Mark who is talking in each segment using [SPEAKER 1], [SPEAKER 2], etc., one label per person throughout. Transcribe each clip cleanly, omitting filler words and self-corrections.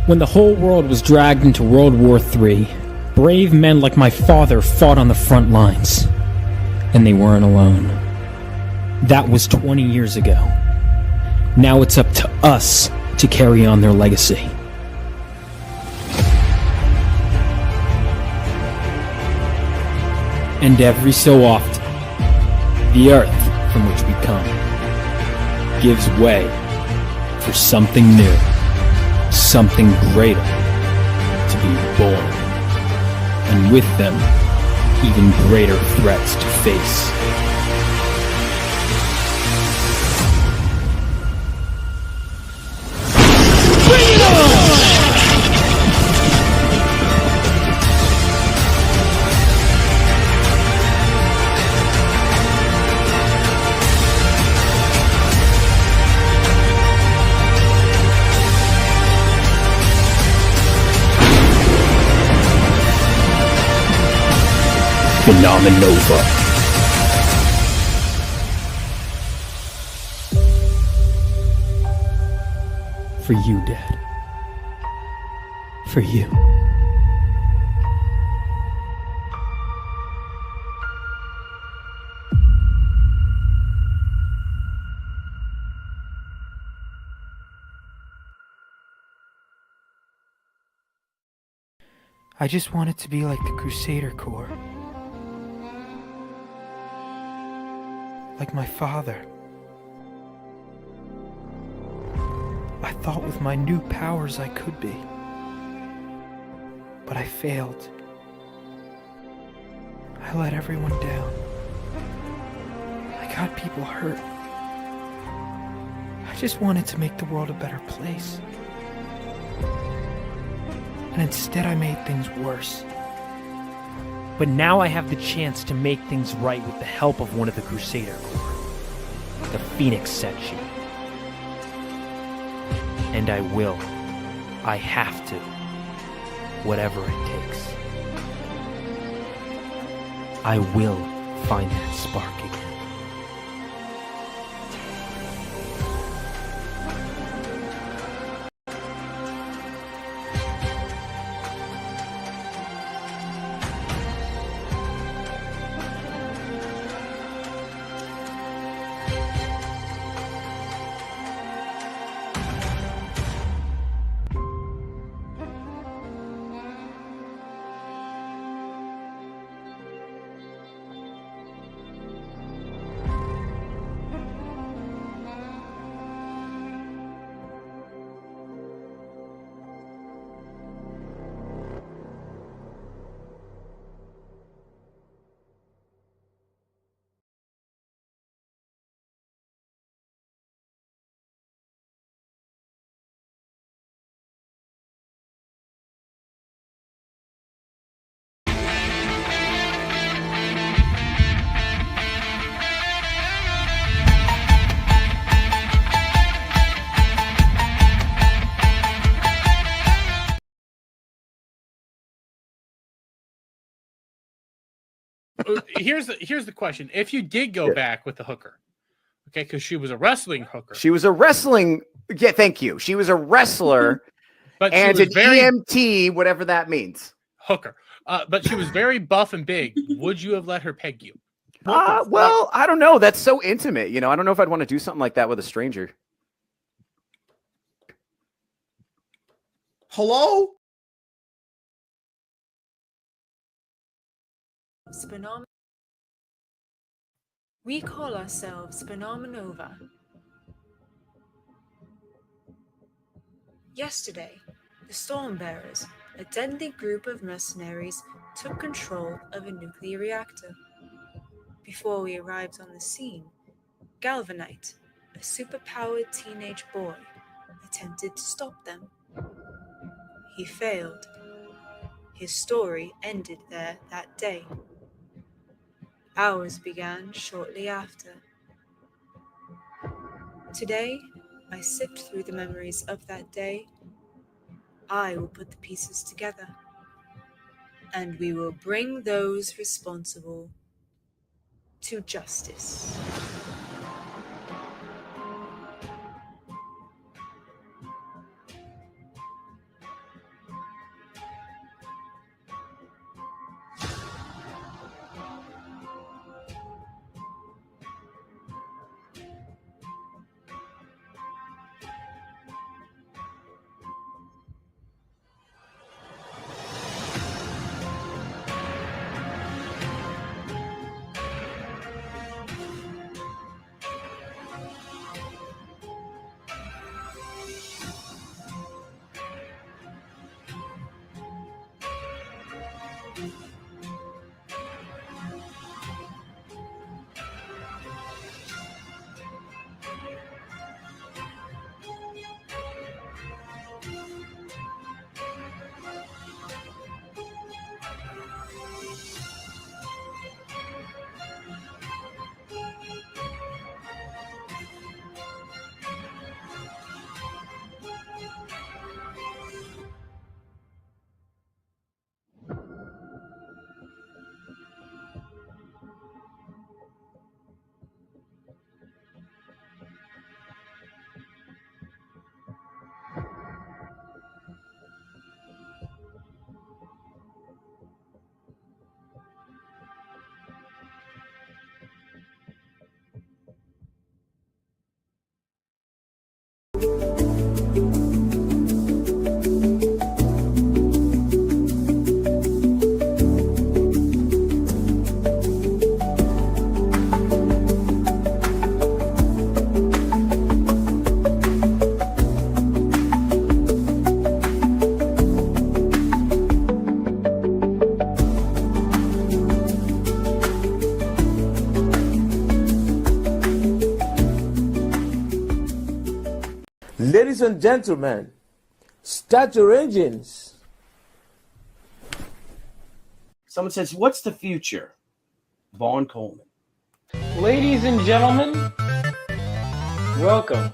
[SPEAKER 1] When the whole world was dragged into World War III, brave men like my father fought on the front lines. And they weren't alone. That was 20 years ago. Now it's up to us to carry on their legacy. And every so often, the earth from which we come gives way for something new, something greater to be born. And with them, even greater threats to face. Phenomenova. For you, Dad. For you. I just want it to be like the Crusader Corps. Like my father. I thought with my new powers I could be. But I failed. I let everyone down. I got people hurt. I just wanted to make the world a better place. And instead I made things worse. But now I have the chance to make things right with the help of one of the Crusader Corps. The Phoenix Section. And I will. I have to. Whatever it takes. I will find that spark again.
[SPEAKER 2] Here's the question. If you did go back with the hooker, okay, because she was a wrestling hooker.
[SPEAKER 3] She was a wrestling. Yeah, thank you. She was a wrestler,
[SPEAKER 2] but
[SPEAKER 3] and
[SPEAKER 2] she was
[SPEAKER 3] an
[SPEAKER 2] very
[SPEAKER 3] EMT, whatever that means.
[SPEAKER 2] Hooker. But she was very buff and big. Would you have let her peg you?
[SPEAKER 3] Well, I don't know. That's so intimate. You know, I don't know if I'd want to do something like that with a stranger.
[SPEAKER 4] Hello?
[SPEAKER 5] We call ourselves Phenomenova. Yesterday, the Stormbearers, a deadly group of mercenaries, took control of a nuclear reactor. Before we arrived on the scene, Galvanite, a superpowered teenage boy, attempted to stop them. He failed. His story ended there that day. Ours began shortly after. Today, I sift through the memories of that day. I will put the pieces together, and we will bring those responsible to justice.
[SPEAKER 4] Ladies and gentlemen, start your engines.
[SPEAKER 6] Someone says, what's the future? Vaughn Coleman.
[SPEAKER 7] Ladies and gentlemen, welcome.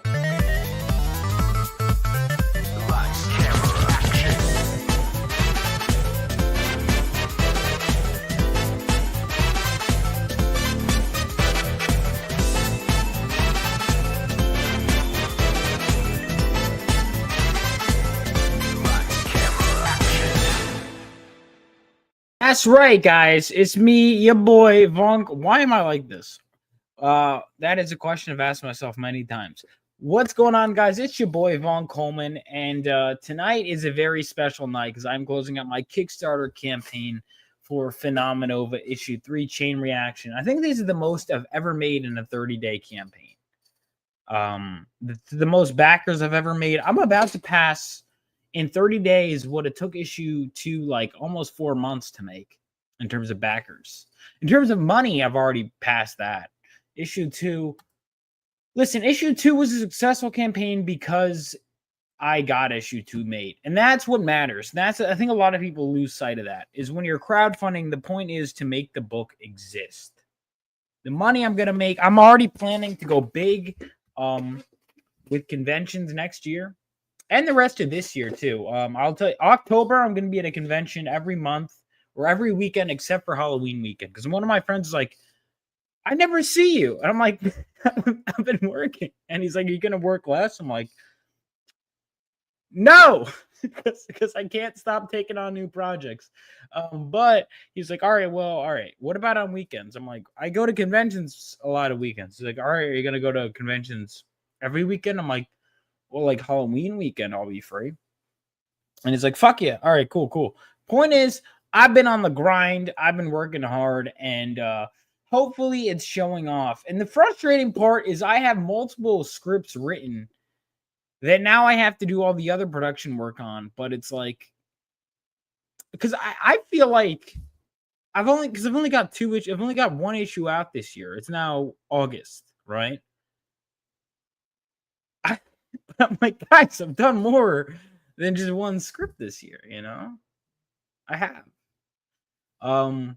[SPEAKER 7] That's right, guys. It's me, your boy, Vaughn. Why am I like this? That is a question I've asked myself many times. What's going on, guys? It's your boy, Vaughn Coleman, and tonight is a very special night because I'm closing out my Kickstarter campaign for Phenomenova Issue 3 Chain Reaction. I think these are the most I've ever made in a 30-day campaign. The most backers I've ever made. I'm about to pass in 30 days what it took issue 2 like almost 4 months to make in terms of backers. In terms of money, I've already passed that. Issue 2. Listen, issue 2 was a successful campaign because I got issue 2 made. And that's what matters. That's, I think a lot of people lose sight of that, is when you're crowdfunding, the point is to make the book exist. The money I'm going to make, I'm already planning to go big with conventions next year. And the rest of this year, too. I'll tell you, October, I'm going to be at a convention every month or every weekend except for Halloween weekend. Because one of my friends is like, I never see you. And I'm like, I've been working. And he's like, are you going to work less? I'm like, no, because I can't stop taking on new projects. But he's like, all right. What about on weekends? I'm like, I go to conventions a lot of weekends. He's like, all right, are you going to go to conventions every weekend? I'm like, well, like Halloween weekend, I'll be free. And he's like, fuck yeah. All right, cool. Point is, I've been on the grind. I've been working hard, and hopefully it's showing off. And the frustrating part is I have multiple scripts written that now I have to do all the other production work on. But it's like, because I feel like I've only got I've only got one issue out this year. It's now August, right? I'm like, guys, I've done more than just one script this year, you know? I have. And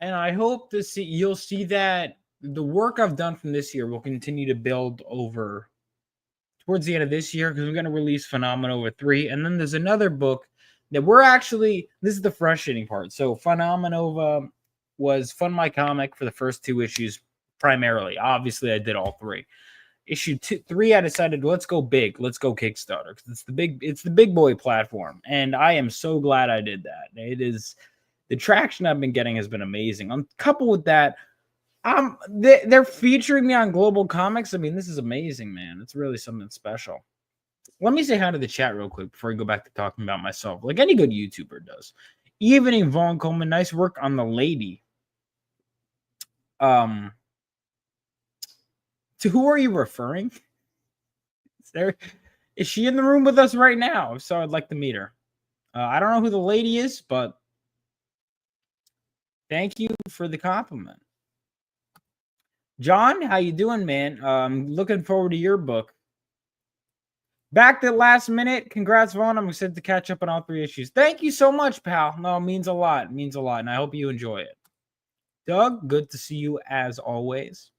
[SPEAKER 7] I hope to see, you'll see that the work I've done from this year will continue to build over towards the end of this year, because we're going to release Phenomenova 3. And then there's another book that we're actually, this is the frustrating part. So Phenomenova was Fund My Comic for the first 2 issues primarily. Obviously, I did all 3. Issue 3, I decided, let's go big. Let's go Kickstarter. It's the big boy platform. And I am so glad I did that. It is, the traction I've been getting has been amazing. On coupled with that, they're featuring me on Global Comics. I mean, this is amazing, man. It's really something special. Let me say hi to the chat real quick before I go back to talking about myself, like any good YouTuber does. Evening, Vaughn Coleman. Nice work on the lady. To who are you referring? Is she in the room with us right now? If so, I'd like to meet her. I don't know who the lady is, but Thank you for the compliment. John, how you doing, man? Looking forward to your book. Back to the last minute. Congrats, Vaughn. I'm excited to catch up on all 3 issues. Thank you so much, pal. No, it means a lot. It means a lot, and I hope you enjoy it. Doug, good to see you as always.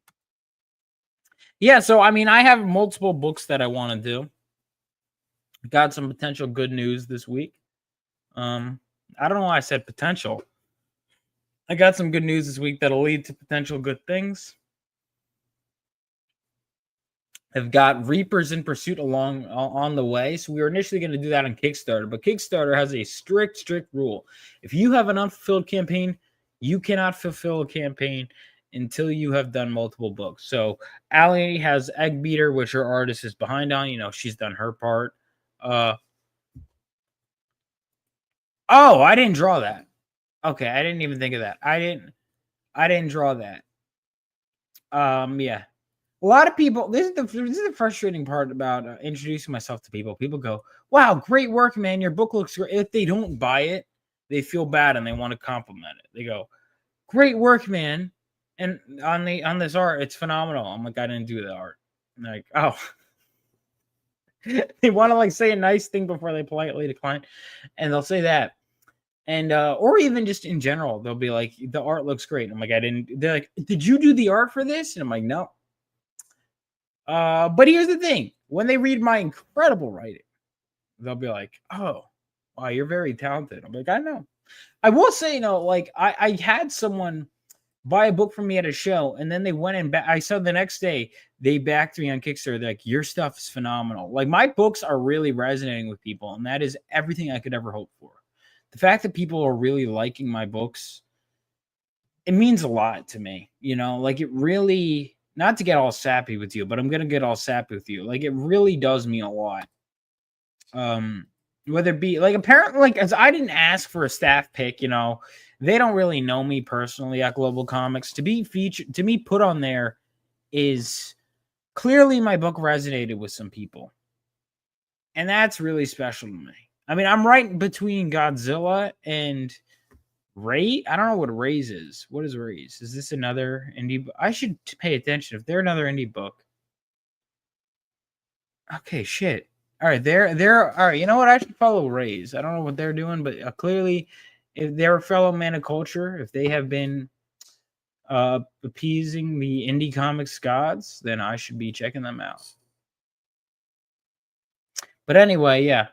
[SPEAKER 7] Yeah, so I mean, I have multiple books that I want to do. Got some potential good news this week. I don't know why I said potential. I got some good news this week that'll lead to potential good things. I've got Reapers in Pursuit on the way. So we were initially going to do that on Kickstarter, but Kickstarter has a strict rule. If you have an unfulfilled campaign, you cannot fulfill a campaign until you have done multiple books. So Allie has Egg Beater, which her artist is behind on. You know, she's done her part. Oh, I didn't draw that. Okay, I didn't even think of that. I didn't draw that. Yeah. A lot of people, this is the frustrating part about introducing myself to people. People go, wow, great work, man. Your book looks great. If they don't buy it, they feel bad and they want to compliment it. They go, great work, man. And on this art, it's phenomenal. I'm like, I didn't do the art. And they're like, oh. They want to like say a nice thing before they politely decline. And they'll say that. And or even just in general, they'll be like, the art looks great. I'm like, I didn't. They're like, did you do the art for this? And I'm like, no. But here's the thing: when they read my incredible writing, they'll be like, "Oh, wow, you're very talented." I'm like, I know. I will say, like I had someone buy a book from me at a show, and then they went and I saw the next day they backed me on Kickstarter. They're like, your stuff is phenomenal. Like my books are really resonating with people, and that is everything I could ever hope for. The fact that people are really liking my books, it means a lot to me. Like it really. Not to get all sappy with you, but I'm gonna get all sappy with you. Like it really does mean a lot. Whether it be like apparently, like as I didn't ask for a staff pick, they don't really know me personally at Global Comics. To be featured, to me, put on there is clearly my book resonated with some people, and that's really special to me. I mean, I'm right between Godzilla and Ray. I don't know what Rays is. What is Rays? Is this another indie book? I should pay attention if they're another indie book. Okay, shit. All right, they're all right. You know what? I should follow Rays. I don't know what they're doing, but clearly, if they're a fellow man of culture, if they have been appeasing the indie comics gods, then I should be checking them out. But anyway, yeah,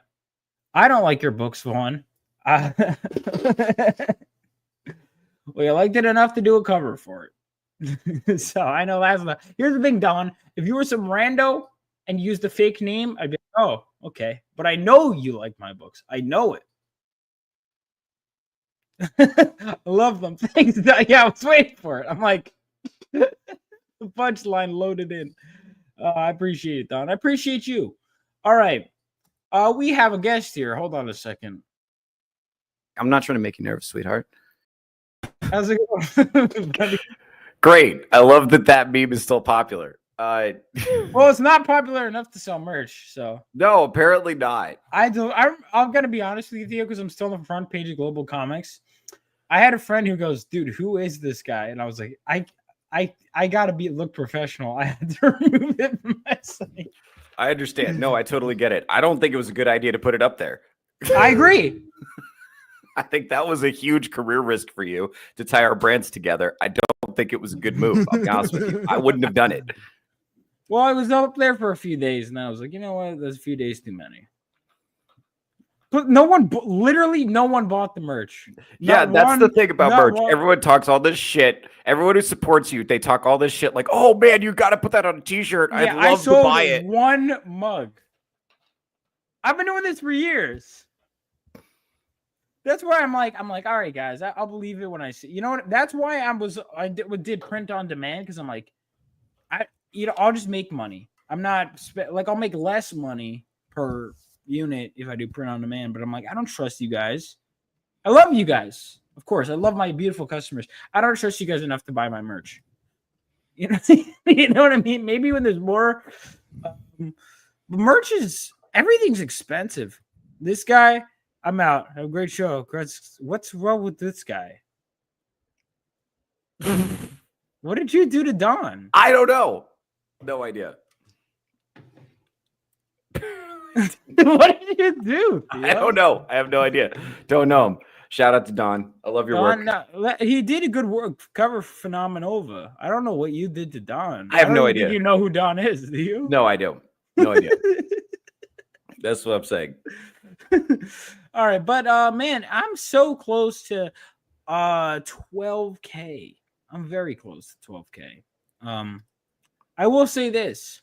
[SPEAKER 7] I don't like your books, Vaughn. Well, you liked it enough to do a cover for it. So I know that's not. Here's the thing, Don. If you were some rando and used a fake name, I'd be like, oh, okay. But I know you like my books. I know it. I love them. Thanks. Yeah, I was waiting for it. I'm like, the punchline loaded in. I appreciate it, Don. I appreciate you. All right. We have a guest here. Hold on a second.
[SPEAKER 3] I'm not trying to make you nervous, sweetheart.
[SPEAKER 7] How's it going?
[SPEAKER 3] Great. I love that meme is still popular.
[SPEAKER 7] Well, it's not popular enough to sell merch, so
[SPEAKER 3] no, apparently not.
[SPEAKER 7] I'm gonna be honest with you, because I'm still on the front page of Global Comics. I had a friend who goes, "Dude, who is this guy?" And I was like, I gotta look professional. I had to remove it from my site.
[SPEAKER 3] I understand. No, I totally get it. I don't think it was a good idea to put it up there.
[SPEAKER 7] I agree.
[SPEAKER 3] I think that was a huge career risk for you to tie our brands together. I don't think it was a good move. I'll be honest with you. I wouldn't have done it.
[SPEAKER 7] Well, I was up there for a few days, and I was like, you know what? There's a few days too many. But literally no one bought the merch.
[SPEAKER 3] Yeah, that's the thing about merch. Everyone talks all this shit. Everyone who supports you, they talk all this shit like, oh, man, you got to put that on a T-shirt.
[SPEAKER 7] Yeah,
[SPEAKER 3] I'd love to buy it.
[SPEAKER 7] One mug. I've been doing this for years. That's why I'm like, all right, guys, I'll believe it when I see. You know what? That's why I did print on demand, because I'm like, I'll just make money. I'm not I'll make less money per unit if I do print on demand, but I'm like, I don't trust you guys. I love you guys, of course. I love my beautiful customers. I don't trust you guys enough to buy my merch. You know what I mean? Maybe when there's more merch everything's expensive. This guy. I'm out. Have a great show. What's wrong with this guy? What did you do to Don?
[SPEAKER 3] I don't know. No idea.
[SPEAKER 7] What did you do?
[SPEAKER 3] I don't know. I have no idea. Don't know him. Shout out to Don. I love your work.
[SPEAKER 7] Don, he did a good work cover for Phenomenova. I don't know what you did to Don.
[SPEAKER 3] I have
[SPEAKER 7] don't
[SPEAKER 3] no
[SPEAKER 7] even think
[SPEAKER 3] idea.
[SPEAKER 7] You know who Don is, do you?
[SPEAKER 3] No, I don't. No idea. That's what I'm saying.
[SPEAKER 7] All right, but man, I'm so close to 12K. I'm very close to 12K. I will say this.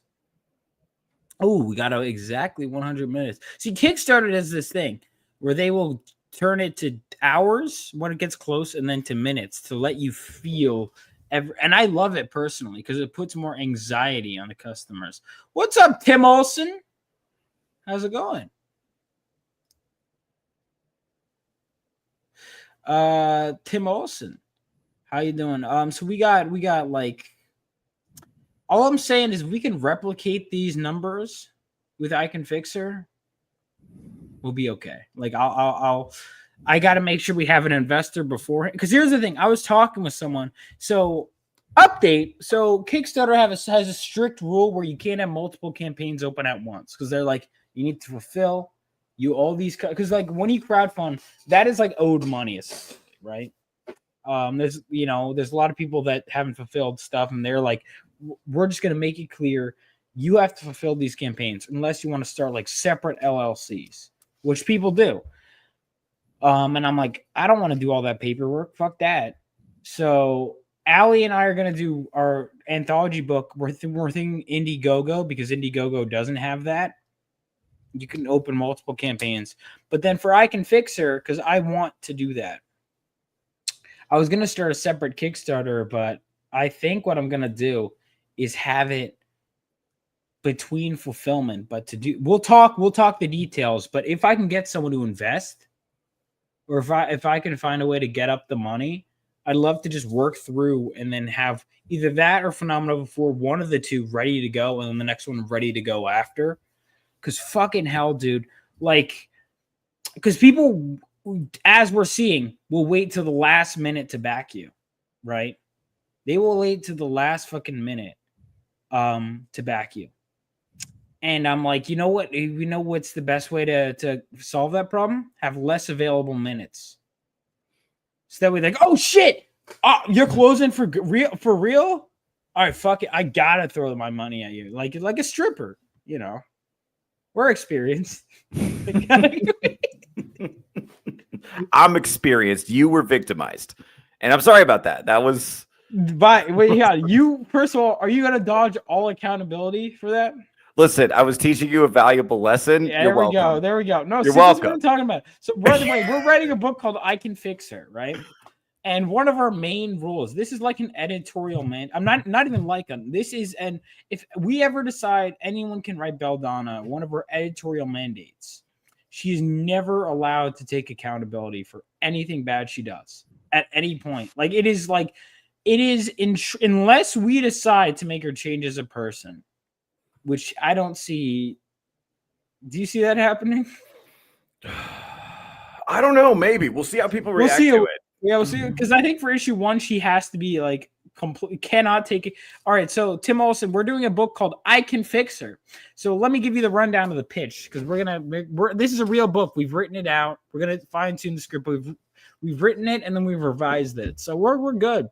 [SPEAKER 7] Oh, we got exactly 100 minutes. See, Kickstarter does this thing where they will turn it to hours when it gets close and then to minutes to let you feel and I love it personally because it puts more anxiety on the customers. What's up, Tim Olson? How's it going? Tim Olson, how you doing? So we got like, all I'm saying is we can replicate these numbers with I Can Fix Her. We'll be okay. Like I got to make sure we have an investor beforehand. Because here's the thing, I was talking with someone. So update. So Kickstarter has a strict rule where you can't have multiple campaigns open at once because they're like, you need to fulfill all these, because like when you crowdfund, that is like owed money, right? There's a lot of people that haven't fulfilled stuff, and they're like, we're just gonna make it clear you have to fulfill these campaigns unless you want to start like separate LLCs, which people do. And I'm like, I don't want to do all that paperwork. Fuck that. So Allie and I are gonna do our anthology book. We're thinking Indiegogo because Indiegogo doesn't have that. You can open multiple campaigns, but then for I Can Fix Her, because I want to do that. I was gonna start a separate Kickstarter, but I think what I'm gonna do is have it between fulfillment. But we'll talk the details. But if I can get someone to invest, or if I can find a way to get up the money, I'd love to just work through and then have either that or Phenomenova for one of the two ready to go, and then the next one ready to go after. Because fucking hell, dude, like, because people, as we're seeing, will wait till the last minute to back you, right? They will wait to the last fucking minute to back you. And I'm like, you know what? You know what's the best way to solve that problem? Have less available minutes. So that way, like, oh shit, you're closing for real? For real? All right, fuck it. I gotta throw my money at you, like a stripper. You know, we're experienced.
[SPEAKER 3] I'm experienced. You were victimized, and I'm sorry about that. That was.
[SPEAKER 7] But wait, yeah, you first of all, are you gonna dodge all accountability for that?
[SPEAKER 3] Listen, I was teaching you a valuable lesson.
[SPEAKER 7] Yeah,
[SPEAKER 3] You're welcome.
[SPEAKER 7] go. There we go. No,
[SPEAKER 3] You're
[SPEAKER 7] see,
[SPEAKER 3] welcome.
[SPEAKER 7] This is what I'm talking about. So, by the way, we're writing a book called I Can Fix Her, right? And one of our main rules, this is like an editorial man. I'm not even like them. This is, and if we ever decide anyone can write Belladonna, one of our editorial mandates, she's never allowed to take accountability for anything bad she does at any point. Like it is unless we decide to make her change as a person, which I don't see. Do you see that happening?
[SPEAKER 3] I don't know. Maybe we'll see how people react to it.
[SPEAKER 7] Yeah, we'll see. Because I think for issue 1, she has to be like completely cannot take it. All right, so Tim Olson, we're doing a book called I Can Fix Her. So let me give you the rundown of the pitch because this is a real book. We've written it out. We're gonna fine tune the script. We've written it and then we've revised it. So we're good.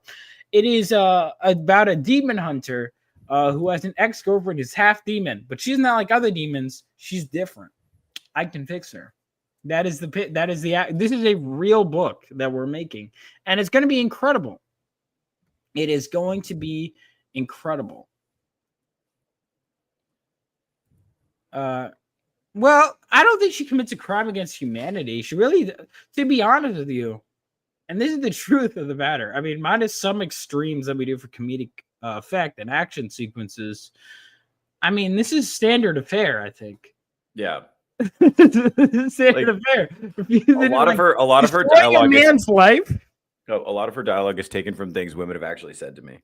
[SPEAKER 7] It is about a demon hunter who has an ex-girlfriend who's half demon, but she's not like other demons. She's different. I can fix her. This is a real book that we're making, and it's going to be incredible. It is going to be incredible. Well, I don't think she commits a crime against humanity. She really, to be honest with you, and this is the truth of the matter. I mean, minus some extremes that we do for comedic effect and action sequences. I mean, this is standard affair, I think.
[SPEAKER 3] Yeah.
[SPEAKER 7] Standard affair.
[SPEAKER 3] A lot of her dialogue
[SPEAKER 7] man's life.
[SPEAKER 3] A lot of her dialogue is taken from things women have actually said to me.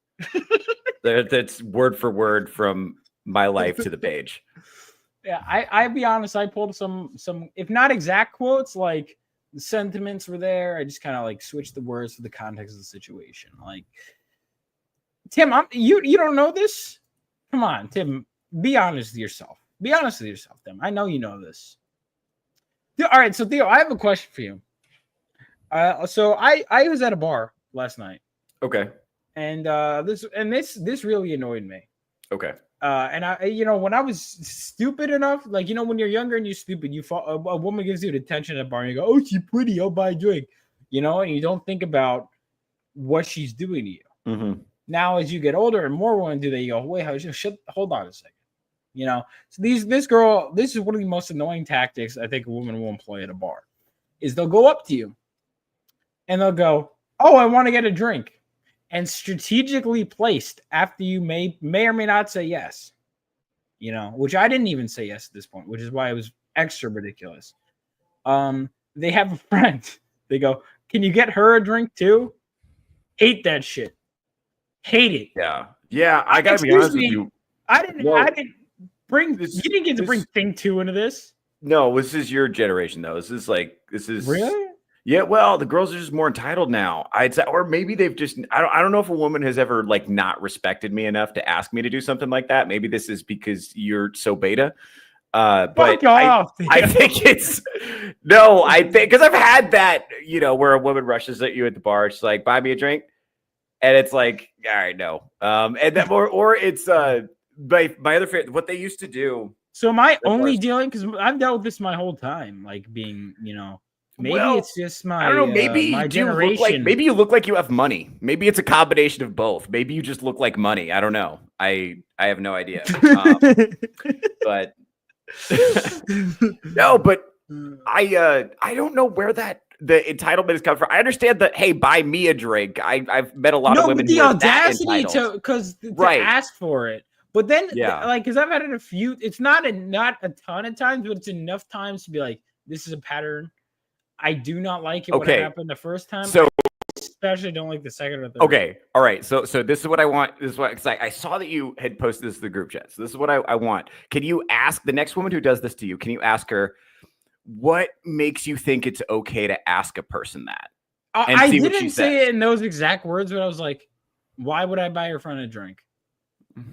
[SPEAKER 3] That's word for word from my life to the page.
[SPEAKER 7] Yeah, I'll be honest, I pulled some if not exact quotes, like the sentiments were there. I just kind of like switched the words for the context of the situation. Like Tim, you don't know this? Come on, Tim. Be honest with yourself. Be honest with yourself, Tim. I know you know this. All right, so Theo, I have a question for you. So I was at a bar last night.
[SPEAKER 3] Okay.
[SPEAKER 7] And this really annoyed me.
[SPEAKER 3] Okay.
[SPEAKER 7] And I, when I was stupid enough, like, when you're younger and you're stupid, a woman gives you attention at a bar and you go, oh, she's pretty, I'll buy a drink, and you don't think about what she's doing to you.
[SPEAKER 3] Mm-hmm.
[SPEAKER 7] Now, as you get older and more women do that, you go, wait, hold on a second. So this girl, this is one of the most annoying tactics I think a woman will employ at a bar, is they'll go up to you and they'll go, oh, I want to get a drink. And strategically placed after you may or may not say yes, which I didn't even say yes at this point, which is why it was extra ridiculous. They have a friend. They go, can you get her a drink too? Hate that shit. Hate it.
[SPEAKER 3] Yeah. Yeah. I gotta be honest with you.
[SPEAKER 7] I didn't bring this. You didn't get to bring Thing 2 into this.
[SPEAKER 3] No, this is your generation though. This is
[SPEAKER 7] really.
[SPEAKER 3] Yeah, well, the girls are just more entitled now. I'd say, or maybe they've just. I don't know if a woman has ever not respected me enough to ask me to do something like that. Maybe this is because you're so beta. But I think it's no. I think because I've had that, where a woman rushes at you at the bar. She's like, "Buy me a drink," and it's like, "All right, no." And then or it's my other favorite. What they used to do.
[SPEAKER 7] So my only dealing, because I've dealt with this my whole time, being, maybe it's just my.
[SPEAKER 3] I don't know. Maybe
[SPEAKER 7] my
[SPEAKER 3] you
[SPEAKER 7] generation.
[SPEAKER 3] Maybe you look like you have money. Maybe it's a combination of both. Maybe you just look like money. I don't know. I have no idea. But no. But I don't know where the entitlement is coming from. I understand that. Hey, buy me a drink. I've met a lot of women.
[SPEAKER 7] The
[SPEAKER 3] who are
[SPEAKER 7] audacity to ask for it. But then, because I've had it a few. It's not a ton of times, but it's enough times to be like, this is a pattern. I do not like it when it happened the first time.
[SPEAKER 3] So,
[SPEAKER 7] I especially don't like the second or third.
[SPEAKER 3] Okay. All right. So this is what I want. This is what, because I saw that you had posted this to the group chat. So this is what I want. Can you ask the next woman who does this to you? Can you ask her, what makes you think it's okay to ask a person that?
[SPEAKER 7] I didn't say it in those exact words, but I was like, why would I buy your friend a drink?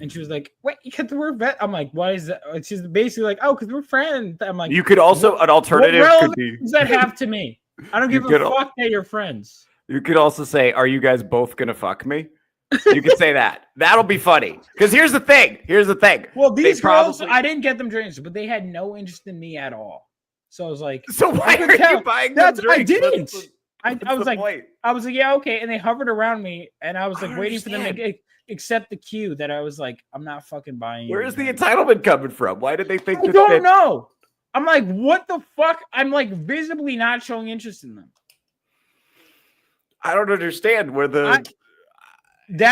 [SPEAKER 7] And she was like, wait, because we're I'm like, why is that? She's basically like, oh, because we're friends. I'm like,
[SPEAKER 3] you could also, an alternative could be.
[SPEAKER 7] What does that have to me? I don't give a fuck that you're friends.
[SPEAKER 3] You could also say, are you guys both going to fuck me? You could say that. That'll be funny. Because here's the thing.
[SPEAKER 7] Well, these girls, I didn't get them drinks, but they had no interest in me at all. So I was like,
[SPEAKER 3] so why are you buying them drinks?
[SPEAKER 7] I didn't. I was like, yeah, okay. And they hovered around me, and I was like waiting for them to accept the cue that I was like, I'm not fucking buying.
[SPEAKER 3] Where's the entitlement coming from? Why did they think
[SPEAKER 7] I don't know. I'm like, what the fuck? I'm like visibly not showing interest in them.
[SPEAKER 3] I don't understand where
[SPEAKER 7] that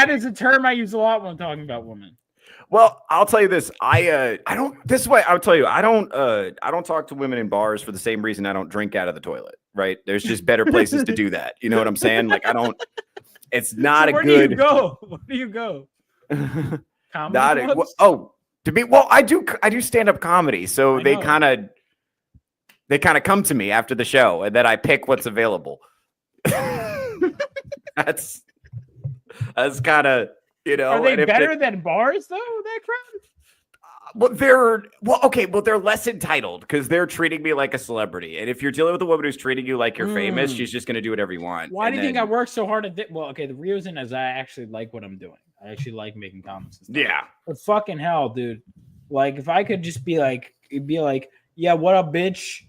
[SPEAKER 7] is a term I use a lot when I'm talking about women.
[SPEAKER 3] Well, I'll tell you this. I don't. This is why I'll tell you. I don't talk to women in bars for the same reason I don't drink out of the toilet. Right? There's just better places to do that. You know what I'm saying? Like I don't. It's not
[SPEAKER 7] so
[SPEAKER 3] a good.
[SPEAKER 7] Where do you go?
[SPEAKER 3] Not a, well, to be well. I do stand up comedy, so they kind of come to me after the show, and then I pick what's available. That's kind of,
[SPEAKER 7] Are they better than bars though? That crowd.
[SPEAKER 3] They're less entitled because they're treating me like a celebrity. And if you're dealing with a woman who's treating you like you're famous, she's just going to do whatever you want.
[SPEAKER 7] Why do you think I work so hard at well, okay, the reason is I actually like what I'm doing. I actually like making comments and stuff.
[SPEAKER 3] Yeah.
[SPEAKER 7] But fucking hell, dude. Like if I could just be like, yeah, what up, bitch?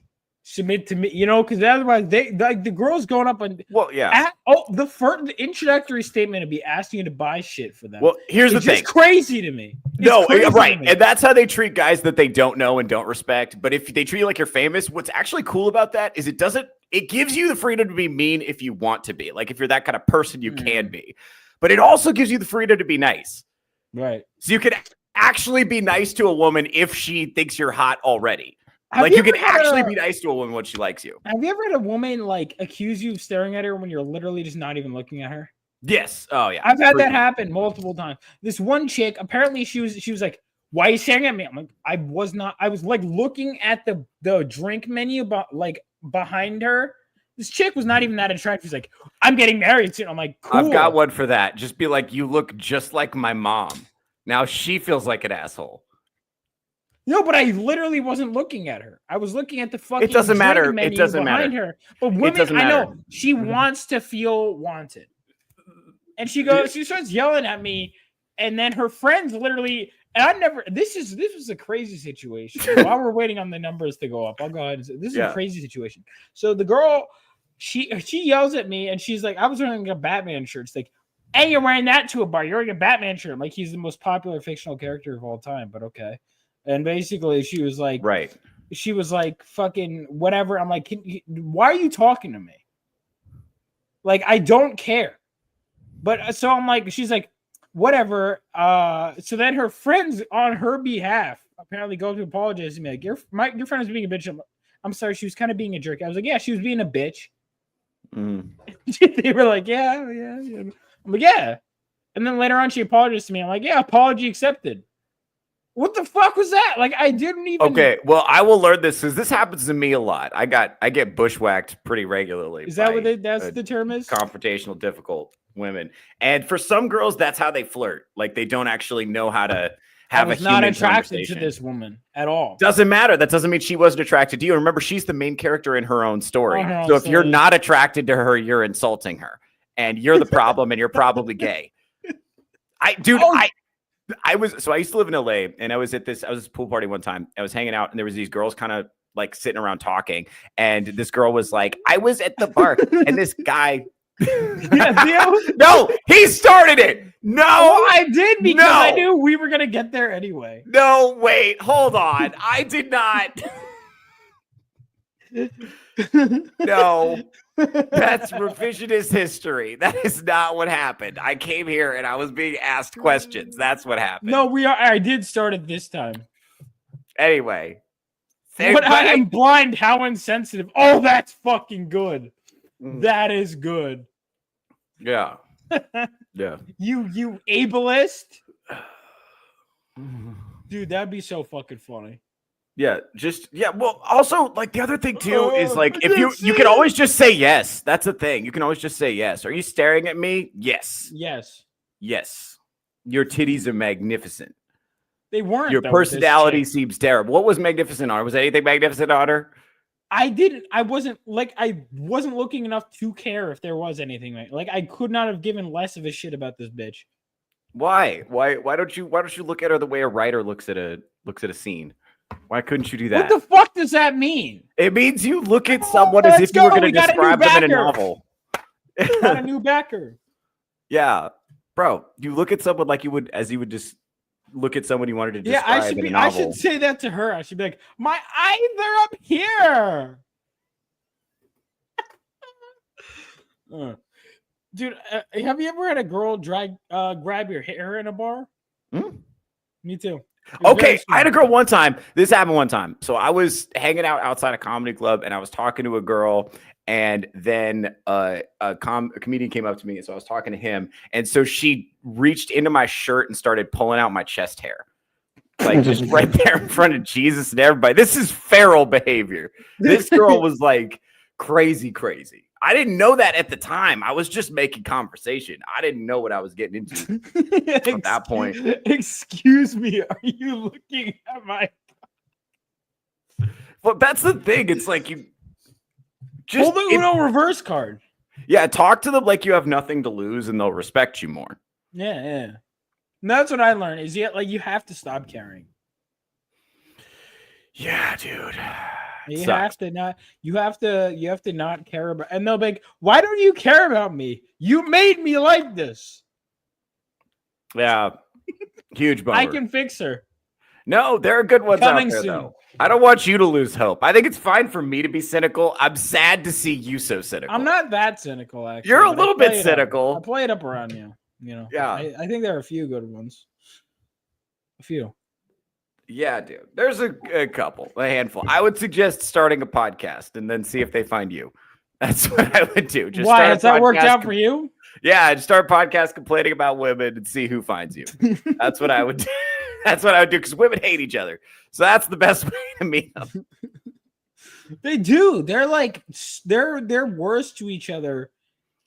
[SPEAKER 7] Submit to me, because otherwise the girls going up on the introductory statement would be asking you to buy shit for them.
[SPEAKER 3] Well, here's the thing.
[SPEAKER 7] It's crazy to me.
[SPEAKER 3] Right. And that's how they treat guys that they don't know and don't respect. But if they treat you like you're famous, what's actually cool about that is it gives you the freedom to be mean if you want to be. Like if you're that kind of person, you can be. But it also gives you the freedom to be nice.
[SPEAKER 7] Right.
[SPEAKER 3] So you can actually be nice to a woman if she thinks you're hot already. You can actually be nice to a woman when she likes you.
[SPEAKER 7] Have you ever had a woman accuse you of staring at her when you're literally just not even looking at her?
[SPEAKER 3] Yes. Oh yeah.
[SPEAKER 7] I've had that happen multiple times. This one chick, apparently she was like, "Why are you staring at me?" I'm like, I was like looking at the drink menu behind her, This chick was not even that attractive. She's like, I'm getting married soon. I'm like, cool.
[SPEAKER 3] I've got one for that. Just be like, you look just like my mom. Now she feels like an asshole.
[SPEAKER 7] No, but I literally wasn't looking at her. I was looking at the fucking.
[SPEAKER 3] It doesn't matter.
[SPEAKER 7] drink menu
[SPEAKER 3] It doesn't
[SPEAKER 7] behind
[SPEAKER 3] matter.
[SPEAKER 7] her. But women,
[SPEAKER 3] doesn't
[SPEAKER 7] I
[SPEAKER 3] matter.
[SPEAKER 7] know she wants to feel wanted, and she starts yelling at me, and then her friends literally. And I never. This was a crazy situation. While we're waiting on the numbers to go up, I'll go ahead and say this is a crazy situation. So the girl, she yells at me, and she's like, I was wearing a Batman shirt. It's like, hey, you're wearing that to a bar. You're wearing a Batman shirt. I'm like, he's the most popular fictional character of all time, but okay. And basically, she was like,
[SPEAKER 3] right.
[SPEAKER 7] She was like, fucking whatever. I'm like, why are you talking to me? Like, I don't care. But so I'm like, she's like, whatever. So then her friends on her behalf apparently go to apologize to me. Like, your friend was being a bitch. I'm sorry, she was kind of being a jerk. I was like, yeah, she was being a bitch. They were like, yeah. I'm like, yeah. And then later on, she apologized to me. I'm like, yeah, apology accepted. What the fuck was that? Like, I didn't even.
[SPEAKER 3] Okay, well, I will learn this because this happens to me a lot. I get bushwhacked pretty regularly.
[SPEAKER 7] Is that what that's the term is?
[SPEAKER 3] Confrontational, difficult women, and for some girls, that's how they flirt. Like they don't actually know how to have a human
[SPEAKER 7] not attracted
[SPEAKER 3] conversation.
[SPEAKER 7] to this woman at all.
[SPEAKER 3] Doesn't matter. That doesn't mean she wasn't attracted to you. Remember, she's the main character in her own story. So if you're not attracted to her, you're insulting her, and you're the problem, and you're probably gay. I used to live in LA, and I was at this pool party one time. I was hanging out, and there was these girls kind of like sitting around talking, and this girl was like, I was at the bar, and this guy. No, he started it. No,
[SPEAKER 7] I did because I knew we were gonna get there anyway.
[SPEAKER 3] No, wait, hold on. I did not. No, that's revisionist history. That is not what happened. I came here and I was being asked questions. That's what happened.
[SPEAKER 7] No, I did start it this time.
[SPEAKER 3] Anyway.
[SPEAKER 7] But I am blind. How insensitive. Oh, that's fucking good. That is good.
[SPEAKER 3] Yeah. Yeah.
[SPEAKER 7] You ableist. Dude, that'd be so fucking funny.
[SPEAKER 3] Yeah, well, also, like, the other thing, too, is, like, if you can always just say yes. That's the thing. You can always just say yes. Are you staring at me? Yes.
[SPEAKER 7] Yes.
[SPEAKER 3] Yes. Your titties are magnificent.
[SPEAKER 7] They weren't.
[SPEAKER 3] Your personality seems terrible. What was magnificent on her? Was anything magnificent on her?
[SPEAKER 7] I wasn't looking enough to care if there was anything. Like, I could not have given less of a shit about this bitch.
[SPEAKER 3] Why? Why don't you look at her the way a writer looks at a scene? Why couldn't you do that?
[SPEAKER 7] What the fuck does that mean?
[SPEAKER 3] It means you look at someone as if you were going to describe them in a novel.
[SPEAKER 7] Got a new backer.
[SPEAKER 3] Yeah, bro. You look at someone like you would just look at someone you wanted to describe in a novel.
[SPEAKER 7] I should say that to her. I should be like, my eyes are up here. Dude, have you ever had a girl grab your hair in a bar? Me too.
[SPEAKER 3] Okay, I had a girl one time. This happened one time. So I was hanging out outside a comedy club, and I was talking to a girl, and then a comedian came up to me, and so I was talking to him, and so she reached into my shirt and started pulling out my chest hair, like just right there in front of Jesus and everybody. This is feral behavior. This girl was like crazy. I didn't know that at the time. I was just making conversation. I didn't know what I was getting into at that point.
[SPEAKER 7] Excuse me, are you looking at my...
[SPEAKER 3] But that's the thing. It's like you just...
[SPEAKER 7] Hold the Uno reverse card.
[SPEAKER 3] Yeah, talk to them like you have nothing to lose and they'll respect you more.
[SPEAKER 7] Yeah. And that's what I learned is you have to stop caring.
[SPEAKER 3] Yeah, dude.
[SPEAKER 7] You have to not care about, and they'll be like, why don't you care about me? You made me like this.
[SPEAKER 3] Yeah. Huge bummer.
[SPEAKER 7] I can fix her.
[SPEAKER 3] No, there are good ones
[SPEAKER 7] Coming
[SPEAKER 3] out there,
[SPEAKER 7] soon.
[SPEAKER 3] though. I don't want you to lose hope. I think it's fine for me to be cynical. I'm sad to see you so cynical.
[SPEAKER 7] I'm not that cynical, actually.
[SPEAKER 3] You're a little bit cynical.
[SPEAKER 7] I'll play it up around you.
[SPEAKER 3] Yeah.
[SPEAKER 7] I think there are a few good ones. A few.
[SPEAKER 3] Yeah, dude. There's a couple, a handful. I would suggest starting a podcast and then see if they find you. That's what I would do. Just
[SPEAKER 7] why? Has that worked out for you?
[SPEAKER 3] Yeah, just start a podcast complaining about women and see who finds you. That's what I would do. That's what I would do because women hate each other. So that's the best way to meet them.
[SPEAKER 7] They do. They're like they're worse to each other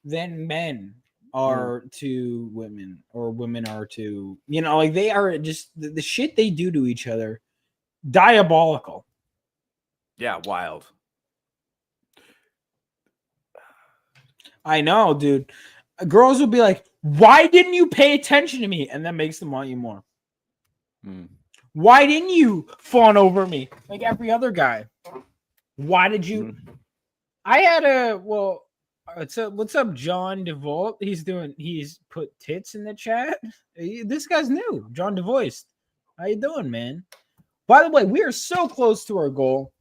[SPEAKER 7] than men are to women, or women are to, you know, like they are just the shit they do to each other, diabolical.
[SPEAKER 3] Yeah, wild.
[SPEAKER 7] I know, dude. Girls will be like, "Why didn't you pay attention to me?" And that makes them want you more. Why didn't you fawn over me like every other guy? Why did you? I had a what's up, John DeVolt? He's put tits in the chat. This guy's new, John DeVoist. How you doing, man? By the way, we are so close to our goal.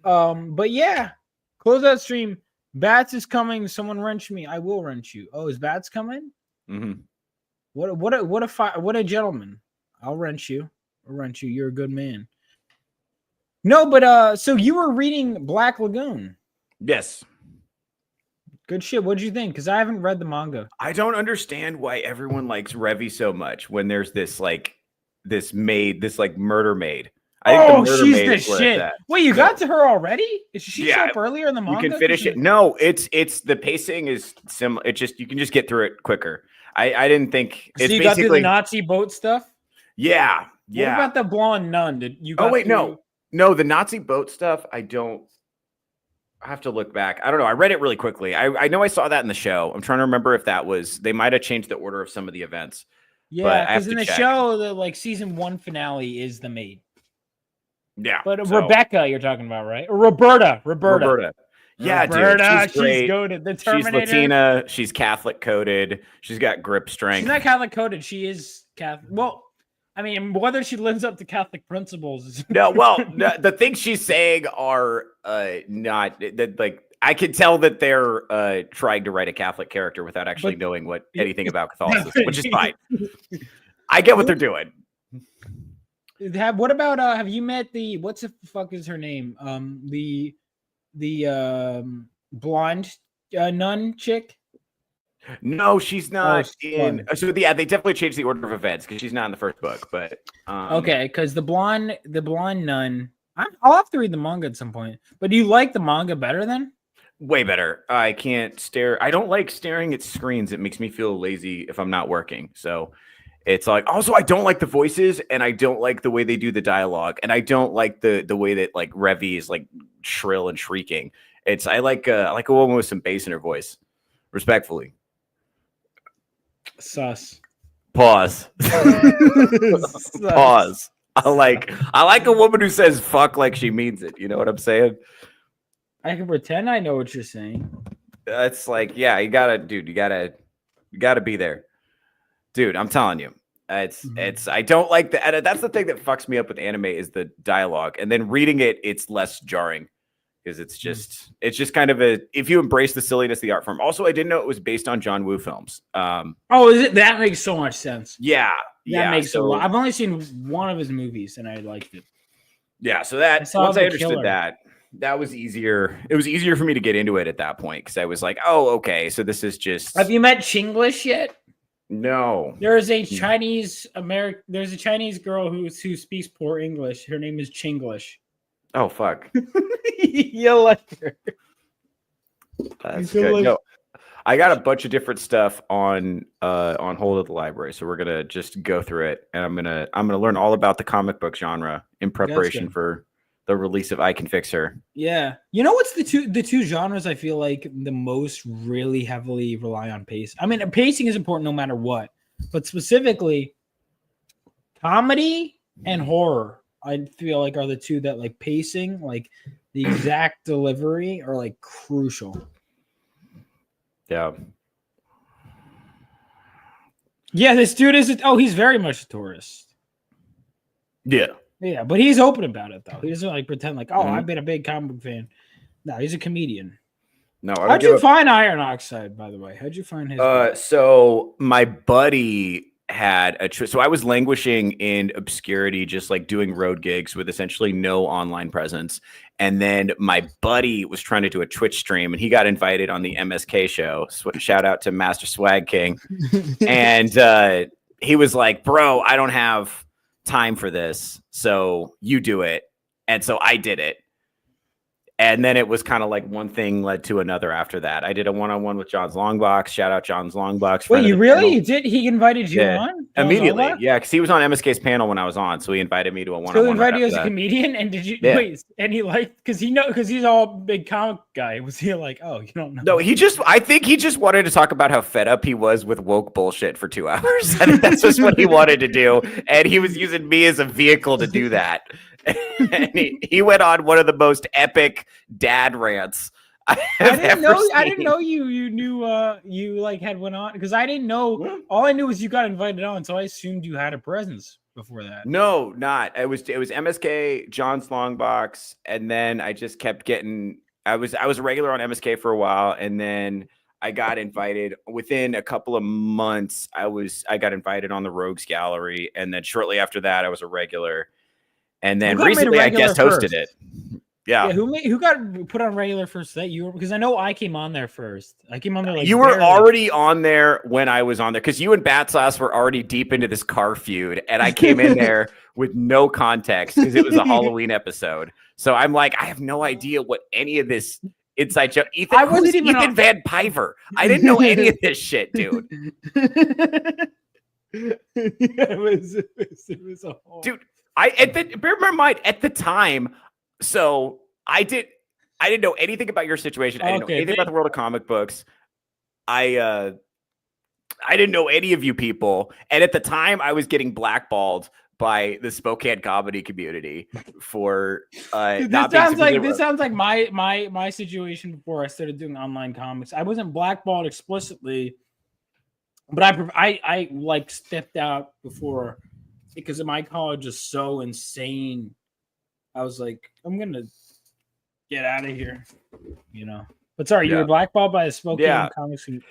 [SPEAKER 7] But yeah, close that stream. Bats is coming. Someone wrench me. I will wrench you. Oh, is Bats coming?
[SPEAKER 3] Mm-hmm.
[SPEAKER 7] What a gentleman. I'll wrench you. I'll wrench you. You're a good man. No, but so you were reading Black Lagoon.
[SPEAKER 3] Yes.
[SPEAKER 7] Good shit. What'd you think? Because I haven't read the manga.
[SPEAKER 3] I don't understand why everyone likes Revy so much when there's this murder maid. I think the murder
[SPEAKER 7] she's
[SPEAKER 3] maid
[SPEAKER 7] the
[SPEAKER 3] is where
[SPEAKER 7] shit.
[SPEAKER 3] it's at.
[SPEAKER 7] Wait, you got to her already? Did she show
[SPEAKER 3] Yeah,
[SPEAKER 7] up earlier in the manga?
[SPEAKER 3] You can finish it. No, it's the pacing is similar. It just you can just get through it quicker. I didn't think
[SPEAKER 7] So
[SPEAKER 3] it's
[SPEAKER 7] you got through
[SPEAKER 3] basically
[SPEAKER 7] the Nazi boat stuff?
[SPEAKER 3] Yeah.
[SPEAKER 7] What about the blonde nun? Did you
[SPEAKER 3] Oh wait, no, the Nazi boat stuff. I have to look back. I don't know. I read it really quickly. I know I saw that in the show. I'm trying to remember if that was they might have changed the order of some of the events.
[SPEAKER 7] Yeah, because in the show, the like season 1 finale is the maid.
[SPEAKER 3] Yeah,
[SPEAKER 7] but Rebecca, you're talking about, right? Or Roberta.
[SPEAKER 3] Yeah,
[SPEAKER 7] Roberta,
[SPEAKER 3] dude, she's great.
[SPEAKER 7] goated. The Terminator.
[SPEAKER 3] She's Latina. She's Catholic coded. She's got grip strength.
[SPEAKER 7] She's not Catholic coded. She is Catholic. Well, I mean, whether she lives up to Catholic principles is
[SPEAKER 3] no. Well, the things she's saying are not that. Like, I can tell that they're trying to write a Catholic character without actually knowing anything about Catholicism, which is fine. I get what they're doing.
[SPEAKER 7] What about have you met the what's the fuck is her name? The blonde nun chick?
[SPEAKER 3] No, she's not in. So yeah, they definitely changed the order of events because she's not in the first book. But
[SPEAKER 7] okay, because the blonde nun. I'll have to read the manga at some point. But do you like the manga better then?
[SPEAKER 3] Way better. I can't stare. I don't like staring at screens. It makes me feel lazy if I'm not working. So. It's like also I don't like the voices and I don't like the way they do the dialogue and I don't like the way that like Revy is like shrill and shrieking. I like a woman with some bass in her voice. Respectfully.
[SPEAKER 7] Sus.
[SPEAKER 3] Pause. Pause. I like a woman who says fuck like she means it. You know what I'm saying?
[SPEAKER 7] I can pretend I know what you're saying.
[SPEAKER 3] It's like, yeah, you gotta be there. Dude, I'm telling you, it's. I don't like the edit. That's the thing that fucks me up with anime is the dialogue, and then reading it, it's less jarring because it's just kind of if you embrace the silliness of the art form. Also, I didn't know it was based on John Woo films.
[SPEAKER 7] Oh, is it? That makes so much sense.
[SPEAKER 3] Yeah,
[SPEAKER 7] that makes a lot. I've only seen one of his movies, and I liked it.
[SPEAKER 3] Yeah, so once I understood that was easier. It was easier for me to get into it at that point because I was like, oh, okay, so this is just.
[SPEAKER 7] Have you met Chinglish yet?
[SPEAKER 3] No.
[SPEAKER 7] There's a Chinese girl who speaks poor English. Her name is Chinglish.
[SPEAKER 3] Oh fuck.
[SPEAKER 7] You like her.
[SPEAKER 3] That's good. No, I got a bunch of different stuff on hold at the library, so we're gonna just go through it, and I'm gonna learn all about the comic book genre in preparation for the release of I Can Fix Her.
[SPEAKER 7] Yeah. You know what's the two genres I feel like the most really heavily rely on pace? I mean, pacing is important no matter what, but specifically comedy and horror, I feel like are the two that like pacing, like the exact delivery are like crucial.
[SPEAKER 3] Yeah.
[SPEAKER 7] Yeah, this dude he's very much a tourist.
[SPEAKER 3] Yeah.
[SPEAKER 7] Yeah, but he's open about it though. He doesn't like pretend like, I've been a big comic book fan. No, he's a comedian.
[SPEAKER 3] No,
[SPEAKER 7] how'd you find Iron Oxide, by the way? How'd you find his?
[SPEAKER 3] So my buddy had so I was languishing in obscurity, just like doing road gigs with essentially no online presence. And then my buddy was trying to do a Twitch stream, and he got invited on the MSK show. Shout out to Master Swag King. And he was like, "Bro, I don't have time for this, so you do it." And so I did it. And then it was kind of like one thing led to another after that. I did a one-on-one with John's Longbox. Shout out John's Longbox.
[SPEAKER 7] Wait, you really? You did? He invited you
[SPEAKER 3] Yeah.
[SPEAKER 7] on?
[SPEAKER 3] Immediately.
[SPEAKER 7] Longbox?
[SPEAKER 3] Yeah, because he was on MSK's panel when I was on. So he invited me to a one-on-one.
[SPEAKER 7] So he invited
[SPEAKER 3] right
[SPEAKER 7] you as
[SPEAKER 3] after
[SPEAKER 7] a
[SPEAKER 3] that.
[SPEAKER 7] comedian? And did you
[SPEAKER 3] Yeah.
[SPEAKER 7] wait? And he liked because he's all big comic guy. Was he like, oh, you don't know?
[SPEAKER 3] No, I think he just wanted to talk about how fed up he was with woke bullshit for 2 hours. I think that's just what he wanted to do. And he was using me as a vehicle to do that. And he went on one of the most epic dad rants I
[SPEAKER 7] didn't know you knew you like had went on because I didn't know. All I knew was you got invited on, so I assumed you had a presence before that.
[SPEAKER 3] No, not. It was MSK, John's Longbox, and then I just kept getting. I was a regular on MSK for a while, and then I got invited within a couple of months. I got invited on the Rogues Gallery, and then shortly after that, I was a regular. And then recently, I guest hosted it. Yeah.
[SPEAKER 7] Who got put on regular first? That you were, because I know I came on there first. I came on there like
[SPEAKER 3] you were already on there when I was on there because you and Batsass were already deep into this car feud, and I came in there with no context because it was a Halloween episode. So I'm like, I have no idea what any of this inside joke. Ethan Van Piver. I didn't know any of this shit, dude.
[SPEAKER 7] It was a whole...
[SPEAKER 3] Dude. Bear in mind at the time. So I didn't know anything about your situation. I didn't know anything about the world of comic books. I didn't know any of you people. And at the time I was getting blackballed by the Spokane comedy community for
[SPEAKER 7] this sounds like my situation before I started doing online comics. I wasn't blackballed explicitly, but I like stepped out before because my college is so insane. I was like, I'm gonna get out of here, you know. But sorry, you were blackballed by the Spokane comics.
[SPEAKER 3] It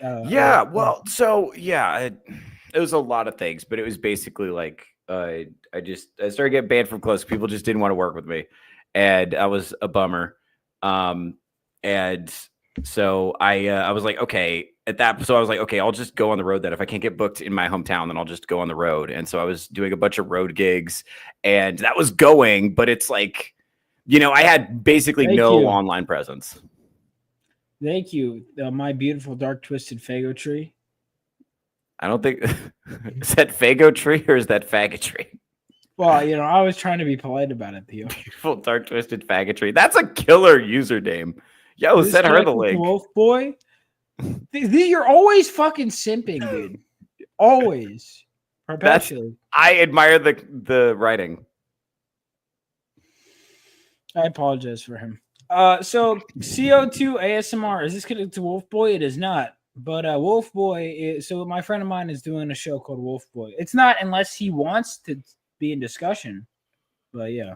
[SPEAKER 3] was a lot of things, but it was basically like I started getting banned from close. People just didn't want to work with me, and I was a bummer. And so I was like, okay. So I was like, okay, I'll just go on the road then. If I can't get booked in my hometown, then I'll just go on the road. And so I was doing a bunch of road gigs, and that was going, but it's like, you know, I had basically no online presence.
[SPEAKER 7] Thank you. My beautiful dark twisted Fago tree.
[SPEAKER 3] I don't think is that Fago tree or is that faggotry?
[SPEAKER 7] Well, you know, I was trying to be polite about it, Theo.
[SPEAKER 3] Beautiful dark twisted faggotry. That's a killer username. Yo, send her the link.
[SPEAKER 7] Wolf boy. You're always fucking simping, dude. Always. Perpetually.
[SPEAKER 3] I admire the writing.
[SPEAKER 7] I apologize for him. So CO2 ASMR, is this connected to Wolf Boy? It is not. But Wolf Boy so my friend of mine is doing a show called Wolf Boy. It's not unless he wants to be in discussion. But yeah.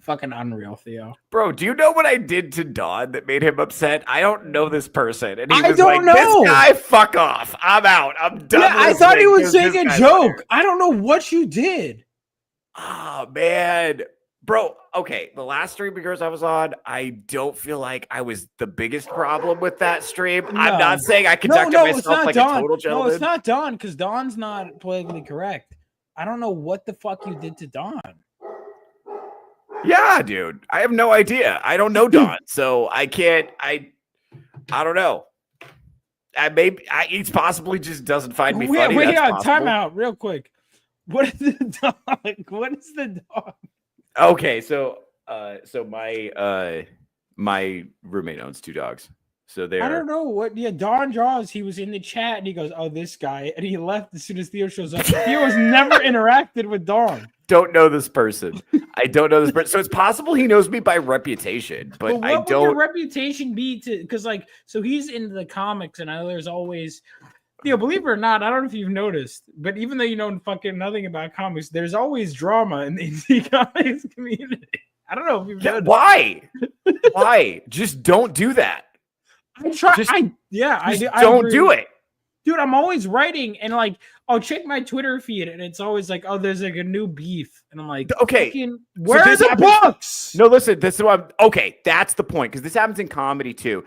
[SPEAKER 7] Fucking unreal, Theo.
[SPEAKER 3] Bro, do you know what I did to Don that made him upset? I don't know this person. And he was
[SPEAKER 7] don't
[SPEAKER 3] like,
[SPEAKER 7] know.
[SPEAKER 3] This guy, fuck off. I'm out. I'm done.
[SPEAKER 7] Yeah, I thought he was saying a joke. I don't know what you did.
[SPEAKER 3] Oh, man. Bro, okay. The last stream because I was on, I don't feel like I was the biggest problem with that stream. No. I'm not saying I conducted myself like
[SPEAKER 7] Don.
[SPEAKER 3] a total gentleman.
[SPEAKER 7] No, it's not Don, because Don's not politically correct. I don't know what the fuck you did to Don.
[SPEAKER 3] Yeah, dude. I have no idea. I don't know Don, so I can't. I don't know. He possibly just doesn't find me funny.
[SPEAKER 7] Wait, time out real quick. What is the dog? What is the dog?
[SPEAKER 3] Okay, so my roommate owns 2 dogs. So they're
[SPEAKER 7] I don't know what. Yeah, Don Draws. He was in the chat and he goes, "Oh, this guy," and he left as soon as Theo shows up. Theo has never interacted with Don.
[SPEAKER 3] Don't know this person. I don't know this person. So it's possible he knows me by reputation, but I don't.
[SPEAKER 7] What would your reputation be to? Because so he's into the comics, and I know there's always, believe it or not, I don't know if you've noticed, but even though you know fucking nothing about comics, there's always drama in the indie comics community. I don't know if you've noticed.
[SPEAKER 3] Why? Just don't do that.
[SPEAKER 7] I try.
[SPEAKER 3] Don't do it.
[SPEAKER 7] Dude, I'm always writing and I'll check my Twitter feed and it's always like, oh, there's like a new beef. And I'm like,
[SPEAKER 3] okay,
[SPEAKER 7] where are the books?
[SPEAKER 3] No, listen, this is what okay, that's the point. Because this happens in comedy too.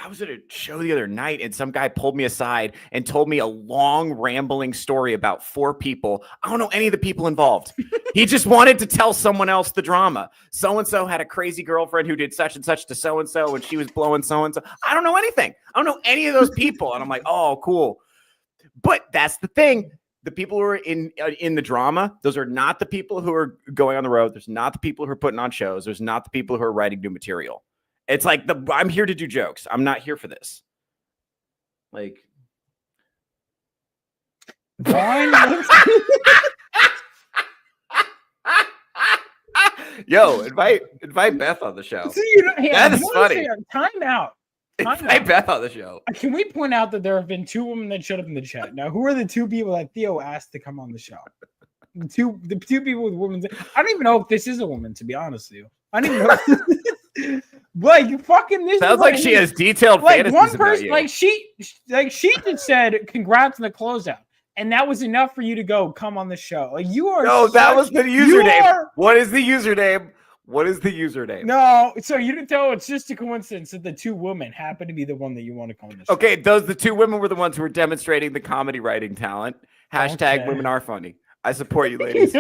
[SPEAKER 3] I was at a show the other night and some guy pulled me aside and told me a long rambling story about 4 people. I don't know any of the people involved. He just wanted to tell someone else the drama. So-and-so had a crazy girlfriend who did such and such to so-and-so and she was blowing so-and-so. I don't know anything. I don't know any of those people. And I'm like, oh, cool. But that's the thing. The people who are in the drama, those are not the people who are going on the road. There's not the people who are putting on shows. There's not the people who are writing new material. It's like I'm here to do jokes. I'm not here for this. Like, yo, invite Beth on the show. That's funny.
[SPEAKER 7] Time out.
[SPEAKER 3] Invite Beth on the show.
[SPEAKER 7] Can we point out that there have been 2 women that showed up in the chat? Now, who are the 2 people that Theo asked to come on the show? The two people with women's. I don't even know if this is a woman, to be honest with you. I don't even know. Like, you fucking this
[SPEAKER 3] sounds like she has detailed fantasies
[SPEAKER 7] one person,
[SPEAKER 3] about you.
[SPEAKER 7] She just said congrats on the closeout, and that was enough for you to go come on the show. Like, you are.
[SPEAKER 3] No, that was the username. What is the username? What is the username?
[SPEAKER 7] No, so you didn't tell. It's just a coincidence that the 2 women happen to be the one that you want to come on the show.
[SPEAKER 3] Okay, the 2 women were the ones who were demonstrating the comedy writing talent. Hashtag women are funny. I support you, ladies.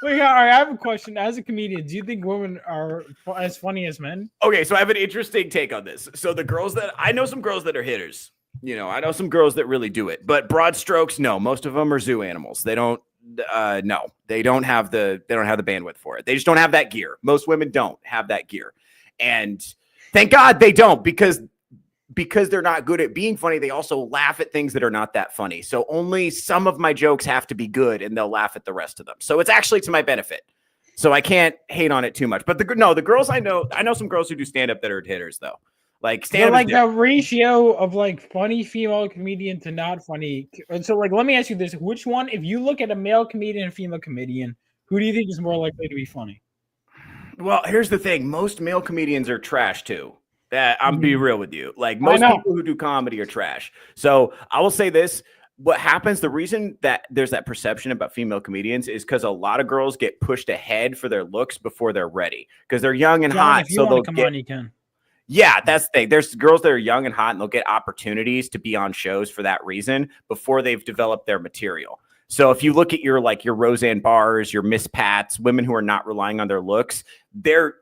[SPEAKER 7] Wait, all right, I have a question. As a comedian, do you think women are as funny as men?
[SPEAKER 3] Okay, so I have an interesting take on this. So the girls that I know, some girls that are hitters. You know, I know some girls that really do it. But broad strokes, no. Most of them are zoo animals. They don't. No, they don't have the bandwidth for it. They just don't have that gear. Most women don't have that gear, and thank God they don't because they're not good at being funny. They also laugh at things that are not that funny. So only some of my jokes have to be good, and they'll laugh at the rest of them. So it's actually to my benefit. So I can't hate on it too much. But the girls I know some girls who do stand up that are hitters though. Like stand up,
[SPEAKER 7] like the ratio of like funny female comedian to not funny. And so like, let me ask you this: which one, if you look at a male comedian and female comedian, who do you think is more likely to be funny?
[SPEAKER 3] Well, here's the thing: most male comedians are trash too. I'm be real with you. Like most people who do comedy are trash. So I will say this. What happens, the reason that there's that perception about female comedians is because a lot of girls get pushed ahead for their looks before they're ready because they're young and hot.
[SPEAKER 7] If you want to come on, you can.
[SPEAKER 3] Yeah, that's the thing. There's girls that are young and hot and they'll get opportunities to be on shows for that reason before they've developed their material. So if you look at your Roseanne Barrs, your Miss Pats, women who are not relying on their looks, they're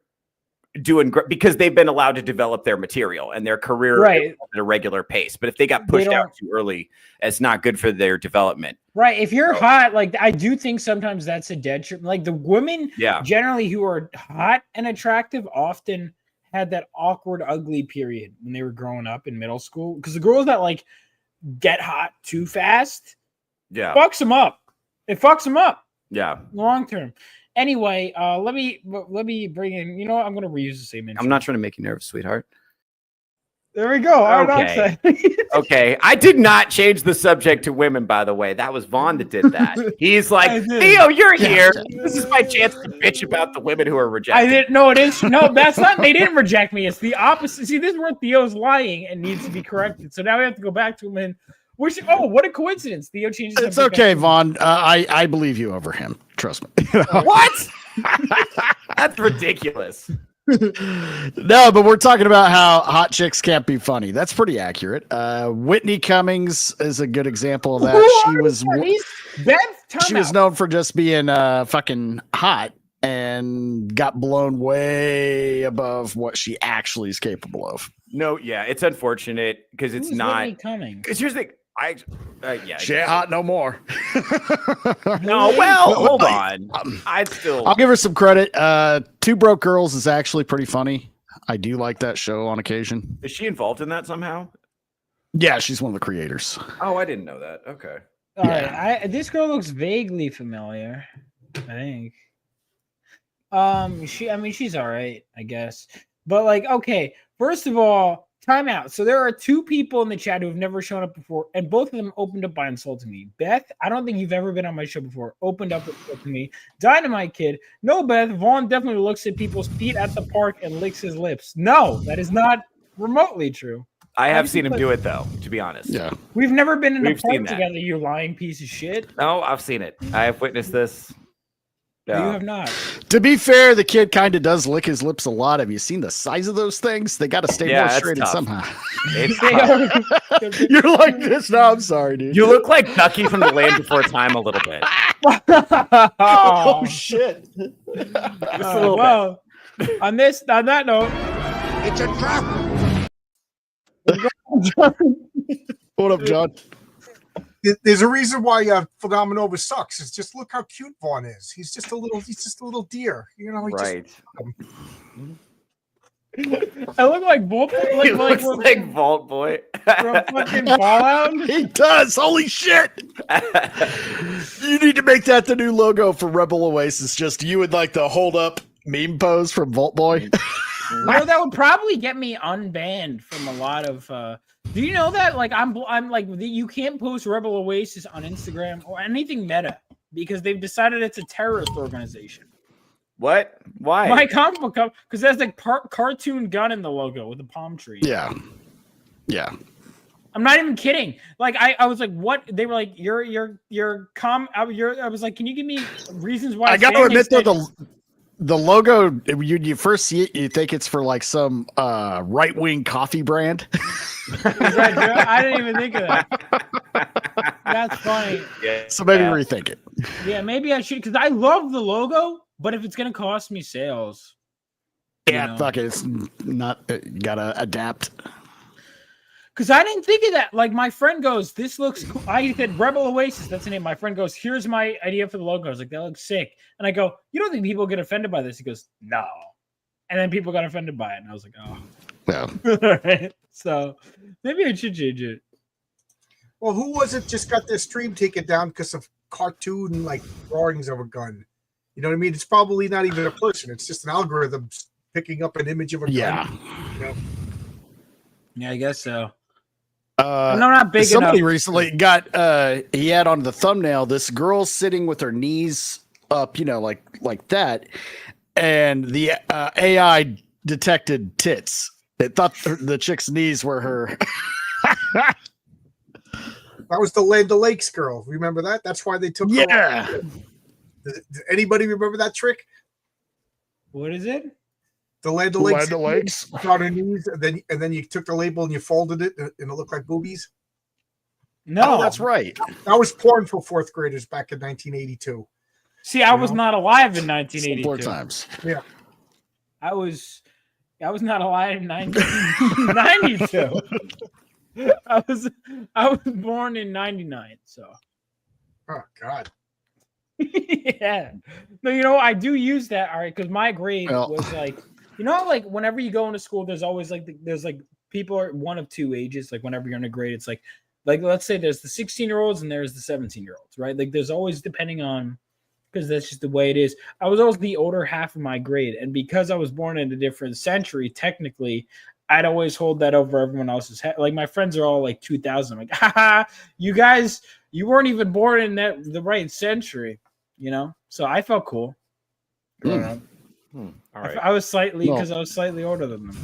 [SPEAKER 3] doing great because they've been allowed to develop their material and their career at a regular pace. But if they got pushed out too early, it's not good for their development.
[SPEAKER 7] Right. If you're hot, like I do think sometimes that's a detriment. Like the women generally who are hot and attractive often had that awkward, ugly period when they were growing up in middle school. Because the girls that like get hot too fast, fucks them up. It fucks them up.
[SPEAKER 3] Yeah.
[SPEAKER 7] Long term. Anyway, let me bring in. You know what? I'm going to reuse the same intro.
[SPEAKER 3] I'm not trying to make you nervous, sweetheart.
[SPEAKER 7] There we go.
[SPEAKER 3] Okay. Okay. I did not change the subject to women, by the way. That was Vaughn that did that. He's like, Theo, you're here. This is my chance to bitch about the women who are rejected.
[SPEAKER 7] I didn't know it is. No, that's not. They didn't reject me. It's the opposite. See, this is where Theo's lying and needs to be corrected. So now we have to go back to him and what a coincidence. Theo changes.
[SPEAKER 8] It's okay, Vaughn. I believe you over him. Trust me.
[SPEAKER 3] What? That's ridiculous.
[SPEAKER 8] No, but we're talking about how hot chicks can't be funny. That's pretty accurate. Whitney Cummings is a good example of that. She was known for just being fucking hot and got blown way above what she actually is capable of.
[SPEAKER 3] No, yeah, it's unfortunate because it's not. Because here's the
[SPEAKER 8] she ain't hot no more.
[SPEAKER 3] No, well, hold on. I'll
[SPEAKER 8] give her some credit. Two Broke Girls is actually pretty funny. I do like that show on occasion.
[SPEAKER 3] Is she involved in that somehow?
[SPEAKER 8] Yeah, she's one of the creators.
[SPEAKER 3] Oh, I didn't know that. Okay.
[SPEAKER 7] All right. This girl looks vaguely familiar, I think. She's all right, I guess. But like, okay, first of all, time out. So there are two people in the chat who have never shown up before, and both of them opened up by insulting me. Beth, I don't think you've ever been on my show before. Opened up with me. Dynamite Kid. No, Beth. Vaughn definitely looks at people's feet at the park and licks his lips. No, that is not remotely true.
[SPEAKER 3] I have seen him do it though, to be honest.
[SPEAKER 8] Yeah.
[SPEAKER 7] We've never been in a park together, you lying piece of shit.
[SPEAKER 3] No, I've seen it. I have witnessed this.
[SPEAKER 7] You have not.
[SPEAKER 8] To be fair, the kid kind of does lick his lips a lot. Have you seen the size of those things? They got to stay
[SPEAKER 3] Yeah,
[SPEAKER 8] moisturized
[SPEAKER 3] that's tough.
[SPEAKER 8] somehow.
[SPEAKER 3] It's tough.
[SPEAKER 8] You're like this. No, I'm sorry, dude.
[SPEAKER 3] You look like Ducky from The Land Before Time a little bit.
[SPEAKER 8] Oh shit!
[SPEAKER 3] Just a little
[SPEAKER 7] well, on that note,
[SPEAKER 9] It's a trap.
[SPEAKER 8] What up, John?
[SPEAKER 9] There's a reason why Phenomenova sucks. It's just look how cute Vaughn is. He's just a little deer. You know,
[SPEAKER 3] Right.
[SPEAKER 7] I look like Vault Boy.
[SPEAKER 3] He looks like Vault Boy.
[SPEAKER 7] From fucking Fallout.
[SPEAKER 8] He does. Holy shit! You need to make that the new logo for Rebel Oasis. Just you with like the hold up meme pose from Vault Boy.
[SPEAKER 7] You know, that would probably get me unbanned from a lot of. Do you know that? Like, I'm like, you can't post Rebel Oasis on Instagram or anything meta because they've decided it's a terrorist organization.
[SPEAKER 3] What? Why?
[SPEAKER 7] My comic book, because there's like cartoon gun in the logo with a palm tree.
[SPEAKER 8] Yeah.
[SPEAKER 7] I'm not even kidding. Like, I was like, what? They were like, I was like, can you give me reasons why?
[SPEAKER 8] I got to admit though, the logo, you first see it, you think it's for like some right-wing coffee brand.
[SPEAKER 7] I didn't even think of that. That's funny.
[SPEAKER 3] Yeah.
[SPEAKER 8] So maybe rethink it.
[SPEAKER 7] Yeah, maybe I should, because I love the logo, but if it's going to cost me sales.
[SPEAKER 8] Yeah, fuck it. It's not, you got to adapt.
[SPEAKER 7] Because I didn't think of that. Like, my friend goes, this looks cool. I said, Rebel Oasis, that's the name. My friend goes, here's my idea for the logo. I was like, that looks sick. And I go, you don't think people get offended by this? He goes, no. And then people got offended by it. And I was like, oh.
[SPEAKER 8] Yeah.
[SPEAKER 7] All right. So maybe I should change it.
[SPEAKER 9] Well, who was it just got their stream taken down because of cartoon like drawings of a gun? You know what I mean? It's probably not even a person. It's just an algorithm picking up an image of a gun. You know?
[SPEAKER 7] Yeah, I guess so.
[SPEAKER 8] No,
[SPEAKER 7] not big
[SPEAKER 8] somebody
[SPEAKER 7] enough.
[SPEAKER 8] recently got he had on the thumbnail this girl sitting with her knees up, you know, like that, and the AI detected tits. It thought the chick's knees were her.
[SPEAKER 9] That was the Land O'Lakes girl. Remember that? That's why they took her.
[SPEAKER 8] Yeah.
[SPEAKER 9] Does anybody remember that trick?
[SPEAKER 7] What is it?
[SPEAKER 9] The Land O'Lakes.
[SPEAKER 8] Land O'Lakes.
[SPEAKER 9] On her knees, and then you took the label and you folded it, and it looked like boobies.
[SPEAKER 7] No,
[SPEAKER 8] Oh, that's right.
[SPEAKER 9] That was porn for fourth graders back in 1982.
[SPEAKER 7] See, I was not alive in 1982.
[SPEAKER 8] Simpler times.
[SPEAKER 9] Yeah.
[SPEAKER 7] I was not alive in 1992. I was born in 99, so.
[SPEAKER 9] Oh God.
[SPEAKER 7] Yeah. No, you know, I do use that, all right, because my grade was like, you know, like whenever you go into school, there's always like there's like people are one of two ages. Like whenever you're in a grade, it's like let's say there's the 16-year-olds and there's the 17-year-olds, right? Like there's always, depending on, because that's just the way it is. I was always the older half of my grade, and because I was born in a different century, technically, I'd always hold that over everyone else's head. Like my friends are all like 2000. I'm like, haha, you guys, you weren't even born in the right century, you know? So I felt cool.
[SPEAKER 3] All right.
[SPEAKER 7] I was slightly, because I was slightly older than them.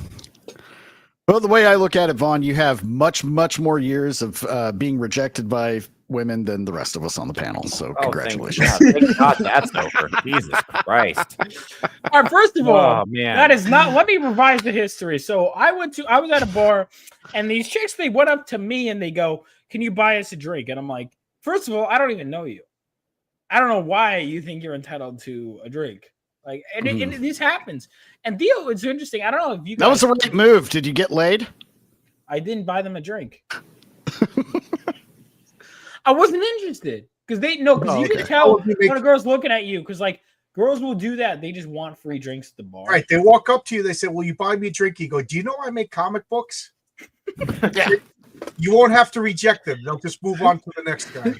[SPEAKER 8] Well, the way I look at it, Vaughn, you have much, much more years of being rejected by women than the rest of us on the panel. So congratulations.
[SPEAKER 3] Thank God that's over. Jesus Christ.
[SPEAKER 7] All right, first of all,
[SPEAKER 3] man.
[SPEAKER 7] that is not, let me revise the history. So I was at a bar, and these chicks, they went up to me and they go, can you buy us a drink? And I'm like, first of all, I don't even know you. I don't know why you think you're entitled to a drink. Like, and this happens. And Theo, it's interesting. I don't know if you guys,
[SPEAKER 8] that was the right move. Did you get laid?
[SPEAKER 7] I didn't buy them a drink. I wasn't interested because you can tell when a girl's looking at you, because like girls will do that. They just want free drinks at the bar.
[SPEAKER 9] Right. They walk up to you. They say, will you buy me a drink? You go, do you know I make comic books?
[SPEAKER 8] Yeah.
[SPEAKER 9] You won't have to reject them. They'll just move on to the next guy.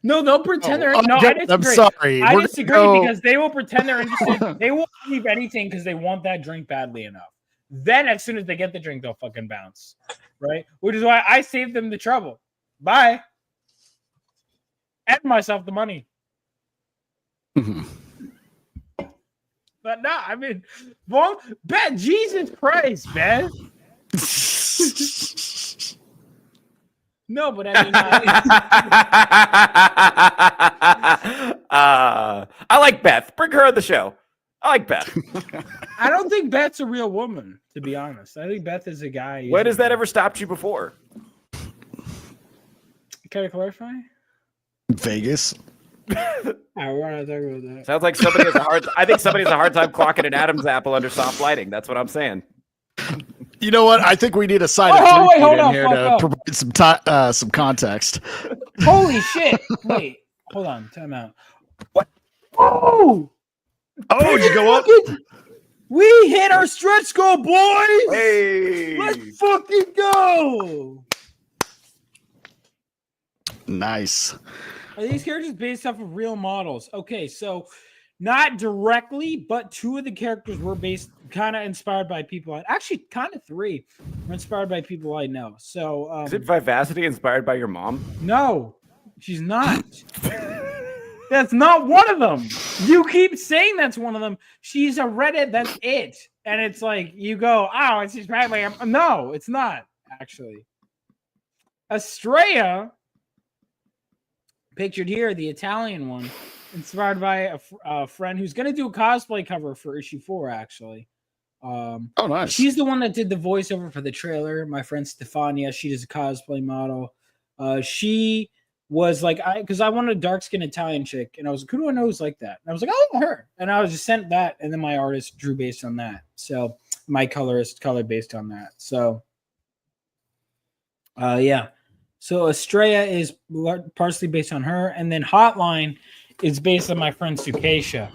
[SPEAKER 7] No, they'll pretend they're. No,
[SPEAKER 8] I disagree. I'm sorry.
[SPEAKER 7] I disagree because they will pretend they're interested. They won't leave anything because they want that drink badly enough. Then, as soon as they get the drink, they'll fucking bounce. Right? Which is why I saved them the trouble. Bye. And myself the money.
[SPEAKER 8] Mm-hmm.
[SPEAKER 7] But no, I mean, well, Jesus Christ, man. No, but I mean,
[SPEAKER 3] I like Beth. Bring her on the show. I like Beth.
[SPEAKER 7] I don't think Beth's a real woman, to be honest. I think Beth is a guy.
[SPEAKER 3] When has that ever stopped you before?
[SPEAKER 7] Can I clarify?
[SPEAKER 8] Vegas.
[SPEAKER 7] We're not talking about that.
[SPEAKER 3] Sounds like somebody has a hard. I think somebody has a hard time clocking an Adam's apple under soft lighting. That's what I'm saying.
[SPEAKER 8] You know what? I think we need a side in here to provide some context.
[SPEAKER 7] Holy shit! Wait, hold on. Time out. What? Oh!
[SPEAKER 8] Oh, did you go up?
[SPEAKER 7] We hit our stretch goal, boys!
[SPEAKER 3] Hey!
[SPEAKER 7] Let's fucking go!
[SPEAKER 8] Nice.
[SPEAKER 7] Are these characters based off of real models? Okay, so not directly, but two of the characters were based, kind of inspired by people. Actually, kind of three were inspired by people I know. So,
[SPEAKER 3] is it Vivacity inspired by your mom?
[SPEAKER 7] No, she's not. That's not one of them. You keep saying that's one of them. She's a Reddit. That's it. And it's like you go, oh, it's just right. No, it's not actually. Estrella, pictured here, the Italian one, inspired by a friend who's going to do a cosplay cover for issue 4. Actually,
[SPEAKER 8] oh nice.
[SPEAKER 7] She's the one that did the voiceover for the trailer. My friend Stefania, she does a cosplay model. She was like, because I wanted a dark skinned Italian chick, and I was like, who do I know who's like that? And I was like, oh, her. And I was just sent that, and then my artist drew based on that. So my colorist colored based on that. So yeah. So Estrella is partially based on her, and then Hotline is based on my friend Sukesha.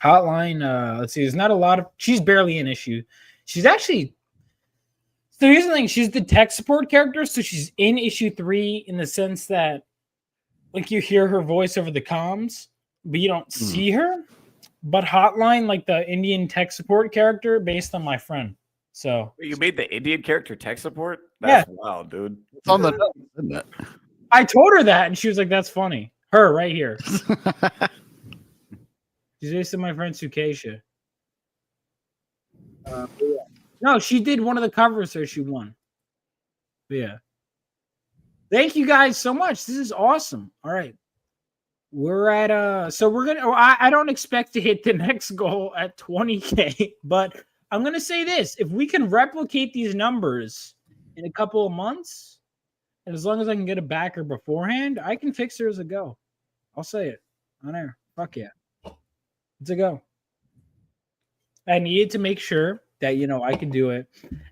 [SPEAKER 7] Hotline, let's see, there's not a lot of, she's barely an issue. She's actually, so here's the thing, she's the tech support character, so she's in issue 3 in the sense that, like, you hear her voice over the comms, but you don't see her. But Hotline, like the Indian tech support character, based on my friend. So
[SPEAKER 3] you made the Indian character tech support? That's wild, dude.
[SPEAKER 8] It's on the note, isn't it?
[SPEAKER 7] I told her that, and she was like, that's funny. Her right here. She's based on my friend Sukesha. Yeah. No, she did one of the covers, so she won. But yeah. Thank you guys so much. This is awesome. All right. We're at so we're gonna I don't expect to hit the next goal at 20K, but I'm gonna say this: if we can replicate these numbers in a couple of months, and as long as I can get a backer beforehand, I can fix her as a go. I'll say it on air. Fuck yeah. It's a go. I needed to make sure that, I can do it.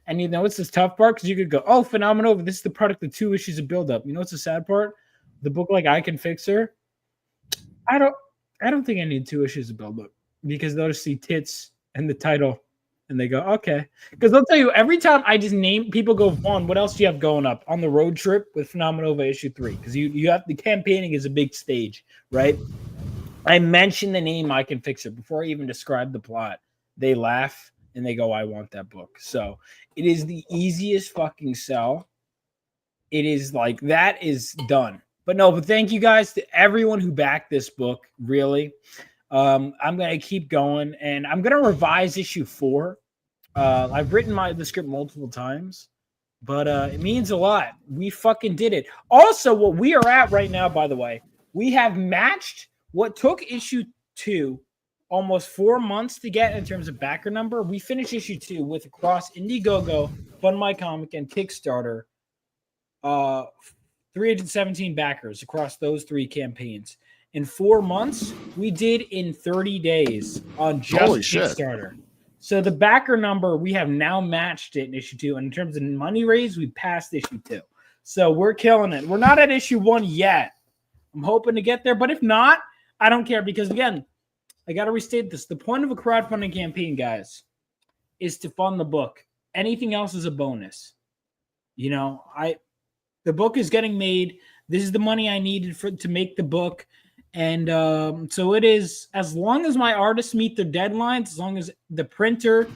[SPEAKER 7] And it's this tough part because you could go, oh, Phenomenova, this is the product of 2 issues of buildup. What's the sad part? The book, like, I Can Fix Her. I don't think I need 2 issues of buildup because they'll just see tits and the title and they go, okay. Because they'll tell you every time I just name, people go, Vaughn, what else do you have going up on the road trip with Phenomenova issue 3? Because you have, the campaigning is a big stage, right? I mentioned the name I Can Fix It before I even describe the plot. They laugh and they go, I want that book. So it is the easiest fucking sell. It is like, that is done. But thank you guys to everyone who backed this book, really. I'm going to keep going, and I'm going to revise issue 4. I've written the script multiple times, but it means a lot. We fucking did it. Also, what we are at right now, by the way, we have matched what took issue 2 almost 4 months to get in terms of backer number. We finished issue 2 with across Indiegogo, Fund My Comic, and Kickstarter. 317 backers across those 3 campaigns. In 4 months, we did in 30 days on just Kickstarter. So the backer number, we have now matched it in issue 2. And in terms of money raised, we passed issue 2. So we're killing it. We're not at issue 1 yet. I'm hoping to get there. But if not, I don't care because, again, I got to restate this. The point of a crowdfunding campaign, guys, is to fund the book. Anything else is a bonus. The book is getting made. This is the money I needed to make the book. And so it is, as long as my artists meet their deadlines, as long as the printer,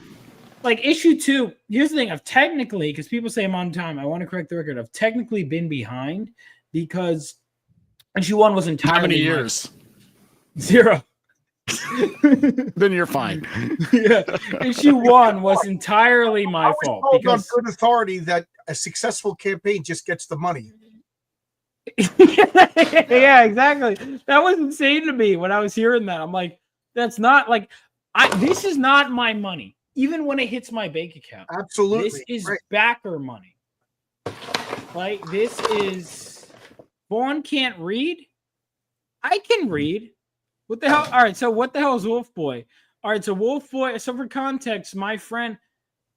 [SPEAKER 7] like issue 2, here's the thing. I've technically, because people say I'm on time, I want to correct the record. I've technically been behind because issue 1 was entirely.
[SPEAKER 8] How many years?
[SPEAKER 7] 0.
[SPEAKER 8] Then you're fine.
[SPEAKER 7] Yeah. Issue 1 was entirely my fault.
[SPEAKER 9] On good authority that a successful campaign just gets the money.
[SPEAKER 7] Yeah, exactly. That was insane to me when I was hearing that. I'm like, that's not like this is not my money. Even when it hits my bank account.
[SPEAKER 9] Absolutely.
[SPEAKER 7] This is
[SPEAKER 9] right.
[SPEAKER 7] backer money. Like this is Vaughn can't read. I can read. What the hell? All right, so what the hell is Wolf Boy? All right, so Wolf Boy, so for context, my friend,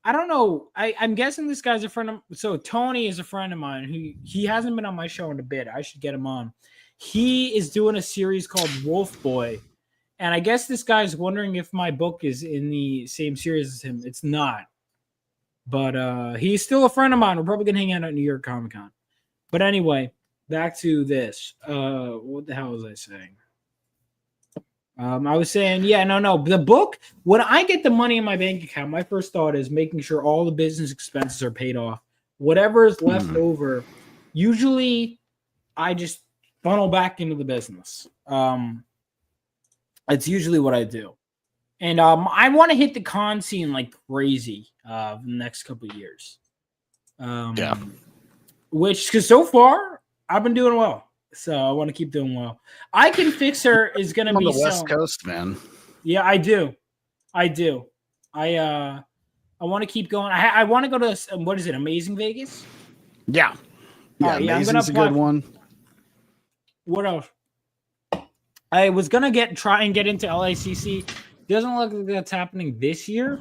[SPEAKER 7] I don't know. I'm guessing this guy's a friend of so Tony is a friend of mine who he hasn't been on my show in a bit. I should get him on. He is doing a series called Wolf Boy. And I guess this guy's wondering if my book is in the same series as him. It's not. But he's still a friend of mine. We're probably gonna hang out at New York Comic Con. But anyway, back to this. What the hell was I saying? I was saying, yeah, no. The book, when I get the money in my bank account, my first thought is making sure all the business expenses are paid off. Whatever is left over, usually I just funnel back into the business. It's usually what I do. And I want to hit the con scene like crazy the next couple of years. Which, because so far, I've been doing well. So I want to keep doing well. I Can Fix Her is going to be
[SPEAKER 8] on the West Coast, man.
[SPEAKER 7] Yeah, I do. I want to keep going. I want to go to what is it? Amazing Vegas.
[SPEAKER 8] Yeah. Yeah, Amazing's a good one.
[SPEAKER 7] What else? I was gonna try and get into LACC. Doesn't look like that's happening this year,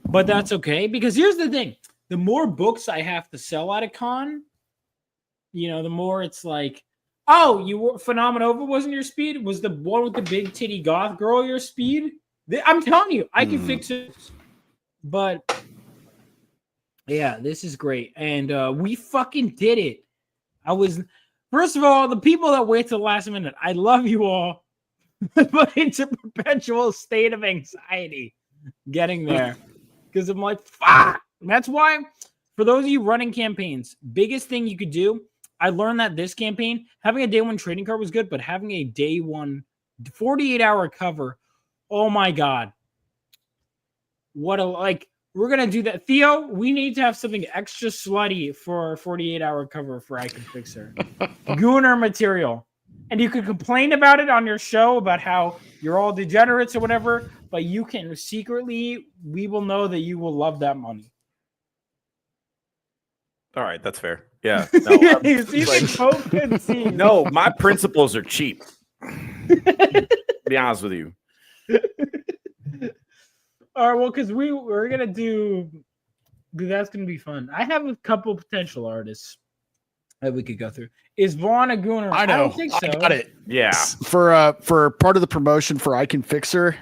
[SPEAKER 7] but that's okay because here's the thing: the more books I have to sell at a con, the more it's like, oh, Phenomenova wasn't your speed. Was the one with the big titty goth girl your speed? I'm telling you, I can fix it. But yeah, this is great, and we fucking did it. First of all, the people that wait till the last minute, I love you all, but it's a perpetual state of anxiety getting there because I'm like, fuck. That's why, for those of you running campaigns, biggest thing you could do, I learned that this campaign, having a day one trading card was good, but having a day one 48-hour cover, oh my God. We're going to do that. Theo, we need to have something extra slutty for a 48-hour cover for I Can Fix Her. Gooner material. And you can complain about it on your show about how you're all degenerates or whatever, but you can secretly, we will know that you will love that money.
[SPEAKER 3] All right, that's fair. Yeah.
[SPEAKER 7] No,
[SPEAKER 3] my principles are cheap. To be honest with you.
[SPEAKER 7] All right, well, because we're gonna that's gonna be fun. I have a couple potential artists that we could go through. Is Vaughn a Gooner?
[SPEAKER 8] I know.
[SPEAKER 7] I don't think so.
[SPEAKER 8] I got it.
[SPEAKER 3] Yeah.
[SPEAKER 8] For part of the promotion for I Can Fix Her,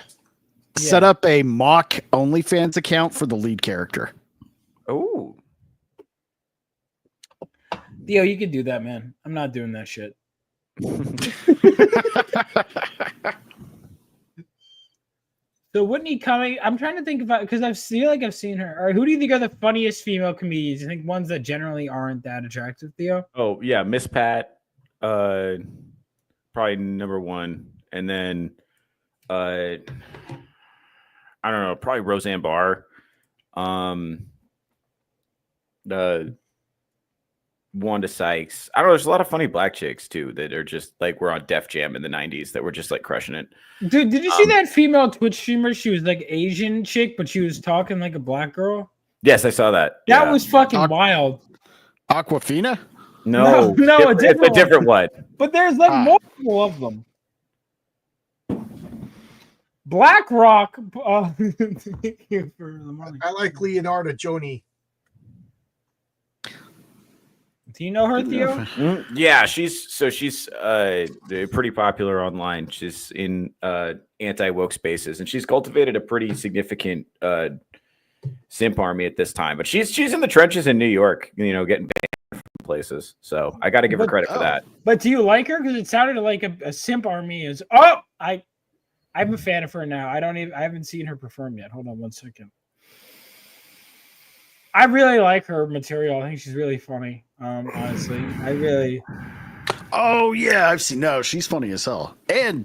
[SPEAKER 8] set up a mock OnlyFans account for the lead character.
[SPEAKER 3] Oh.
[SPEAKER 7] Theo, you could do that, man. I'm not doing that shit. So Whitney Cummings, I'm trying to think about because I feel like I've seen her. All right, who do you think are the funniest female comedians? I think ones that generally aren't that attractive, Theo.
[SPEAKER 3] Oh yeah, Miss Pat, probably number one, and then I don't know, probably Roseanne Barr, the Wanda Sykes. I don't know. There's a lot of funny black chicks too that are just like were on Def Jam in the '90s that were just like crushing it.
[SPEAKER 7] Dude, did you see that female Twitch streamer? She was like Asian chick, but she was talking like a black girl.
[SPEAKER 3] Yes, I saw that.
[SPEAKER 7] That was fucking wild.
[SPEAKER 8] Aquafina?
[SPEAKER 3] No,
[SPEAKER 7] a
[SPEAKER 3] different one.
[SPEAKER 7] But there's like multiple of them. Black Rock. Thank you for the money.
[SPEAKER 9] I like Leonardo Joni.
[SPEAKER 7] Do you know her, Theo?
[SPEAKER 3] Yeah, she's pretty popular online. She's in anti-woke spaces, and she's cultivated a pretty significant simp army at this time. But she's in the trenches in New York, getting banned from places. So I got to give her credit for that.
[SPEAKER 7] But do you like her? Because it sounded like a simp army is. I'm a fan of her now. I haven't seen her perform yet. Hold on 1 second. I really like her material. I think she's really funny. Honestly, I really.
[SPEAKER 8] Oh yeah, I've seen. No, she's funny as hell, and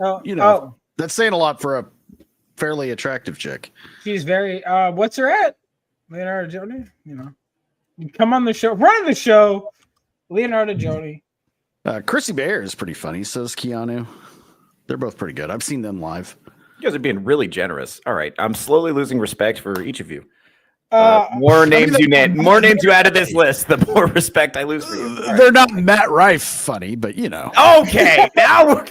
[SPEAKER 8] that's saying a lot for a fairly attractive chick.
[SPEAKER 7] She's very. What's her at? Leonardo Joni. Come on the show. Run the show. Leonardo Joni.
[SPEAKER 8] Chrissy Bear is pretty funny. So is Keanu. They're both pretty good. I've seen them live.
[SPEAKER 3] You guys are being really generous. All right, I'm slowly losing respect for each of you. More names you add to this list, the more respect I lose for you.
[SPEAKER 8] They're not Matt Rife funny, but you know.
[SPEAKER 3] Okay, now,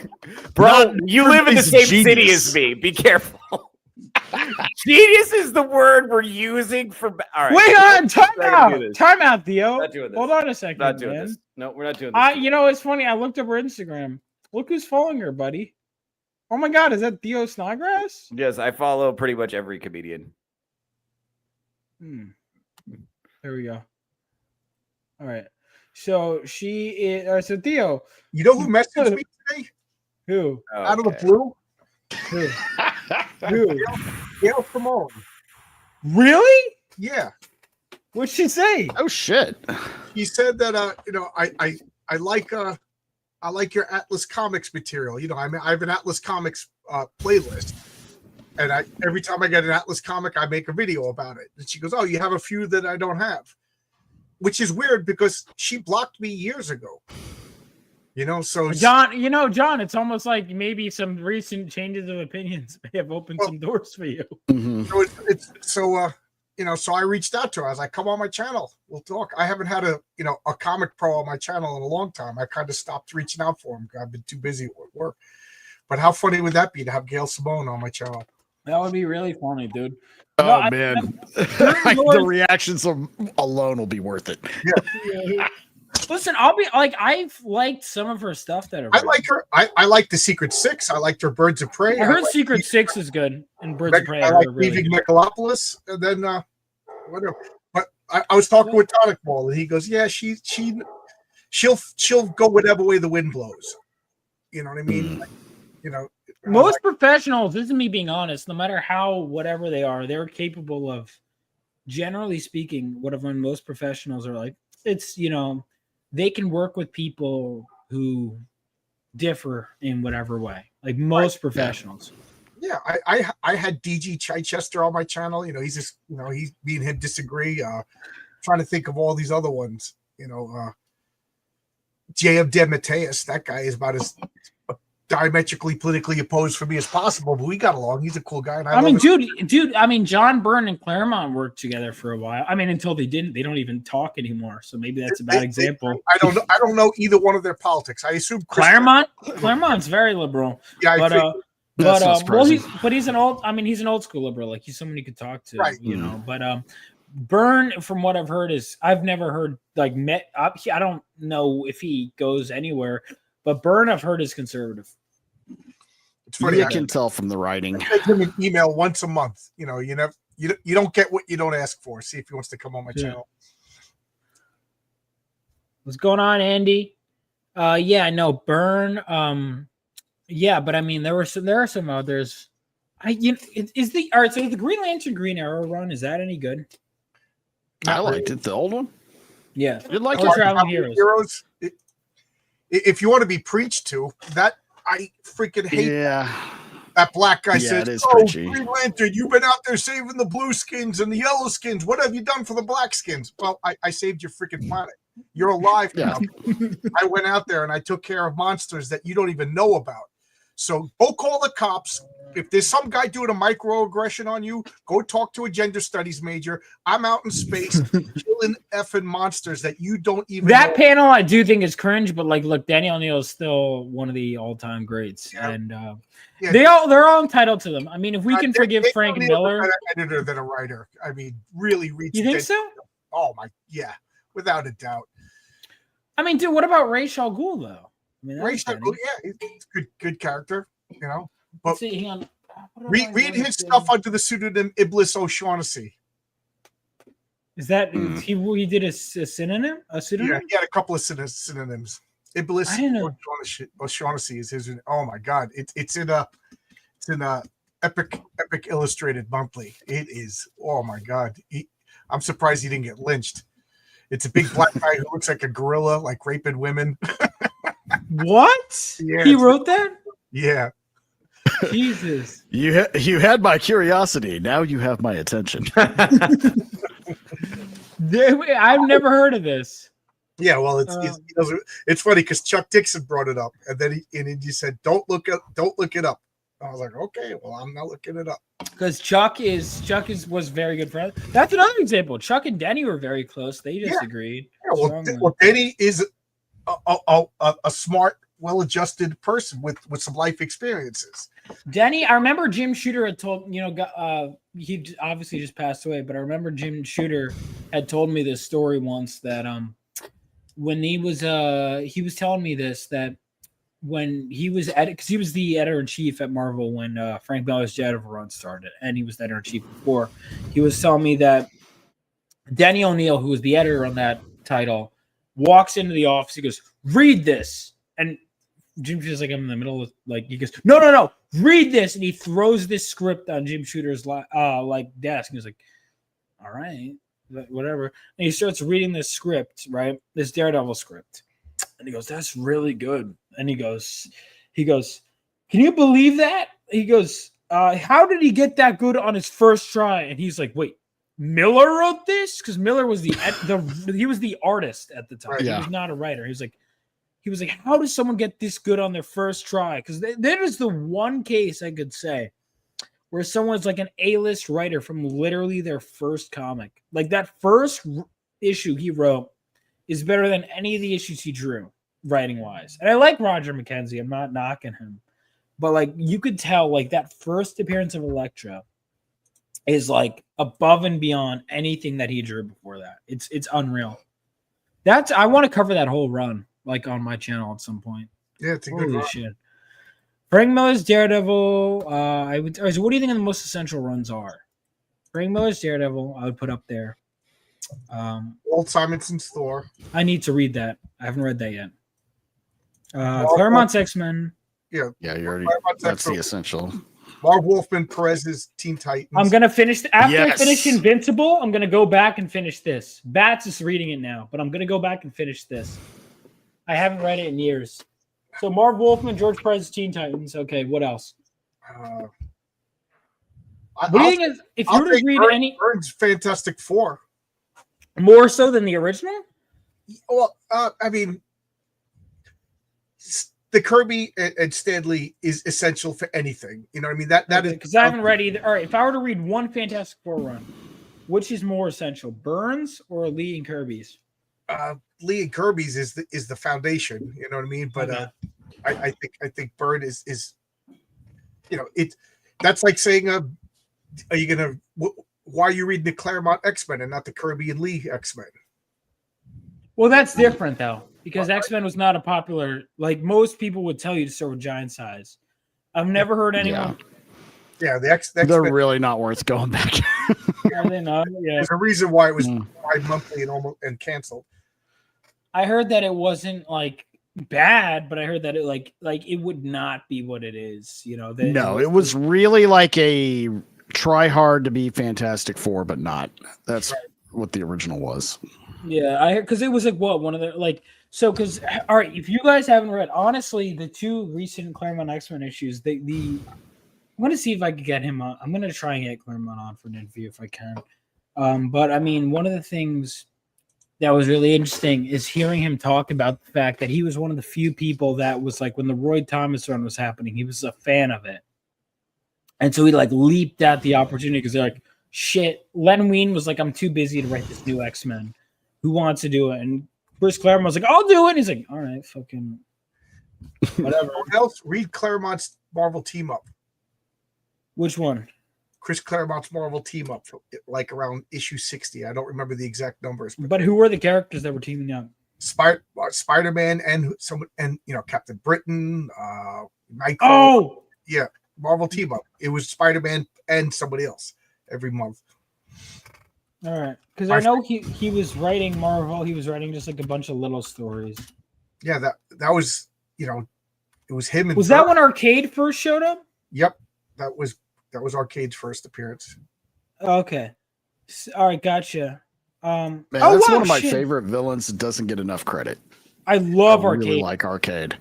[SPEAKER 3] bro, you live in the same city as me. Be careful. Genius is the word we're using for. All right,
[SPEAKER 7] wait on, time out, Theo. Hold on a second,
[SPEAKER 3] not doing
[SPEAKER 7] man.
[SPEAKER 3] this. No, we're not doing this.
[SPEAKER 7] You know, it's funny. I looked up her Instagram. Look who's following her, buddy. Oh my God, is that Theo Snodgrass?
[SPEAKER 3] Yes, I follow pretty much every comedian.
[SPEAKER 7] There we go. All right. So she is. All right, so Theo.
[SPEAKER 9] You know who messaged me today?
[SPEAKER 7] Who?
[SPEAKER 3] Okay.
[SPEAKER 9] Out of the blue?
[SPEAKER 7] Who? Who?
[SPEAKER 9] Gail Simone.
[SPEAKER 7] Really?
[SPEAKER 9] Yeah.
[SPEAKER 7] What'd she say?
[SPEAKER 8] Oh shit.
[SPEAKER 9] He said that I like your Atlas Comics material. You know, I have an Atlas Comics playlist. And every time I get an Atlas comic, I make a video about it. And she goes, "Oh, you have a few that I don't have," which is weird because she blocked me years ago. You know, so
[SPEAKER 7] John, it's almost like maybe some recent changes of opinions may have opened some doors for you.
[SPEAKER 9] So I reached out to her. I was like, "Come on my channel, we'll talk." I haven't had a comic pro on my channel in a long time. I kind of stopped reaching out for him. I've been too busy with work. But how funny would that be to have Gail Simone on my channel?
[SPEAKER 7] That would be really funny, dude.
[SPEAKER 8] Oh man, the reactions alone will be worth it.
[SPEAKER 9] Yeah.
[SPEAKER 7] Listen, I'll be like, I've liked some of her stuff that
[SPEAKER 9] I like her. I like the Secret Six. I liked her Birds of Prey.
[SPEAKER 7] I heard Secret Six is good, and Birds of Prey.
[SPEAKER 9] I like Leaving Megalopolis, and then whatever. But I was talking with Tonic Ball, and he goes, "Yeah, she'll go whatever way the wind blows." You know what I mean? Like, you know.
[SPEAKER 7] Most professionals, this is me being honest, no matter how whatever they are, they're capable of, generally speaking, whatever most professionals are like, it's, they can work with people who differ in whatever way. Like most professionals.
[SPEAKER 9] Yeah, I had DG Chichester on my channel. You know, he's just, me and him disagree. Trying to think of all these other ones. J.M. DeMatteis, that guy is about as diametrically politically opposed for me as possible, but we got along. He's a cool guy. And I mean,
[SPEAKER 7] dude, I mean, John Byrne and Claremont worked together for a while. I mean, until they didn't, they don't even talk anymor. So maybe that's a bad example.
[SPEAKER 9] I don't know either one of their politics. I assume
[SPEAKER 7] Claremont's very liberal.
[SPEAKER 9] Yeah,
[SPEAKER 7] he's an old school liberal. Like he's someone you could talk to,
[SPEAKER 9] right.
[SPEAKER 7] But Byrne, from what I've heard, I've never heard I don't know if he goes anywhere, but Byrne I've heard is conservative.
[SPEAKER 9] It's funny.
[SPEAKER 8] You can tell from the writing.
[SPEAKER 9] I send him an email once a month. You don't get what you don't ask for. See if he wants to come on my channel.
[SPEAKER 7] What's going on, Andy? Byrne. But I mean, there are some others. Is the Green Lantern Green Arrow run, is that any good?
[SPEAKER 8] I liked it. The old one.
[SPEAKER 7] Yeah,
[SPEAKER 8] you like
[SPEAKER 7] Traveling Heroes.
[SPEAKER 9] If you want to be preached to, that I freaking hate.
[SPEAKER 8] Yeah.
[SPEAKER 9] That black guy says,
[SPEAKER 8] it is
[SPEAKER 9] preachy. Green Lantern, you've been out there saving the blue skins and the yellow skins. What have you done for the black skins?" Well, I saved your freaking planet. You're alive now. I went out there and I took care of monsters that you don't even know about. So go call the cops. If there's some guy doing a microaggression on you, go talk to a gender studies major. I'm out in space killing effing monsters that you don't even know.
[SPEAKER 7] Panel I do think is cringe, but look, Danny O'Neill is still one of the all-time greats. Yeah. And they're all entitled to them. I mean, if we can forgive Frank Miller.
[SPEAKER 9] Better editor than a writer. I mean, really reach.
[SPEAKER 7] You think so?
[SPEAKER 9] Oh my, yeah, without a doubt.
[SPEAKER 7] I mean, dude, what about Ra's al Ghul though? I mean,
[SPEAKER 9] Ra's al Ghul, it's good character, But
[SPEAKER 7] hang on.
[SPEAKER 9] Read his stuff under the pseudonym Iblis O'Shaughnessy.
[SPEAKER 7] Is that he did a synonym? A pseudonym?
[SPEAKER 9] Yeah, he had a couple of synonyms. Iblis O'Shaughnessy is his. Oh my God, it's in a Epic Illustrated Monthly. It is. Oh my God, I'm surprised he didn't get lynched. It's a big black guy who looks like a gorilla, like raping women.
[SPEAKER 7] What?
[SPEAKER 9] Yeah,
[SPEAKER 7] he wrote that?
[SPEAKER 9] Yeah.
[SPEAKER 7] Jesus.
[SPEAKER 8] You had my curiosity. Now you have my attention.
[SPEAKER 7] I've never heard of this.
[SPEAKER 9] Yeah, well, it's funny because Chuck Dixon brought it up, and then he said, "Don't look it up." I was like, "Okay, well, I'm not looking it up."
[SPEAKER 7] Because Chuck was very good friends. That's another example. Chuck and Denny were very close. They disagreed.
[SPEAKER 9] Yeah, well, Denny is a smart, well-adjusted person with some life experiences.
[SPEAKER 7] Denny, I remember Jim Shooter had told, he obviously just passed away, but I remember Jim Shooter had told me this story once that when he was telling me this, that when he was because he was the editor-in-chief at Marvel when Frank Miller's Daredevil run started, and he was the editor-in-chief before. He was telling me that Denny O'Neil, who was the editor on that title, walks into the office. He goes, "Read this," and Jim Shooter's like, I'm in the middle of he goes, no, read this, and he throws this script on Jim Shooter's desk. And he's like, all right, whatever. And he starts reading this script, right? This Daredevil script, and he goes, that's really good. And he goes, can you believe that? He goes, how did he get that good on his first try? And he's like, wait, Miller wrote this? Because Miller was he was the artist at the time.
[SPEAKER 8] Yeah.
[SPEAKER 7] He was not a writer. He was like, how does someone get this good on their first try? Because that is the one case I could say where someone's like an A-list writer from literally their first comic. Like that first issue he wrote is better than any of the issues he drew, writing-wise. And I like Roger McKenzie. I'm not knocking him. But like you could tell like that first appearance of Elektra is like above and beyond anything that he drew before that. It's unreal. I want to cover that whole run like on my channel at some point.
[SPEAKER 9] Yeah, it's a good run.
[SPEAKER 7] Shit. Frank Miller's Daredevil. What do you think the most essential runs are? Frank Miller's Daredevil, I would put up there.
[SPEAKER 9] Walt Simonson's Thor.
[SPEAKER 7] I need to read that. I haven't read that yet. Claremont's X-Men.
[SPEAKER 9] Yeah,
[SPEAKER 8] you already. That's the essential.
[SPEAKER 9] Marv Wolfman Perez's Teen Titans.
[SPEAKER 7] I'm gonna finish after I finish Invincible. I'm gonna go back and finish this. Bats is reading it now, but I'm gonna go back and finish this. I haven't read it in years. So Marv Wolfman, George Perez's Teen Titans. Okay, what else? What do you think? If you were to read any
[SPEAKER 9] Byrne's Fantastic Four,
[SPEAKER 7] more so than the original?
[SPEAKER 9] Well, I mean, the Kirby and Stanley is essential for anything. You know what I mean? That is
[SPEAKER 7] because I haven't read either. All right, if I were to read one Fantastic Four run, which is more essential, Burns or Lee and Kirby's?
[SPEAKER 9] Lee and Kirby's is the foundation. You know what I mean? But I think Byrne is that's like saying are you gonna why are you reading the Claremont X-Men and not the Kirby and Lee X-Men?
[SPEAKER 7] Well, that's different though, because X-Men was not a popular, like most people would tell you to start with Giant Size. I've never heard anyone.
[SPEAKER 9] Yeah, the X-Men,
[SPEAKER 8] they're really not worth going back.
[SPEAKER 7] Are they not? Yeah.
[SPEAKER 9] There's a reason why it was bi-monthly and canceled.
[SPEAKER 7] I heard that it wasn't like bad, but I heard that it like it would not be what it is. You know,
[SPEAKER 8] it was really like a try hard to be Fantastic Four, but not. That's what the original was.
[SPEAKER 7] Yeah, I heard because it was like one of the because all right, if you guys haven't read, honestly, the two recent Claremont X-Men issues, I'm gonna see if I can get him on. I'm gonna try and get Claremont on for an interview if I can. But I mean, one of the things that was really interesting is hearing him talk about the fact that he was one of the few people that was like when the Roy Thomas run was happening, he was a fan of it. And so he like leaped at the opportunity because they're like, shit, Len Wein was like, I'm too busy to write this new X-Men. Who wants to do it? And Chris Claremont was like, I'll do it. And he's like, all right, fucking whatever.
[SPEAKER 9] What else? Read Claremont's Marvel Team Up.
[SPEAKER 7] Which one?
[SPEAKER 9] Chris Claremont's Marvel Team Up, like around issue 60. I don't remember the exact numbers.
[SPEAKER 7] But who were the characters that were teaming up?
[SPEAKER 9] Spider-Man and Captain Britain, Nightcrawler.
[SPEAKER 7] Oh!
[SPEAKER 9] Yeah, Marvel Team Up. It was Spider-Man and somebody else every month.
[SPEAKER 7] All right, because I know he was writing Marvel. He was writing just like a bunch of little stories.
[SPEAKER 9] Yeah, that was it was him. And
[SPEAKER 7] was that when Arcade first showed up?
[SPEAKER 9] Yep, that was Arcade's first appearance.
[SPEAKER 7] Okay, all right, gotcha.
[SPEAKER 8] Man, that's one of my favorite villains that doesn't get enough credit.
[SPEAKER 7] I love Arcade.
[SPEAKER 8] Really like Arcade.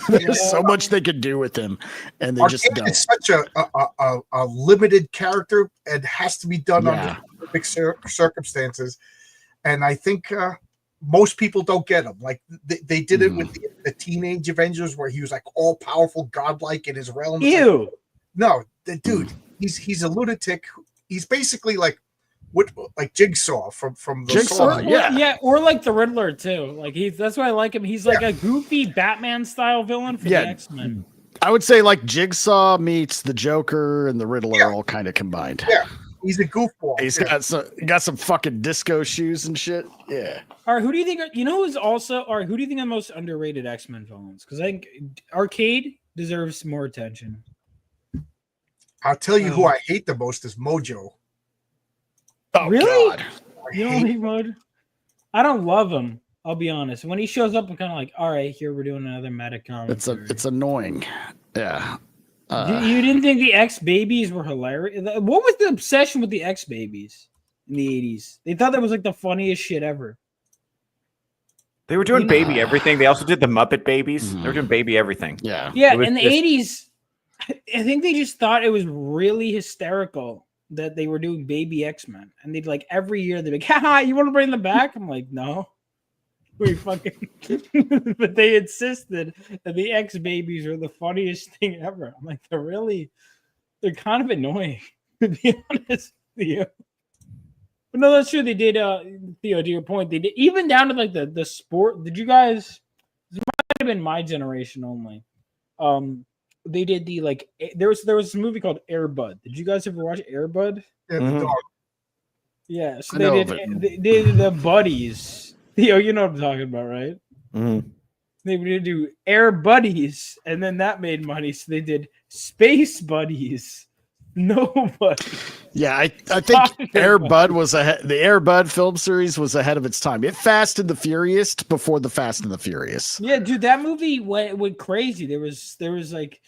[SPEAKER 8] There's so much they could do with him, and they just don't.
[SPEAKER 9] It's such a limited character and has to be done under specific circumstances. And I think most people don't get him. Like they did it with the Teenage Avengers, where he was like all powerful, godlike in his realm.
[SPEAKER 7] Ew.
[SPEAKER 9] No, the dude, he's a lunatic. He's basically like Jigsaw from the
[SPEAKER 8] Jigsaw,
[SPEAKER 7] or like the Riddler too. Like that's why I like him. He's like a goofy Batman style villain for the X-Men.
[SPEAKER 8] I would say like Jigsaw meets the Joker and the Riddler all kind of combined.
[SPEAKER 9] Yeah, he's a goofball.
[SPEAKER 8] He's got some fucking disco shoes and shit. Yeah.
[SPEAKER 7] All right, who do you think? Who's also? All right, who do you think are the most underrated X-Men villains? Because I think Arcade deserves more attention.
[SPEAKER 9] I'll tell you who I hate the most is Mojo.
[SPEAKER 8] Oh,
[SPEAKER 7] really?
[SPEAKER 8] God.
[SPEAKER 7] You don't hate Mojo? I don't love him. I'll be honest. When he shows up, I'm kind of like, all right, here we're doing another meta commentary.
[SPEAKER 8] It's annoying. Yeah.
[SPEAKER 7] You didn't think the X Babies were hilarious? What was the obsession with the X Babies in the 80s? They thought that was like the funniest shit ever.
[SPEAKER 3] They were doing baby everything. They also did the Muppet Babies. They were doing baby everything.
[SPEAKER 8] Yeah.
[SPEAKER 7] Yeah, in the 80s, I think they just thought it was really hysterical that they were doing baby X-Men. And they'd like every year they'd be like, haha, you want to bring them back? I'm like, no. We fucking but they insisted that the X Babies are the funniest thing ever. I'm like, they're kind of annoying, to be honest with you. But no, that's true. They did Theo, to your point, they did even down to like the sport. Did you guys, this might have been my generation only. They did the like there was a movie called Air Bud. Did you guys ever watch Air Bud? Yeah, so they did the buddies. Theo, you know what I'm talking about, right?
[SPEAKER 3] Mm-hmm.
[SPEAKER 7] They would do Air Buddies, and then that made money. So they did Space Buddies. Nobody.
[SPEAKER 8] Yeah, I think Air Bud was the Air Bud film series was ahead of its time. It Fast and the Furious before the Fast and the Furious.
[SPEAKER 7] Yeah, dude, that movie went crazy. There was like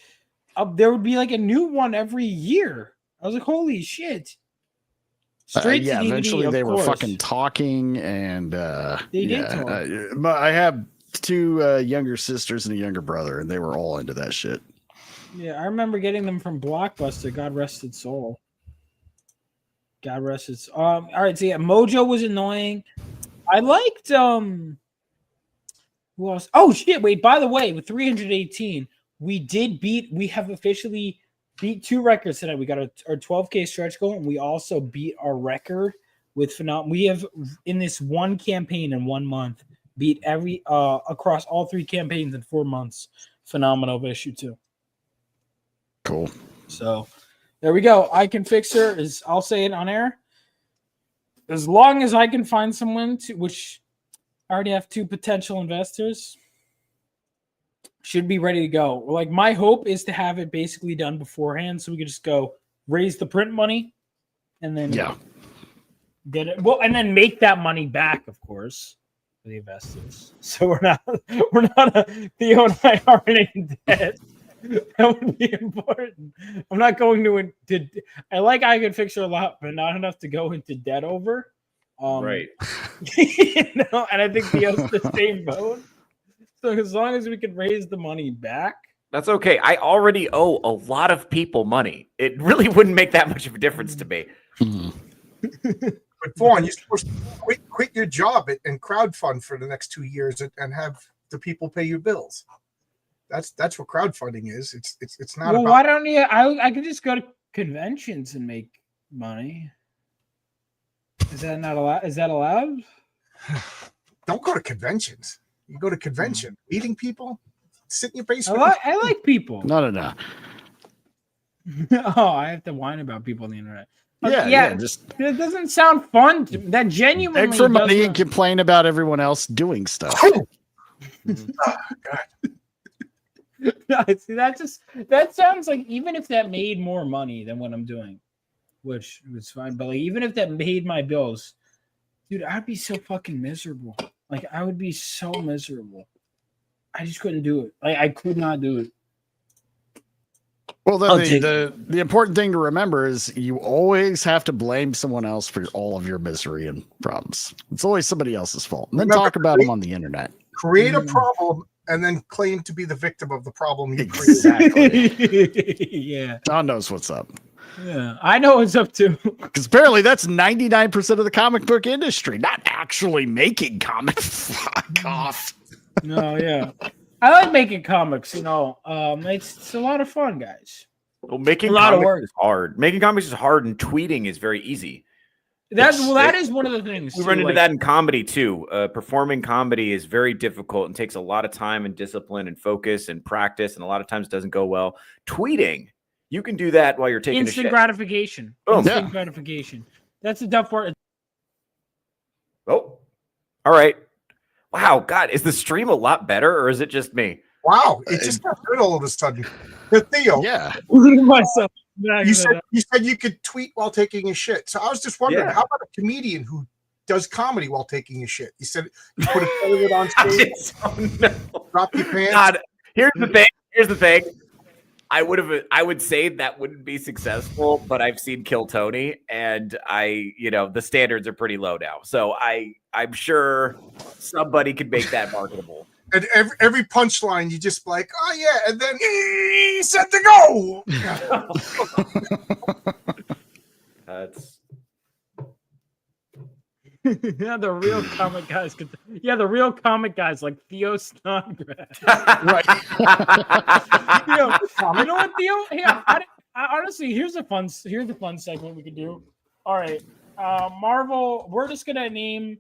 [SPEAKER 7] there would be like a new one every year. I was like, holy shit. Straight to DVD,
[SPEAKER 8] eventually they
[SPEAKER 7] course.
[SPEAKER 8] were fucking talking, and
[SPEAKER 7] they did talk.
[SPEAKER 8] I have two younger sisters and a younger brother, and they were all into that shit.
[SPEAKER 7] Yeah, I remember getting them from Blockbuster. God rest its soul. God rest its. All right, so yeah, Mojo was annoying. I liked who else? Oh shit! Wait, by the way, with 318, we have officially beat 2 records tonight. We got our 12K stretch goal, and we also beat our record with Phenomenova. We have in this one campaign in 1 month beat every across all 3 campaigns in 4 months. Phenomenova issue 2.
[SPEAKER 8] Cool.
[SPEAKER 7] So there we go. I can fix her. I'll say it on air. As long as I can find someone which I already have 2 potential investors. Should be ready to go. Like my hope is to have it basically done beforehand, so we can just go raise the print money, and then get it. Well, and then make that money back, of course, for the investors. So we're not Theo and I aren't in debt. That would be important. I'm not going to. I like I Can Fix Her a lot, but not enough to go into debt over.
[SPEAKER 3] Right.
[SPEAKER 7] And I think Theo's the same boat. So as long as we can raise the money back.
[SPEAKER 3] That's okay. I already owe a lot of people money. It really wouldn't make that much of a difference to me.
[SPEAKER 9] But Vaughn, you're supposed to quit your job and crowdfund for the next 2 years and have the people pay your bills. That's what crowdfunding is. It's not.
[SPEAKER 7] Well, why don't you? I could just go to conventions and make money. Is that not allowed? Is that allowed?
[SPEAKER 9] Don't go to conventions. You go to convention, meeting people, sit in your basement.
[SPEAKER 7] I like people.
[SPEAKER 8] No.
[SPEAKER 7] Oh, I have to whine about people on the internet.
[SPEAKER 8] Yeah. Just
[SPEAKER 7] it doesn't sound fun. That genuinely
[SPEAKER 8] beg for money and complain about everyone else doing stuff.
[SPEAKER 9] Oh, God.
[SPEAKER 7] See, that sounds like even if that made more money than what I'm doing, which was fine, but like even if that made my bills, dude, I'd be so fucking miserable. Like I would be so miserable. I just couldn't do it. Like I could not do it.
[SPEAKER 8] Well, the important thing to remember is you always have to blame someone else for all of your misery and problems. It's always somebody else's fault. And then talk about them on the internet.
[SPEAKER 9] Create a problem and then claim to be the victim of the problem you created.
[SPEAKER 8] Exactly.
[SPEAKER 7] Yeah.
[SPEAKER 8] John knows what's up.
[SPEAKER 7] Yeah. I know what's up too.
[SPEAKER 8] Because apparently that's 99% of the comic book industry, not actually making comics. Fuck off.
[SPEAKER 7] No, yeah. I like making comics, it's a lot of fun, guys.
[SPEAKER 3] Well, making
[SPEAKER 7] A lot of
[SPEAKER 3] comics
[SPEAKER 7] work.
[SPEAKER 3] is hard. Making comics is hard, and tweeting is very easy.
[SPEAKER 7] That is one of the things.
[SPEAKER 3] We run into that in comedy too. Performing comedy is very difficult and takes a lot of time and discipline and focus and practice, and a lot of times doesn't go well. Tweeting, you can do that while you're taking
[SPEAKER 7] instant
[SPEAKER 3] a shit.
[SPEAKER 7] gratification.
[SPEAKER 3] Boom.
[SPEAKER 7] Instant gratification. That's the tough part.
[SPEAKER 3] Oh, all right. Wow, God, is the stream a lot better, or is it just me?
[SPEAKER 9] Wow, it just got good all of a sudden. Theo,
[SPEAKER 8] Yeah.
[SPEAKER 7] Myself.
[SPEAKER 9] you said you could tweet while taking a shit. So I was just wondering, how about a comedian who does comedy while taking a shit? You said you put a toilet on stage, drop your pants.
[SPEAKER 3] God, here's the thing. I would say that wouldn't be successful, but I've seen Kill Tony, and the standards are pretty low now. So I'm sure somebody could make that marketable.
[SPEAKER 9] And every punchline, you just like, oh yeah, and then he said to go.
[SPEAKER 3] That's
[SPEAKER 7] the real comic guys the real comic guys like Theo Snodgrass.
[SPEAKER 8] Right.
[SPEAKER 7] You know what, Theo? I honestly, here's a fun segment we could do. All right, Marvel. We're just gonna name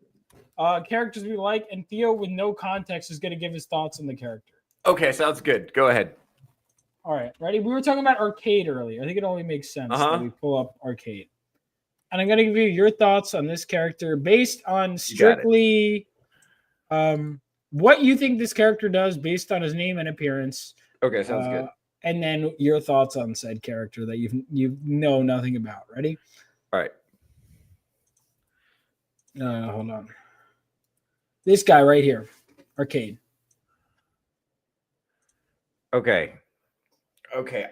[SPEAKER 7] characters we like, and Theo, with no context, is gonna give his thoughts on the character.
[SPEAKER 3] okay. Sounds good. Go ahead.
[SPEAKER 7] All right, ready? We were talking about Arcade earlier. I think it only makes sense that we pull up Arcade. And I'm going to give you your thoughts on this character based on strictly what you think this character does based on his name and appearance.
[SPEAKER 3] Okay, sounds good.
[SPEAKER 7] And then your thoughts on said character that you know nothing about. Ready?
[SPEAKER 3] All right.
[SPEAKER 7] Hold on. This guy right here, Arcade.
[SPEAKER 3] Okay,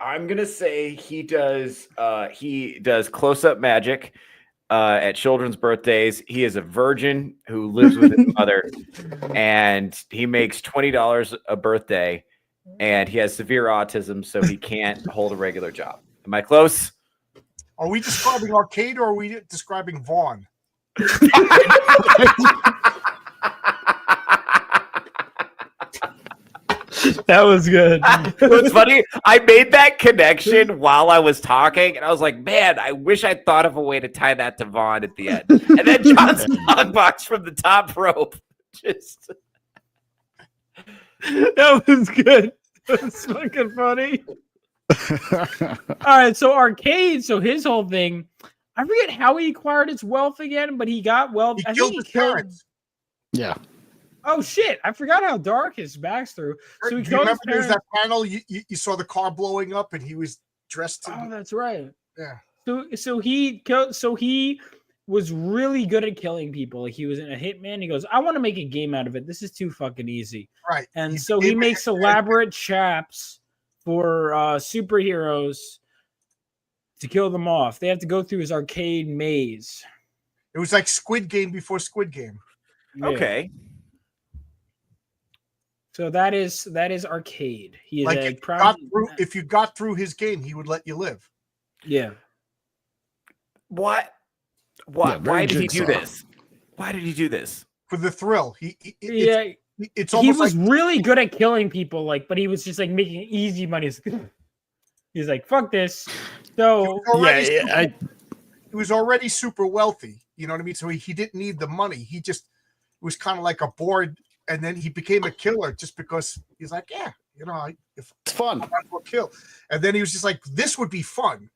[SPEAKER 3] I'm gonna say he does close-up magic at children's birthdays. He is a virgin who lives with his mother, and he makes $20 a birthday, and he has severe autism, so he can't hold a regular job. Am I close?
[SPEAKER 9] Are we describing Arcade or are we describing Vaughn?
[SPEAKER 7] That was good.
[SPEAKER 3] It's funny. I made that connection while I was talking, and I was like, man, I wish I thought of a way to tie that to Vaughn at the end. And then John's box from the top rope. Just
[SPEAKER 7] that was good. That's fucking funny. All right, so Arcade, so his whole thing, I forget how he acquired his wealth again, but he got wealth.
[SPEAKER 9] He killed his parents.
[SPEAKER 8] Yeah.
[SPEAKER 7] Oh shit! I forgot how dark his backstory. So he
[SPEAKER 9] Do you remember there's that panel you saw the car blowing up and he was dressed?
[SPEAKER 7] Oh, that's right.
[SPEAKER 9] Yeah.
[SPEAKER 7] So he was really good at killing people. Like he was in a hitman. He goes, I want to make a game out of it. This is too fucking easy.
[SPEAKER 9] Right.
[SPEAKER 7] And so he makes elaborate traps for superheroes to kill them off. They have to go through his arcade maze.
[SPEAKER 9] It was like Squid Game before Squid Game.
[SPEAKER 7] Yeah.
[SPEAKER 3] okay.
[SPEAKER 7] So that is Arcade. He is
[SPEAKER 9] Like if you got through his game, he would let you live.
[SPEAKER 7] Yeah.
[SPEAKER 3] What?
[SPEAKER 8] Yeah,
[SPEAKER 3] Why did he do
[SPEAKER 8] jigsaw.
[SPEAKER 3] this? Why did he do this?
[SPEAKER 9] For the thrill. It's
[SPEAKER 7] He
[SPEAKER 9] almost
[SPEAKER 7] was
[SPEAKER 9] like
[SPEAKER 7] really good at killing people, but he was just like making easy money. He's like, fuck this. So
[SPEAKER 9] he was already super wealthy. You know what I mean? So he didn't need the money. He just was kind of like a bored, and then he became a killer just because he's like, yeah, if
[SPEAKER 8] It's fun.
[SPEAKER 9] I want to kill. And then he was just like, this would be fun.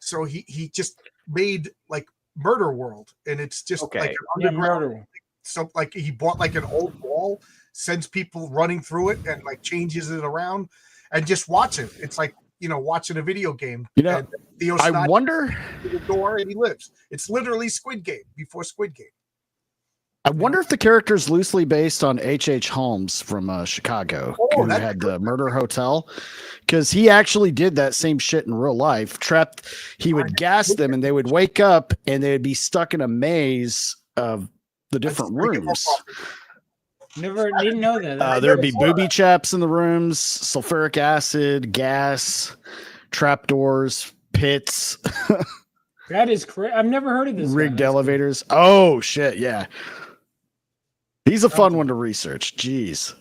[SPEAKER 9] So he just made like Murder World, and it's just like an underground. So like he bought like an old wall, sends people running through it, and like changes it around, and just watch it. It's like watching a video game.
[SPEAKER 8] I wonder.
[SPEAKER 9] The door and he lives. It's literally Squid Game before Squid Game.
[SPEAKER 8] I wonder if the character is loosely based on H.H. Holmes from Chicago, who had the murder hotel, because he actually did that same shit in real life. He would gas them, and they would wake up, and they would be stuck in a maze of the different rooms.
[SPEAKER 7] Never didn't know that.
[SPEAKER 8] There would be booby traps in the rooms, sulfuric acid, gas, trapdoors, pits,
[SPEAKER 7] That is crazy. I've never heard of this.
[SPEAKER 8] rigged elevators. Oh shit, yeah. He's a fun one to research. Jeez.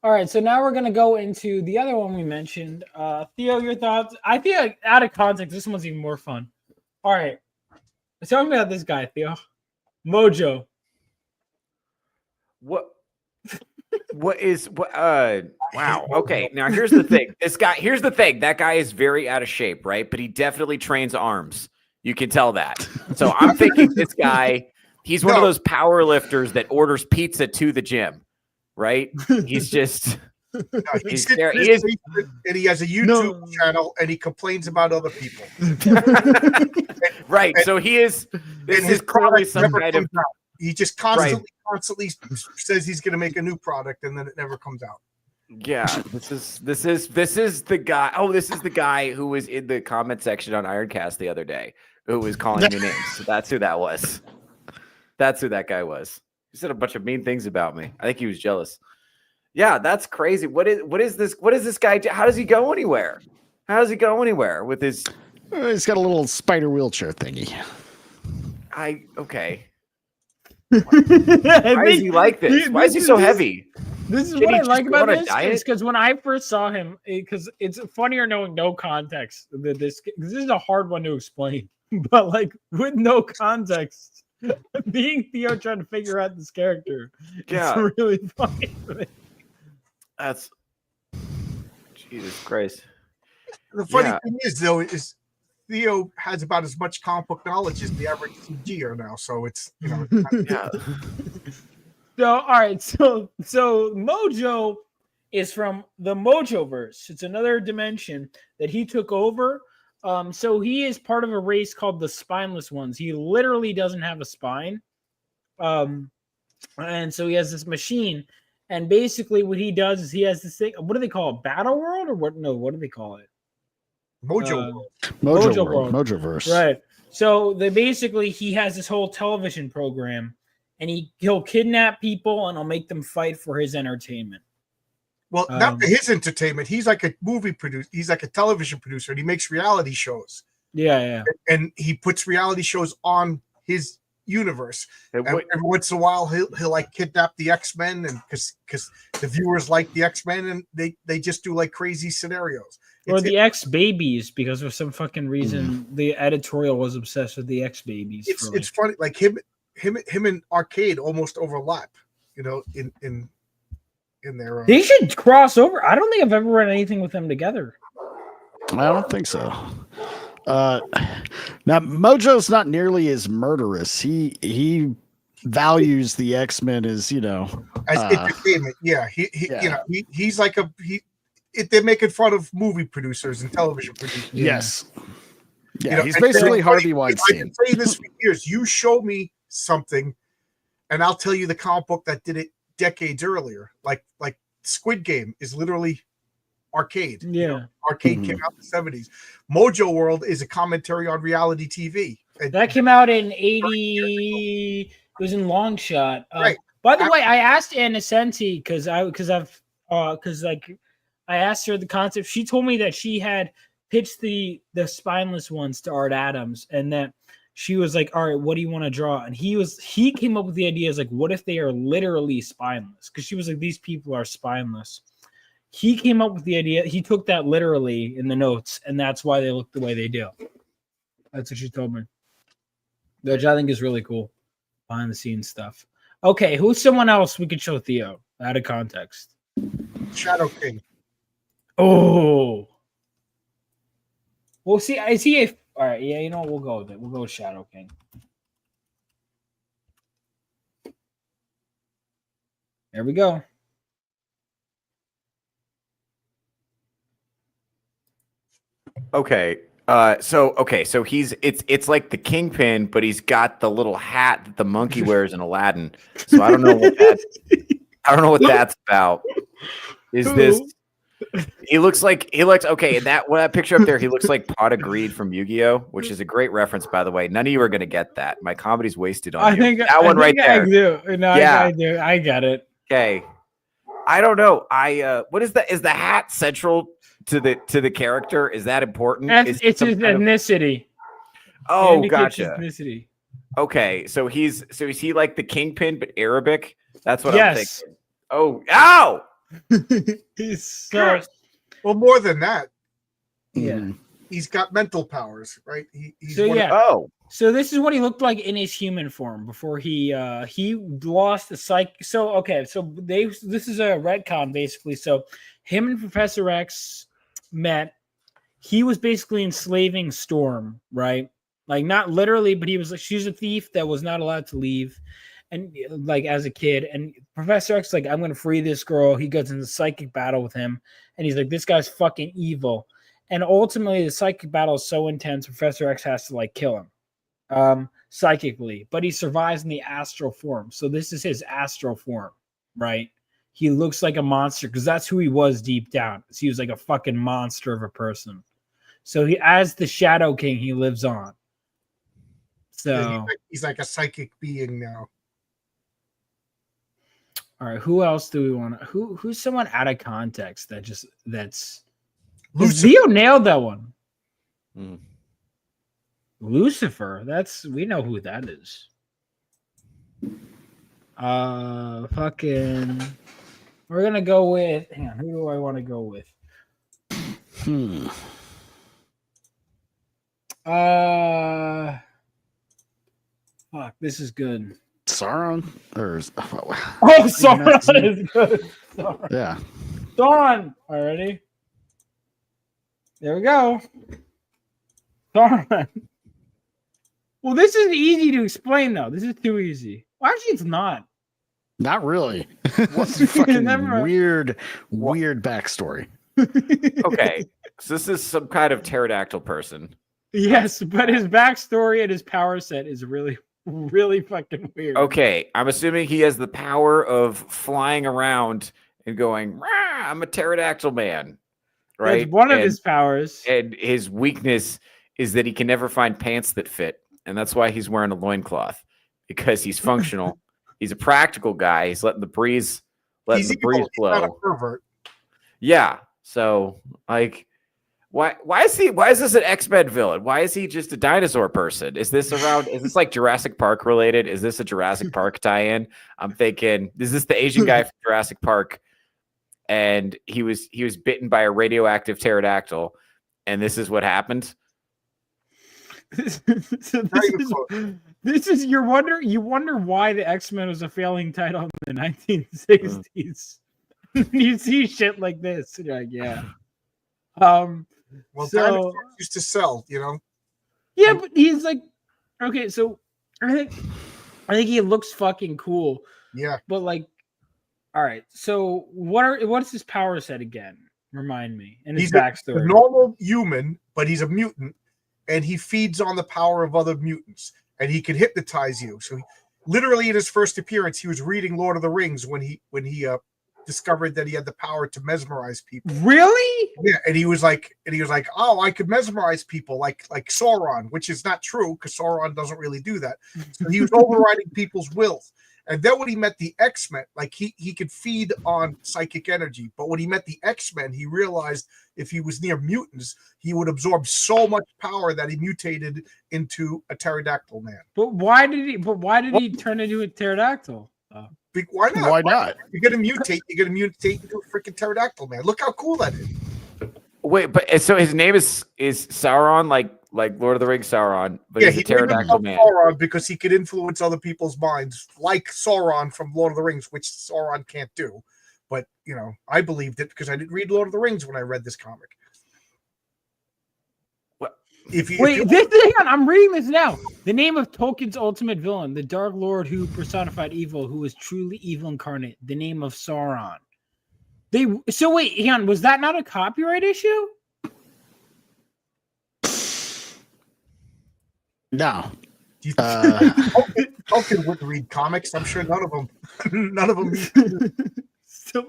[SPEAKER 7] All right, so now we're gonna go into the other one we mentioned. Theo, your thoughts? I feel like out of context, this one's even more fun. All right, let's talk about this guy, Theo. Mojo.
[SPEAKER 3] What wow. Okay. Now here's the thing. Here's the thing. That guy is very out of shape, right? But he definitely trains arms. You can tell that. So I'm thinking this guy, he's one of those power lifters that orders pizza to the gym, right? He's just
[SPEAKER 9] he's
[SPEAKER 3] there.
[SPEAKER 9] He is, and he has a YouTube channel and he complains about other people.
[SPEAKER 3] Right. So he is this is clearly some kind of
[SPEAKER 9] he just constantly says he's going to make a new product and then it never comes out.
[SPEAKER 3] Yeah, this is the guy. Oh, this is the guy who was in the comment section on Ironcast the other day who was calling me names. So that's who that was. That's who that guy was. He said a bunch of mean things about me. I think he was jealous. Yeah, that's crazy. What is this guy do? How does he go anywhere? How does he go anywhere with his
[SPEAKER 8] He's got a little spider wheelchair thingy.
[SPEAKER 3] Okay. Why is he like this? Why is he so heavy?
[SPEAKER 7] This is
[SPEAKER 3] Did
[SPEAKER 7] what
[SPEAKER 3] he
[SPEAKER 7] I like
[SPEAKER 3] just go
[SPEAKER 7] about
[SPEAKER 3] on a
[SPEAKER 7] this
[SPEAKER 3] diet?
[SPEAKER 7] because when I first saw him, because it's funnier knowing no context. This is a hard one to explain, but like with no context, being Theo trying to figure out this character, it's really funny.
[SPEAKER 3] That's Jesus Christ.
[SPEAKER 9] The funny thing is, though, is Theo has about as much comic book knowledge as the average CGer now. So it's
[SPEAKER 3] Yeah.
[SPEAKER 7] So all right, so Mojo is from the Mojoverse. It's another dimension that he took over. So he is part of a race called the Spineless Ones. He literally doesn't have a spine. And so he has this machine. And basically what he does is he has this thing. What do they call it? Battle World or what? No, what do they call it?
[SPEAKER 9] Mojo World.
[SPEAKER 8] Mojo World. Mojoverse.
[SPEAKER 7] Right. So he has this whole television program and he'll kidnap people and he'll make them fight for his entertainment.
[SPEAKER 9] Well, not for his entertainment. He's like a movie producer. He's like a television producer and he makes reality shows.
[SPEAKER 7] Yeah.
[SPEAKER 9] And he puts reality shows on his universe. And every once in a while he'll like kidnap the X-Men and because the viewers like the X-Men and they just do like crazy scenarios.
[SPEAKER 7] Or the X-Babies, because for some fucking reason the editorial was obsessed with the X-Babies.
[SPEAKER 9] It's funny, like him and Arcade almost overlap, in their
[SPEAKER 7] they should cross over. I don't think I've ever read anything with them together.
[SPEAKER 8] I don't think so. Now Mojo's not nearly as murderous. He values the X-Men as
[SPEAKER 9] as entertainment. Yeah, he's like they're making fun of movie producers and television producers.
[SPEAKER 8] Yes. Yeah, he's basically Harvey Weinstein.
[SPEAKER 9] I've been saying this for years. You show me something, and I'll tell you the comic book that did it decades earlier. Like Squid Game is literally Arcade.
[SPEAKER 7] Yeah,
[SPEAKER 9] Arcade came out in the 70s. Mojo World is a commentary on reality TV. And
[SPEAKER 7] that came out in 80. It was in Long Shot.
[SPEAKER 9] Right.
[SPEAKER 7] By the way, I asked Anna Senti because I asked her the concept. She told me that she had pitched the Spineless Ones to Art Adams, and that she was like, "All right, what do you want to draw?" And he came up with the ideas like, "What if they are literally spineless?" Because she was like, "These people are spineless." He came up with the idea. He took that literally in the notes, and that's why they look the way they do. That's what she told me, which I think is really cool, behind the scenes stuff. Okay, who's someone else we could show Theo out of context?
[SPEAKER 9] Shadow King.
[SPEAKER 7] Oh, well, see, is he a? All right, yeah, we'll go with it. We'll go with Shadow King. There we go.
[SPEAKER 3] Okay. So it's like the Kingpin, but he's got the little hat that the monkey wears in Aladdin. So I don't know what that's about. Is this He looks okay. In that picture up there, he looks like Pot of Greed from Yu-Gi-Oh, which is a great reference, by the way. None of you are going to get that. My comedy's wasted on you. That one right there.
[SPEAKER 7] I do. No,
[SPEAKER 3] Yeah.
[SPEAKER 7] I do. I get it.
[SPEAKER 3] Okay. I don't know. What is that? Is the hat central to the character? Is that important?
[SPEAKER 7] It's his ethnicity.
[SPEAKER 3] Oh,
[SPEAKER 7] His
[SPEAKER 3] gotcha.
[SPEAKER 7] ethnicity.
[SPEAKER 3] Okay, so is he like the kingpin but Arabic? That's what I'm
[SPEAKER 7] Yes.
[SPEAKER 3] thinking. Ow!
[SPEAKER 7] He's so
[SPEAKER 9] Well, more than that,
[SPEAKER 7] yeah.
[SPEAKER 9] he's got mental powers, right? He's
[SPEAKER 7] So
[SPEAKER 9] one
[SPEAKER 7] yeah.
[SPEAKER 3] Oh,
[SPEAKER 7] So this is what he looked like in his human form before he lost the psych. So okay, so this is a retcon basically. So him and Professor X met. He was basically enslaving Storm, right? Like not literally, but he was like she's a thief that was not allowed to leave, and like as a kid. And Professor X like I'm gonna free this girl. He goes into a psychic battle with him, and he's like this guy's fucking evil. And ultimately, the psychic battle is so intense, Professor X has to like kill him. Psychically, but he survives in the astral form. So this is his astral form, right? He looks like a monster because that's who he was deep down. So he was like a fucking monster of a person. So he, as the Shadow King, he lives on. So
[SPEAKER 9] he's like a psychic being now.
[SPEAKER 7] all right, who else do we want to? Who's someone out of context that's
[SPEAKER 9] Lucifer.
[SPEAKER 7] Leo nailed that one.
[SPEAKER 3] Hmm.
[SPEAKER 7] Lucifer, we know who that is. Fucking we're gonna go with hang on, who do I want to go with? Fuck, this is good.
[SPEAKER 8] Sauron?
[SPEAKER 7] Oh, Sauron is good. Sauron.
[SPEAKER 8] Yeah.
[SPEAKER 7] Sauron. Already. There we go. Sauron. Well, this is easy to explain, though. This is too easy. Well, actually, it's not.
[SPEAKER 8] Not really. What's a fucking weird backstory?
[SPEAKER 3] Okay. So this is some kind of pterodactyl person.
[SPEAKER 7] Yes, but his backstory and his power set is really, really fucking weird.
[SPEAKER 3] Okay, I'm assuming he has the power of flying around and going, "Rah, I'm a pterodactyl man." Right?
[SPEAKER 7] That's one of his powers.
[SPEAKER 3] And his weakness is that he can never find pants that fit. And that's why he's wearing a loincloth. Because he's functional. He's a practical guy. He's letting the breeze blow.
[SPEAKER 9] He's not a pervert.
[SPEAKER 3] Yeah. So like why is this an X-Men villain? Why is he just a dinosaur person? Is this like Jurassic Park related? Is this a Jurassic Park tie-in? I'm thinking, is this the Asian guy from Jurassic Park? And he was bitten by a radioactive pterodactyl, and this is what happened.
[SPEAKER 7] So this is you wonder why the X-Men was a failing title in the 1960s. You see shit like this, you're like, yeah.
[SPEAKER 9] Well,
[SPEAKER 7] so
[SPEAKER 9] dinosaurs used to sell, you know.
[SPEAKER 7] yeah, but he's like, okay, so I think he looks fucking cool.
[SPEAKER 9] Yeah,
[SPEAKER 7] but like, all right. So what's his power set again? Remind me. And his backstory.
[SPEAKER 9] A normal human, but he's a mutant, and he feeds on the power of other mutants, and he can hypnotize you. So, literally, in his first appearance, he was reading Lord of the Rings when he discovered that he had the power to mesmerize people.
[SPEAKER 7] Really?
[SPEAKER 9] Yeah, and he was like, oh, I could mesmerize people like Sauron, which is not true because Sauron doesn't really do that. So he was overriding people's wills. And then when he met the X-Men, like he could feed on psychic energy. But when he met the X-Men, he realized if he was near mutants, he would absorb so much power that he mutated into a pterodactyl man.
[SPEAKER 7] But why did he turn into a pterodactyl?
[SPEAKER 9] Why not?
[SPEAKER 8] Why not?
[SPEAKER 9] You're gonna mutate into a freaking pterodactyl man. Look how cool that is.
[SPEAKER 3] Wait, but so his name is Sauron, like Lord of the Rings Sauron, but he's a pterodactyl man.
[SPEAKER 9] Sauron because he could influence other people's minds, like Sauron from Lord of the Rings, which Sauron can't do. But you know, I believed it because I didn't read Lord of the Rings when I read this comic.
[SPEAKER 7] Hang on, I'm reading this now. The name of Tolkien's ultimate villain, the Dark Lord who personified evil, who was truly evil incarnate. The name of Sauron. Wait, hang on, was that not a copyright issue?
[SPEAKER 8] No.
[SPEAKER 9] Do you think Tolkien would read comics? I'm sure none of them.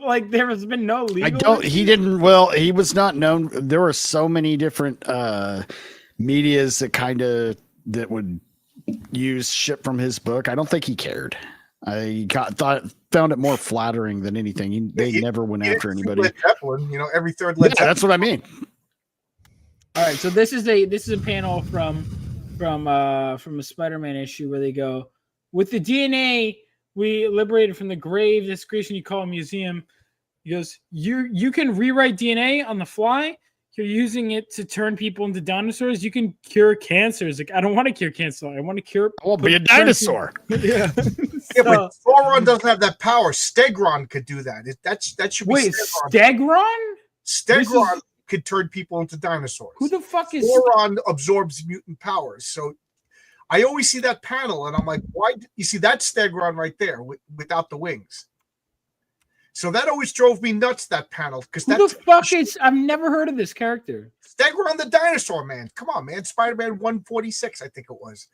[SPEAKER 7] Like there has been no legal.
[SPEAKER 8] I don't. He didn't. Well, he was not known. There were so many different medias that would use shit from his book. I don't think he cared. Found it more flattering than anything. They never went after anybody.
[SPEAKER 9] Led Zeppelin, every third Led Zeppelin.
[SPEAKER 8] That's what I mean.
[SPEAKER 7] All right, so this is a panel from a Spider-Man issue where they go, with the DNA we liberated from the grave, this creation you call a museum. He goes, you can rewrite DNA on the fly. You're using it to turn people into dinosaurs. You can cure cancer. It's like, I don't want to cure cancer. I want to cure.
[SPEAKER 8] I want to be a dinosaur.
[SPEAKER 7] Yeah.
[SPEAKER 9] Yeah, but Sauron doesn't have that power. Stegron could do that. That should be
[SPEAKER 7] Stegron?
[SPEAKER 9] Stegron could turn people into dinosaurs.
[SPEAKER 7] Who the fuck is
[SPEAKER 9] Sauron? Absorbs mutant powers. So I always see that panel, and I'm like, why? You see, that's Stegron right there without the wings. So that always drove me nuts, that panel. Because
[SPEAKER 7] who the fuck is? I've never heard of this character.
[SPEAKER 9] Stegron the Dinosaur Man. Come on, man. Spider-Man 146, I think it was.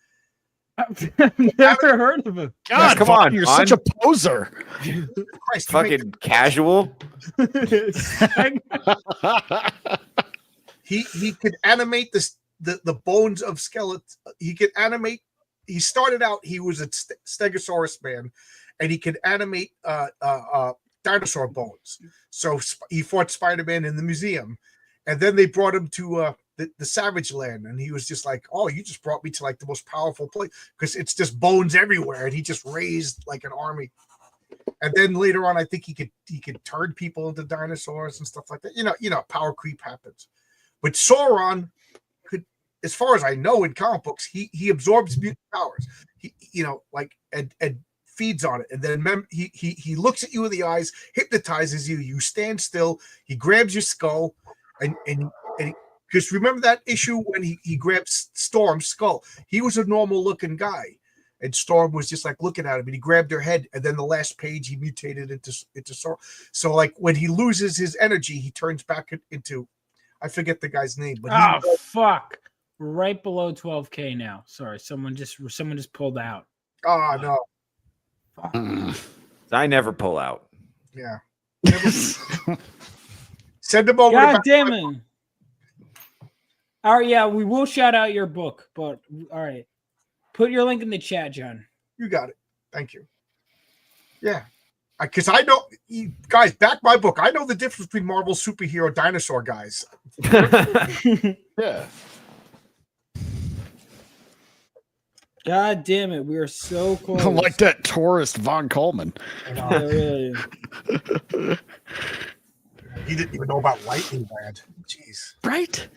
[SPEAKER 7] I've never heard of him.
[SPEAKER 3] God, come on.
[SPEAKER 8] You're such a poser.
[SPEAKER 9] Christ,
[SPEAKER 3] Fucking casual.
[SPEAKER 9] He could animate the bones of skeletons. He could animate. He started out, he was a Stegosaurus man, and he could animate dinosaur bones. So he fought Spider-Man in the museum, and then they brought him to the Savage Land, and he was just like, oh, you just brought me to like the most powerful place, because it's just bones everywhere, and he just raised like an army. And then later on, I think he could turn people into dinosaurs and stuff like that. You know, power creep happens. But Sauron could, as far as I know, in comic books, he absorbs mutant powers. He and feeds on it, and then he looks at you in the eyes, hypnotizes you. You stand still. He grabs your skull, and because remember that issue when he grabs Storm's skull? He was a normal looking guy, and Storm was just like looking at him, and he grabbed her head, and then the last page he mutated into Sauron. So like when he loses his energy, he turns back into, I forget the guy's name, but
[SPEAKER 7] fuck, right below 12K now. Sorry, someone just pulled out.
[SPEAKER 9] Oh no.
[SPEAKER 3] I never pull out.
[SPEAKER 9] Yeah. Send them over.
[SPEAKER 7] God damn it. All right, yeah, we will shout out your book, but all right. Put your link in the chat, John.
[SPEAKER 9] You got it. Thank you. Yeah. Because I know, you guys, back my book. I know the difference between Marvel superhero dinosaur guys.
[SPEAKER 8] Yeah.
[SPEAKER 7] God damn it, we are so close.
[SPEAKER 8] Like that tourist Von Coleman.
[SPEAKER 7] Really.
[SPEAKER 9] He didn't even know about lightning bad. Jeez.
[SPEAKER 8] Right?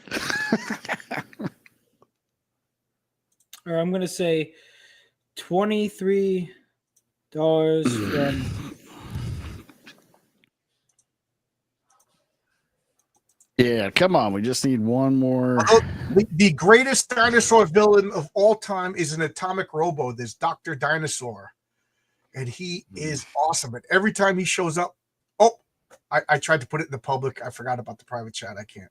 [SPEAKER 7] Or I'm gonna say $23 from.
[SPEAKER 8] Yeah, come on. We just need one more.
[SPEAKER 9] The greatest dinosaur villain of all time is an atomic robo. There's Dr. Dinosaur. And he is awesome. And every time he shows up, I tried to put it in the public. I forgot about the private chat. I can't.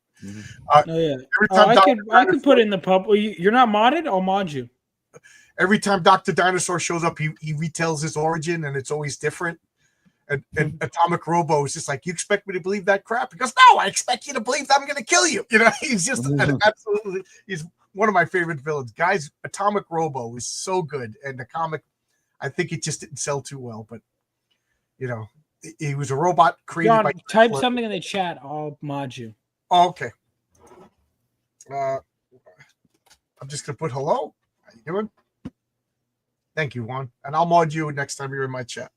[SPEAKER 7] I could put it in the public. You're not modded? I'll mod you.
[SPEAKER 9] Every time Dr. Dinosaur shows up, he retells his origin, and it's always different. And Atomic Robo is just like, you expect me to believe that crap? He goes, no, I expect you to believe that I'm going to kill you. You know, he's just he's one of my favorite villains. Guys, Atomic Robo is so good. And the comic, I think it just didn't sell too well, but you know, he was a robot created
[SPEAKER 7] John,
[SPEAKER 9] by.
[SPEAKER 7] Type something in the chat. I'll mod you.
[SPEAKER 9] Oh, okay. I'm just going to put hello. How you doing? Thank you, Juan. And I'll mod you next time you're in my chat.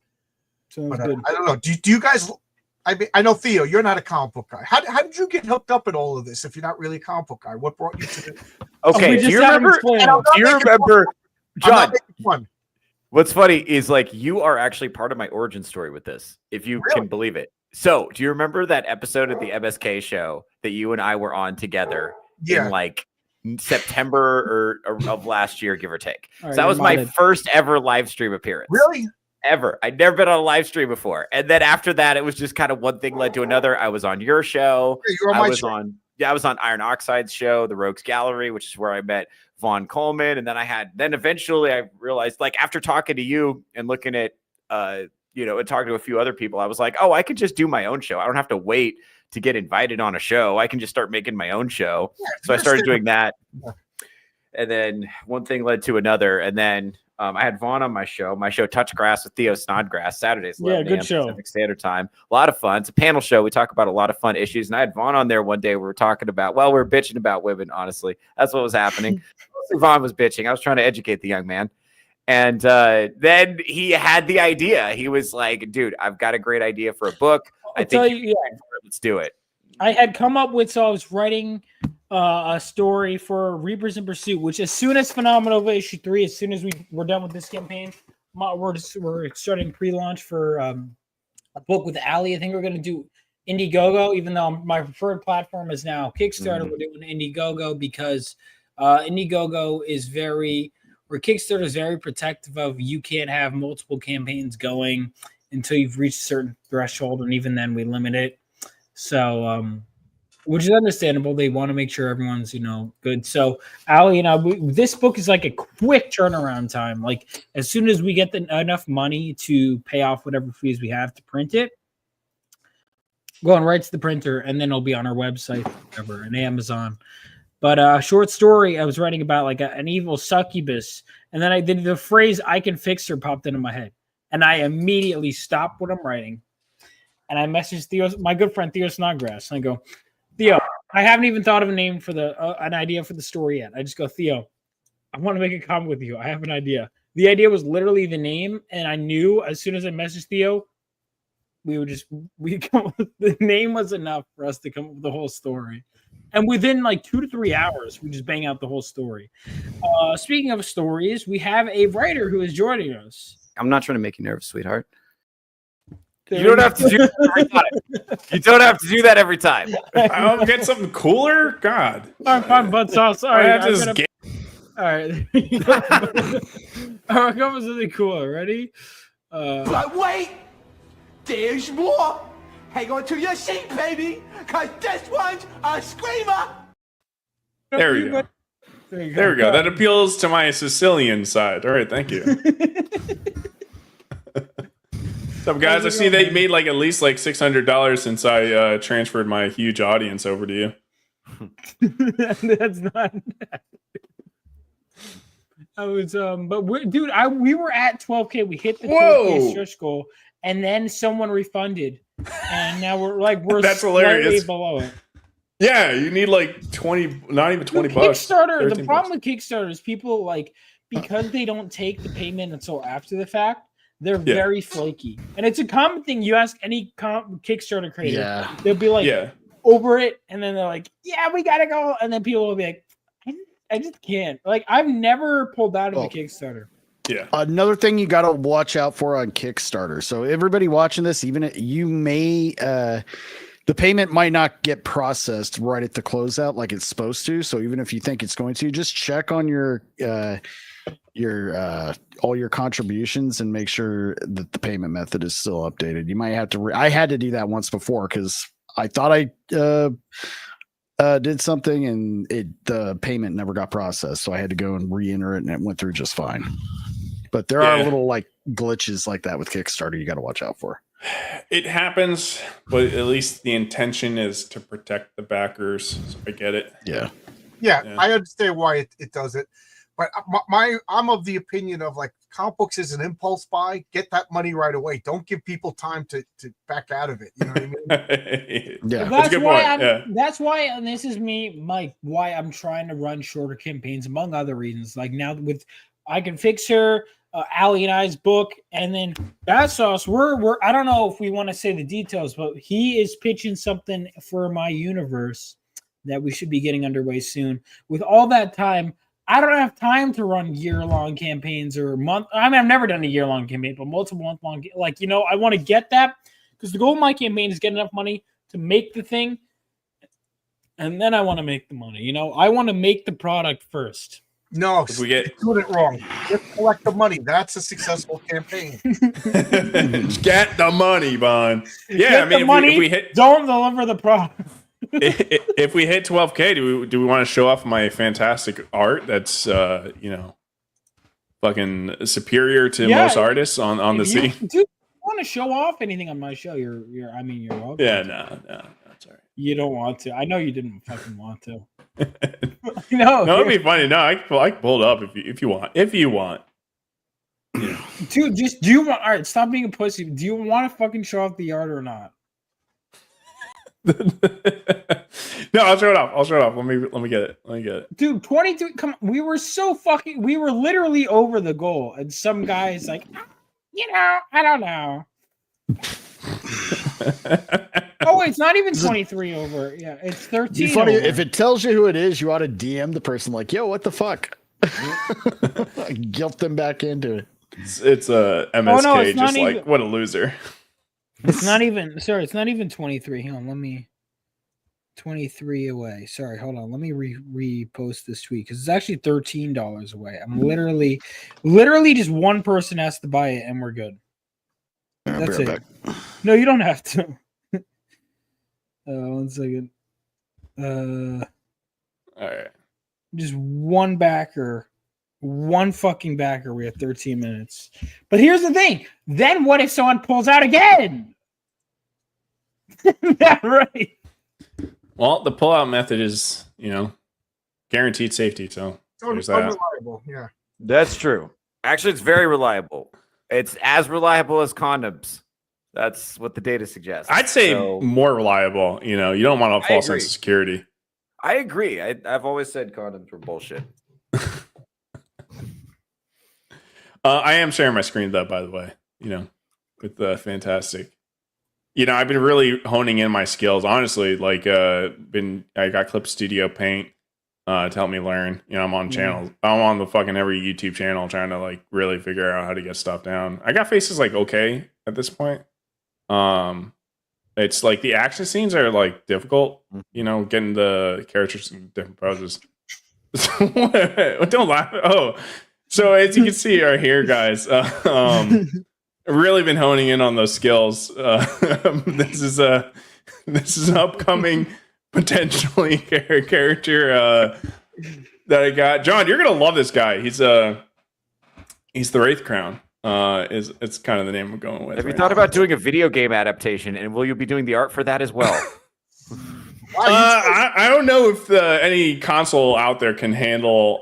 [SPEAKER 9] But, I don't know. Do you guys? I know, Theo, you're not a comic book guy. How did you get hooked up in all of this if you're not really a comic book guy? What brought you to the?
[SPEAKER 3] Okay, do you remember? John? What's funny is like you are actually part of my origin story with this, if you can believe it. So, do you remember that episode of the MSK show that you and I were on together in like September of last year, give or take? Right, so that was my first ever live stream appearance.
[SPEAKER 9] Really?
[SPEAKER 3] Ever. I'd never been on a live stream before. And then after that, it was just kind of one thing led to another. I was on your show. I was on Iron Oxide's show, the Rogues Gallery, which is where I met Von Coleman. And then eventually I realized, like, after talking to you and looking at and talking to a few other people, I was like, oh, I could just do my own show. I don't have to wait to get invited on a show. I can just start making my own show. So I started doing that. And then one thing led to another. And then I had Vaughn on my show Touch Grass with Theo Snodgrass, Saturdays.
[SPEAKER 7] Yeah, good show.
[SPEAKER 3] Pacific Standard Time. A lot of fun. It's a panel show. We talk about a lot of fun issues. And I had Vaughn on there one day. We were talking about, we were bitching about women, honestly. That's what was happening. Vaughn was bitching. I was trying to educate the young man. And then he had the idea. He was like, dude, I've got a great idea for a book. Let's do it.
[SPEAKER 7] I had come up with, so I was writing a story for Reapers in Pursuit, which as soon as Phenomenova issue 3, as soon as we're done with this campaign, we're starting pre-launch for a book with Ali. I think we're going to do Indiegogo, even though my preferred platform is now Kickstarter. We're doing Indiegogo because Indiegogo is Kickstarter is very protective of, you can't have multiple campaigns going until you've reached a certain threshold, and even then we limit it. So, which is understandable. They want to make sure everyone's, good. So, Ali and I, this book is like a quick turnaround time. Like, as soon as we get enough money to pay off whatever fees we have to print it, going right to the printer, and then it'll be on our website, whatever, and Amazon. But a short story I was writing about, like an evil succubus, and then the phrase "I can fix her" popped into my head, and I immediately stopped what I'm writing. And I messaged Theo, my good friend Theo Snodgrass, and I go, Theo, I haven't even thought of a name for an idea for the story yet. I just go, Theo, I want to make a comment with you. I have an idea. The idea was literally the name, and I knew as soon as I messaged Theo, the name was enough for us to come up with the whole story. And within like 2 to 3 hours, we just bang out the whole story. Speaking of stories, we have a writer who is joining us.
[SPEAKER 3] I'm not trying to make you nervous, sweetheart. You don't have to do that every time. You don't have to do that every time.
[SPEAKER 10] I'll get something cooler. God,
[SPEAKER 7] I'm butt sauce. All right,
[SPEAKER 10] all
[SPEAKER 7] right. I'll come with something cooler. Ready?
[SPEAKER 11] But wait, there's more. Hang on to your seat, baby, because this one's a screamer.
[SPEAKER 10] There we go. There we go. That appeals to my Sicilian side. All right, thank you. What's up, guys? I see that you made like at least like $600 since I transferred my huge audience over to you.
[SPEAKER 7] That's not. I was but we were at 12K. We hit the 12K stretch goal, and then someone refunded, and now we're
[SPEAKER 10] that's
[SPEAKER 7] slightly
[SPEAKER 10] hilarious.
[SPEAKER 7] below it.
[SPEAKER 10] Yeah, you need like 20, not even 20 bucks.
[SPEAKER 7] Kickstarter. The problem with Kickstarter is people like, because they don't take the payment until after the fact, they're very flaky. And it's a common thing. You ask any Kickstarter creator, they'll be like over it, and then they're like, yeah, we gotta go. And then people will be like, I just can't. Like, I've never pulled out of a Kickstarter.
[SPEAKER 10] Yeah.
[SPEAKER 8] Another thing you got to watch out for on Kickstarter. So everybody watching this, even you may, the payment might not get processed right at the closeout like it's supposed to. So even if you think it's going to, just check on your all your contributions and make sure that the payment method is still updated. You might have to. I had to do that once before because I thought I did something and the payment never got processed, so I had to go and re-enter it, and it went through just fine. But there are little like glitches like that with Kickstarter you got to watch out for.
[SPEAKER 10] It happens, but at least the intention is to protect the backers. So I get it.
[SPEAKER 9] Yeah, I understand why it does it. But I'm of the opinion of like comic books is an impulse buy. Get that money right away. Don't give people time to back out of it. You know what I mean?
[SPEAKER 10] That's a good point.
[SPEAKER 7] That's why, and this is me, Mike, why I'm trying to run shorter campaigns, among other reasons. Like now with I Can Fix Her, Ali and I's book, and then Bad Sauce. We're I don't know if we want to say the details, but he is pitching something for my universe that we should be getting underway soon. With all that time, I don't have time to run year-long campaigns or month. I mean, I've never done a year-long campaign, but multiple month-long. Like, I want to get that because the goal of my campaign is get enough money to make the thing, and then I want to make the money. I want to make the product first.
[SPEAKER 9] No, you're doing it wrong. Just collect the money. That's a successful campaign.
[SPEAKER 10] Get the money, Bond. Yeah,
[SPEAKER 7] I mean, if we hit, don't deliver the product.
[SPEAKER 10] If we hit 12K, do we want to show off my fantastic art that's fucking superior to most artists on the scene?
[SPEAKER 7] Dude, I want want to show off anything on my show, you're welcome.
[SPEAKER 10] Yeah, no, that's all right.
[SPEAKER 7] You don't want to. I know you didn't fucking want to. No,
[SPEAKER 10] it'd be funny. No, I can pull it up if you want. If you want. Yeah.
[SPEAKER 7] Dude, just do you want? All right, stop being a pussy. Do you want to fucking show off the art or not?
[SPEAKER 10] No, I'll show it off. Let me get it.
[SPEAKER 7] Dude, 22. Come on, we were literally over the goal, and some guy's like, I don't know. Oh wait, it's not even 23 over. Yeah, it's 13.
[SPEAKER 8] Funny
[SPEAKER 7] over.
[SPEAKER 8] if it tells you who it is, you ought to DM the person like, "Yo, what the fuck?" Guilt them back into it.
[SPEAKER 10] It's a MSK, just like what a loser.
[SPEAKER 7] It's not even. Sorry, it's not even 23. Hang on, let me. 23 away. Sorry, hold on. Let me repost this tweet because it's actually $13 away. I'm literally just one person has to buy it and we're good. That's it. No, you don't have to. 1 second.
[SPEAKER 10] All right.
[SPEAKER 7] Just one backer. One fucking backer. We have 13 minutes. But here's the thing. Then what if someone pulls out again? That right.
[SPEAKER 10] Well, the pullout method is, guaranteed safety. So
[SPEAKER 9] It's unreliable. Yeah.
[SPEAKER 3] That's true. Actually, it's very reliable. It's as reliable as condoms. That's what the data suggests.
[SPEAKER 10] I'd say more reliable. You don't want a false sense of security.
[SPEAKER 3] I agree. I've always said condoms were bullshit.
[SPEAKER 10] I am sharing my screen though, by the way, with the fantastic. I've been really honing in my skills. Honestly, I got Clip Studio Paint to help me learn. I'm on channels. I'm on the fucking every YouTube channel trying to really figure out how to get stuff down. I got faces okay at this point. It's the action scenes are difficult. Getting the characters in different poses. Don't laugh. Oh, so as you can see right here, guys. Really been honing in on those skills. This is an upcoming potentially character that I got. John, you're gonna love this guy. He's the Wraith Crown. It's kind of the name I'm going with.
[SPEAKER 3] Have you thought about doing a video game adaptation, and will you be doing the art for that as well?
[SPEAKER 10] I don't know if any console out there can handle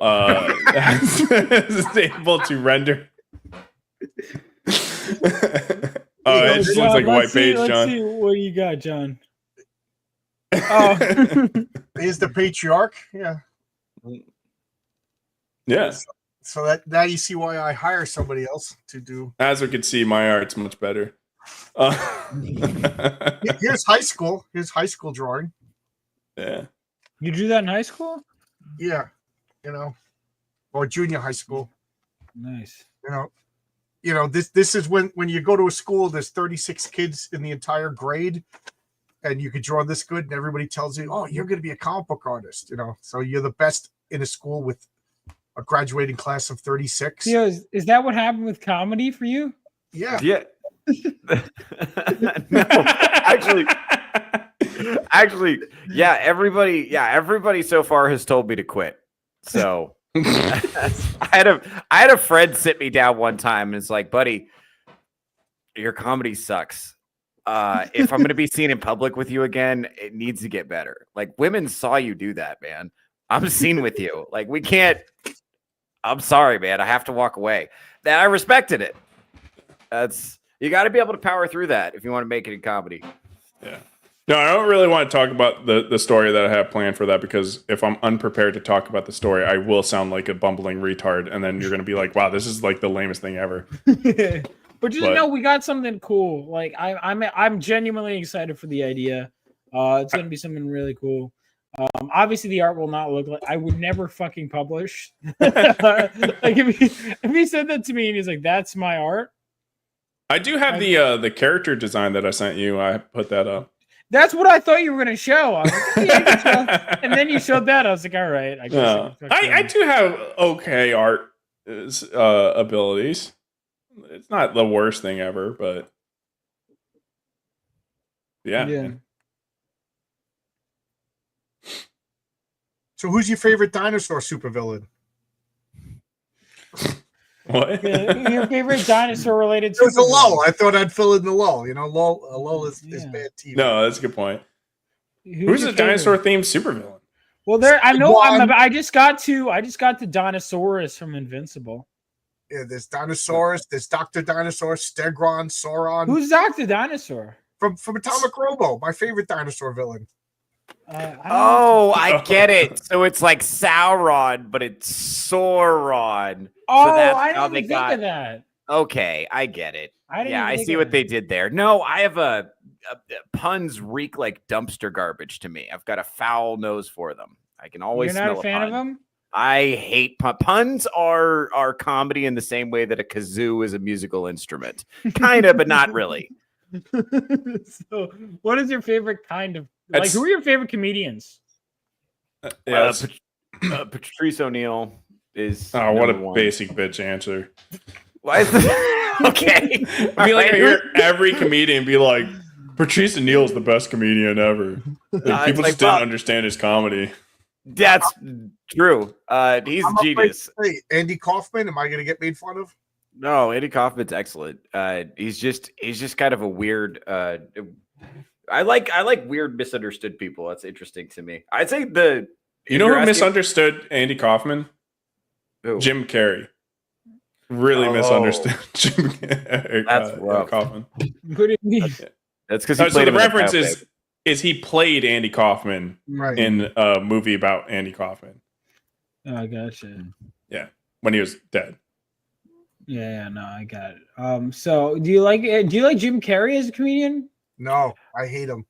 [SPEAKER 10] is able to render. It just looks like a white page, John.
[SPEAKER 7] Let's see what you got, John. Oh,
[SPEAKER 9] is the patriarch? Yeah.
[SPEAKER 10] Yes.
[SPEAKER 9] So that now you see why I hire somebody else to do.
[SPEAKER 10] As we can see, my art's much better.
[SPEAKER 9] Here's high school. Here's high school drawing.
[SPEAKER 10] Yeah.
[SPEAKER 7] You drew that in high school?
[SPEAKER 9] Yeah. Or junior high school.
[SPEAKER 7] Nice.
[SPEAKER 9] This is when you go to a school, there's 36 kids in the entire grade, and you could draw this good, and everybody tells you, "Oh, you're going to be a comic book artist." So you're the best in a school with a graduating class of 36.
[SPEAKER 7] Yeah, is that what happened with comedy for you?
[SPEAKER 9] Yeah.
[SPEAKER 3] Yeah. No, actually, yeah. Everybody so far has told me to quit. So. I had a friend sit me down one time and it's like, buddy, your comedy sucks. If I'm going to be seen in public with you again, it needs to get better. Women saw you do that, man. I'm seen with you. We can't. I'm sorry, man. I have to walk away. And I respected it. You got to be able to power through that if you want to make it in comedy.
[SPEAKER 10] Yeah. No, I don't really want to talk about the story that I have planned for that because if I'm unprepared to talk about the story, I will sound like a bumbling retard, and then you're going to be like, "Wow, this is the lamest thing ever."
[SPEAKER 7] But just know we got something cool. I'm genuinely excited for the idea. It's going to be something really cool. Obviously, the art will not look like I would never fucking publish. If he said that to me and he's like, "That's my art."
[SPEAKER 10] I do have the character design that I sent you. I put that up.
[SPEAKER 7] That's what I thought you were going to show. I was like, yeah, and then you showed that. I was like, all right. I
[SPEAKER 10] do have okay art abilities. It's not the worst thing ever, but yeah.
[SPEAKER 9] So who's your favorite dinosaur supervillain?
[SPEAKER 10] What?
[SPEAKER 7] Your favorite dinosaur related?
[SPEAKER 9] It was a lull. I thought I'd fill in the lull. You know, a lull is bad TV.
[SPEAKER 10] No, that's a good point.
[SPEAKER 7] Who's
[SPEAKER 10] a
[SPEAKER 7] your
[SPEAKER 10] dinosaur
[SPEAKER 7] favorite?
[SPEAKER 10] themed supervillain?
[SPEAKER 7] Well, I just got to Dinosaurus from Invincible.
[SPEAKER 9] Yeah, there's Dinosaurus, there's Dr. Dinosaur, Stegron, Sauron.
[SPEAKER 7] Who's Dr. Dinosaur?
[SPEAKER 9] From Atomic Robo, my favorite dinosaur villain.
[SPEAKER 3] I get it. So it's like Sauron, but it's Sauron.
[SPEAKER 7] Oh,
[SPEAKER 3] so that's
[SPEAKER 7] I
[SPEAKER 3] how
[SPEAKER 7] didn't
[SPEAKER 3] they
[SPEAKER 7] think of that.
[SPEAKER 3] Okay, I get it. I see what
[SPEAKER 7] that.
[SPEAKER 3] they did there. No, I have puns reek like dumpster garbage to me. I've got a foul nose for them. I can always
[SPEAKER 7] You're not
[SPEAKER 3] smell
[SPEAKER 7] a fan
[SPEAKER 3] pun.
[SPEAKER 7] of them?
[SPEAKER 3] I hate puns. Are comedy in the same way that a kazoo is a musical instrument. Kind of, but not really.
[SPEAKER 7] So, what is your favorite kind of who are your favorite comedians?
[SPEAKER 3] Patrice O'Neill is.
[SPEAKER 10] Oh, what a
[SPEAKER 3] one.
[SPEAKER 10] basic bitch answer.
[SPEAKER 3] Why is that? Okay.
[SPEAKER 10] I feel like I hear every comedian be like, Patrice O'Neill's the best comedian ever. Like, people just didn't understand his comedy.
[SPEAKER 3] That's true. He's a genius.
[SPEAKER 9] Hey, Andy Kaufman, am I going to get made fun of?
[SPEAKER 3] No, Andy Kaufman's excellent. He's just kind of a weird. I like weird misunderstood people. That's interesting to me. I'd say
[SPEAKER 10] You know who misunderstood Andy Kaufman?
[SPEAKER 3] Who?
[SPEAKER 10] Jim Carrey. Really misunderstood Jim
[SPEAKER 3] That's rough.
[SPEAKER 10] Kaufman.
[SPEAKER 7] What do you mean?
[SPEAKER 3] That's because he
[SPEAKER 10] So
[SPEAKER 3] played
[SPEAKER 10] the
[SPEAKER 3] him in
[SPEAKER 10] reference
[SPEAKER 3] Biopic.
[SPEAKER 10] is he played Andy Kaufman
[SPEAKER 9] Right.
[SPEAKER 10] in a movie about Andy Kaufman.
[SPEAKER 7] Oh, gotcha.
[SPEAKER 10] Yeah, when he was dead.
[SPEAKER 7] Yeah, no, I got it. So do you like Jim Carrey as a comedian?
[SPEAKER 9] No, I hate him.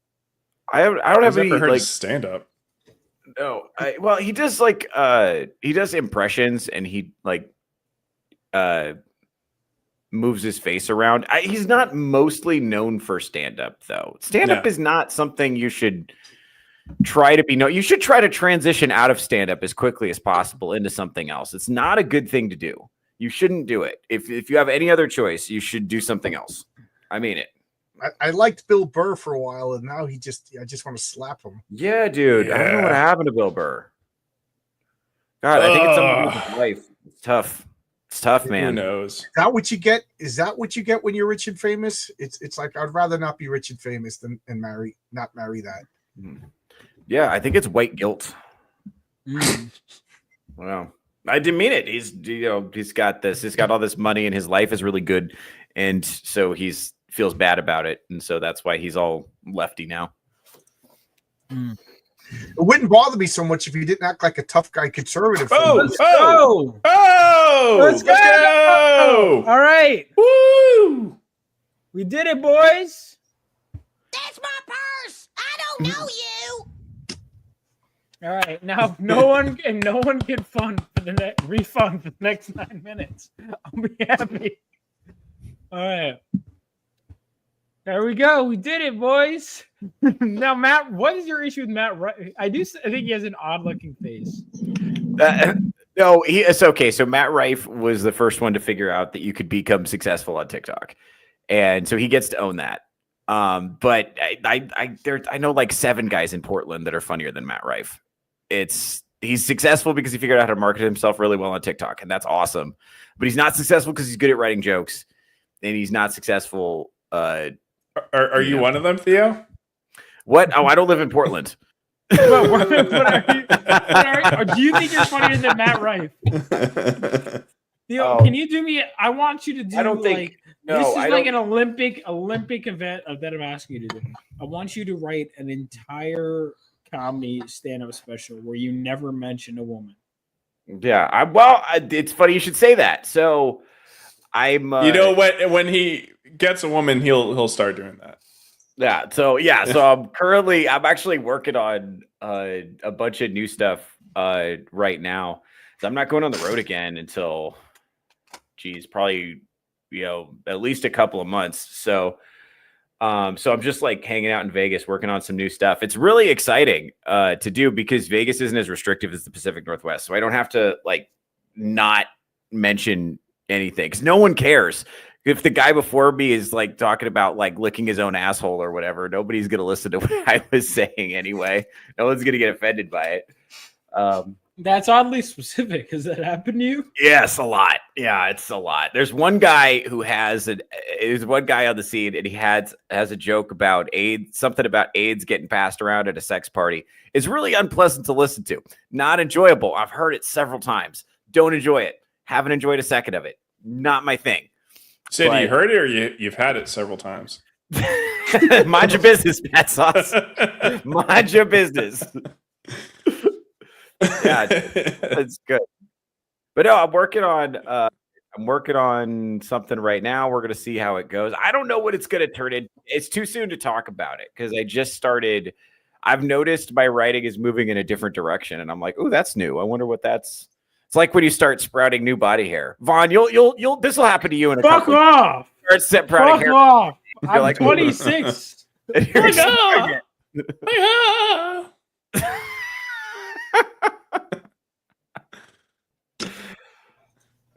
[SPEAKER 3] I don't have any
[SPEAKER 10] never heard
[SPEAKER 3] like
[SPEAKER 10] his stand up.
[SPEAKER 3] No, well, he does he does impressions and he moves his face around. He's not mostly known for stand up though. Stand up is not something you should try to be known. You should try to transition out of stand up as quickly as possible into something else. It's not a good thing to do. You shouldn't do it. If you have any other choice, you should do something else. I mean it.
[SPEAKER 9] I liked Bill Burr for a while, and now I just want to slap him.
[SPEAKER 3] Yeah, dude. I don't know what happened to Bill Burr. God, I think it's something with his life. It's tough. It's tough, man.
[SPEAKER 10] Who knows?
[SPEAKER 9] Is that what you get? Is that what you get when you're rich and famous? It's like I'd rather not be rich and famous than not marry that.
[SPEAKER 3] Yeah, I think it's white guilt. Well, I didn't mean it. He's got this. He's got all this money, and his life is really good, and so he's feels bad about it, and so that's why he's all lefty now.
[SPEAKER 9] It wouldn't bother me so much if he didn't act like a tough guy conservative.
[SPEAKER 7] Let's go! All right.
[SPEAKER 10] Woo!
[SPEAKER 7] We did it, boys.
[SPEAKER 12] That's my purse. I don't know you.
[SPEAKER 7] All right. Now no one can refund for the next 9 minutes. I'll be happy. All right. There we go. We did it, boys. Now, Matt, what is your issue with Matt? I think he has an odd-looking face.
[SPEAKER 3] No, it's okay. So Matt Rife was the first one to figure out that you could become successful on TikTok, and so he gets to own that. But I know like 7 guys in Portland that are funnier than Matt Rife. He's successful because he figured out how to market himself really well on TikTok, and that's awesome. But he's not successful because he's good at writing jokes, and he's not successful.
[SPEAKER 10] Are you one of them, Theo?
[SPEAKER 3] What? Oh, I don't live in Portland.
[SPEAKER 7] Do you think you're funnier than Matt Rife? Theo, can you do me? I want you to do.
[SPEAKER 3] I don't think.
[SPEAKER 7] This is like an Olympic event that I'm asking you to do. I want you to write an entire comedy stand-up special where you never mention a woman.
[SPEAKER 3] Yeah, it's funny you should say that. So I'm.
[SPEAKER 10] When he gets a woman, he'll start doing that.
[SPEAKER 3] Yeah. So I'm actually working on a bunch of new stuff right now. So I'm not going on the road again until, probably at least a couple of months. So I'm just like hanging out in Vegas, working on some new stuff. It's really exciting to do because Vegas isn't as restrictive as the Pacific Northwest. So I don't have to like not mention anything because no one cares. If the guy before me is like talking about like licking his own asshole or whatever, nobody's going to listen to what I was saying anyway. No one's going to get offended by it.
[SPEAKER 7] That's oddly specific. Has that happened to you?
[SPEAKER 3] Yes, a lot. Yeah, it's a lot. There's one guy who has one guy on the scene, and he has a joke about AIDS, something about AIDS getting passed around at a sex party. It's really unpleasant to listen to. Not enjoyable. I've heard it several times. Don't enjoy it. Haven't enjoyed a second of it. Not my thing.
[SPEAKER 10] So you heard it, or you've had it several times?
[SPEAKER 3] Mind your business, Pat Sauce. Mind your business. Yeah, that's good. But no, I'm working on something right now. We're gonna see how it goes. I don't know what it's gonna turn into. It's too soon to talk about it because I just started. I've noticed my writing is moving in a different direction, and I'm like, oh, that's new. I wonder what that's. It's like when you start sprouting new body hair. Vaughn, you'll this will happen to you in a
[SPEAKER 7] Fuck
[SPEAKER 3] couple.
[SPEAKER 7] off!
[SPEAKER 3] Start sprouting hair.
[SPEAKER 7] Off! I'm
[SPEAKER 3] like,
[SPEAKER 7] 26.
[SPEAKER 3] Fuck off!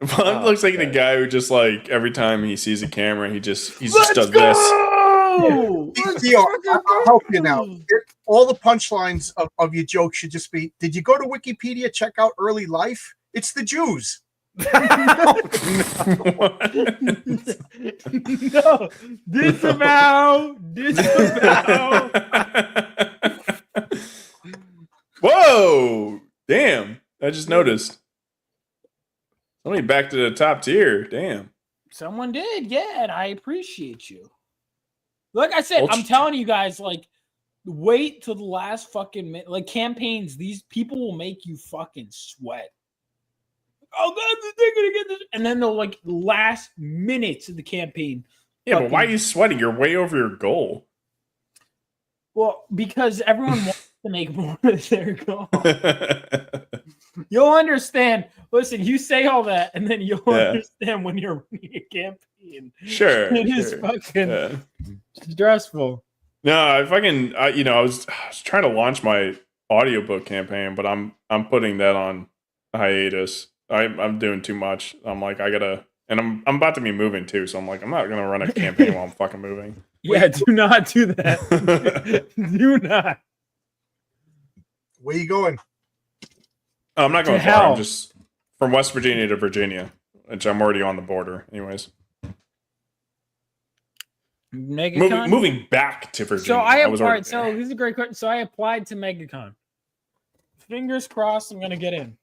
[SPEAKER 10] Vaughn looks like the guy who just like every time he sees a camera, he just does this.
[SPEAKER 9] Theo, I'll help you now. All the punchlines of your joke should just be, did you go to Wikipedia, check out early life? It's the Jews.
[SPEAKER 7] No, disavow.
[SPEAKER 10] Whoa! Damn! I just noticed. Somebody back to the top tier. Damn.
[SPEAKER 7] Someone did, yeah, and I appreciate you. Like I said, I'm telling you guys, like, wait till the last fucking minute. Like, campaigns, these people will make you fucking sweat. Oh, God, they're gonna get this. And then they'll, like, last minutes of the campaign.
[SPEAKER 10] Yeah, but why are you sweating? You're way over your goal.
[SPEAKER 7] Well, because everyone wants to make more of their goal. You'll understand. Listen, you say all that, and then you'll understand when you're running a campaign.
[SPEAKER 10] Sure.
[SPEAKER 7] It is fucking stressful.
[SPEAKER 10] No, I was trying to launch my audiobook campaign, but I'm putting that on hiatus. I'm doing too much. I'm like, and I'm about to be moving too, so I'm like, I'm not gonna run a campaign while I'm fucking moving.
[SPEAKER 7] Yeah, do not do that. Do not.
[SPEAKER 9] Where you going?
[SPEAKER 10] I'm not going far. I'm just from West Virginia to Virginia, which I'm already on the border. Anyways, moving back to Virginia.
[SPEAKER 7] So I applied. So this is a great question. So I applied to MegaCon. Fingers crossed, I'm gonna get in.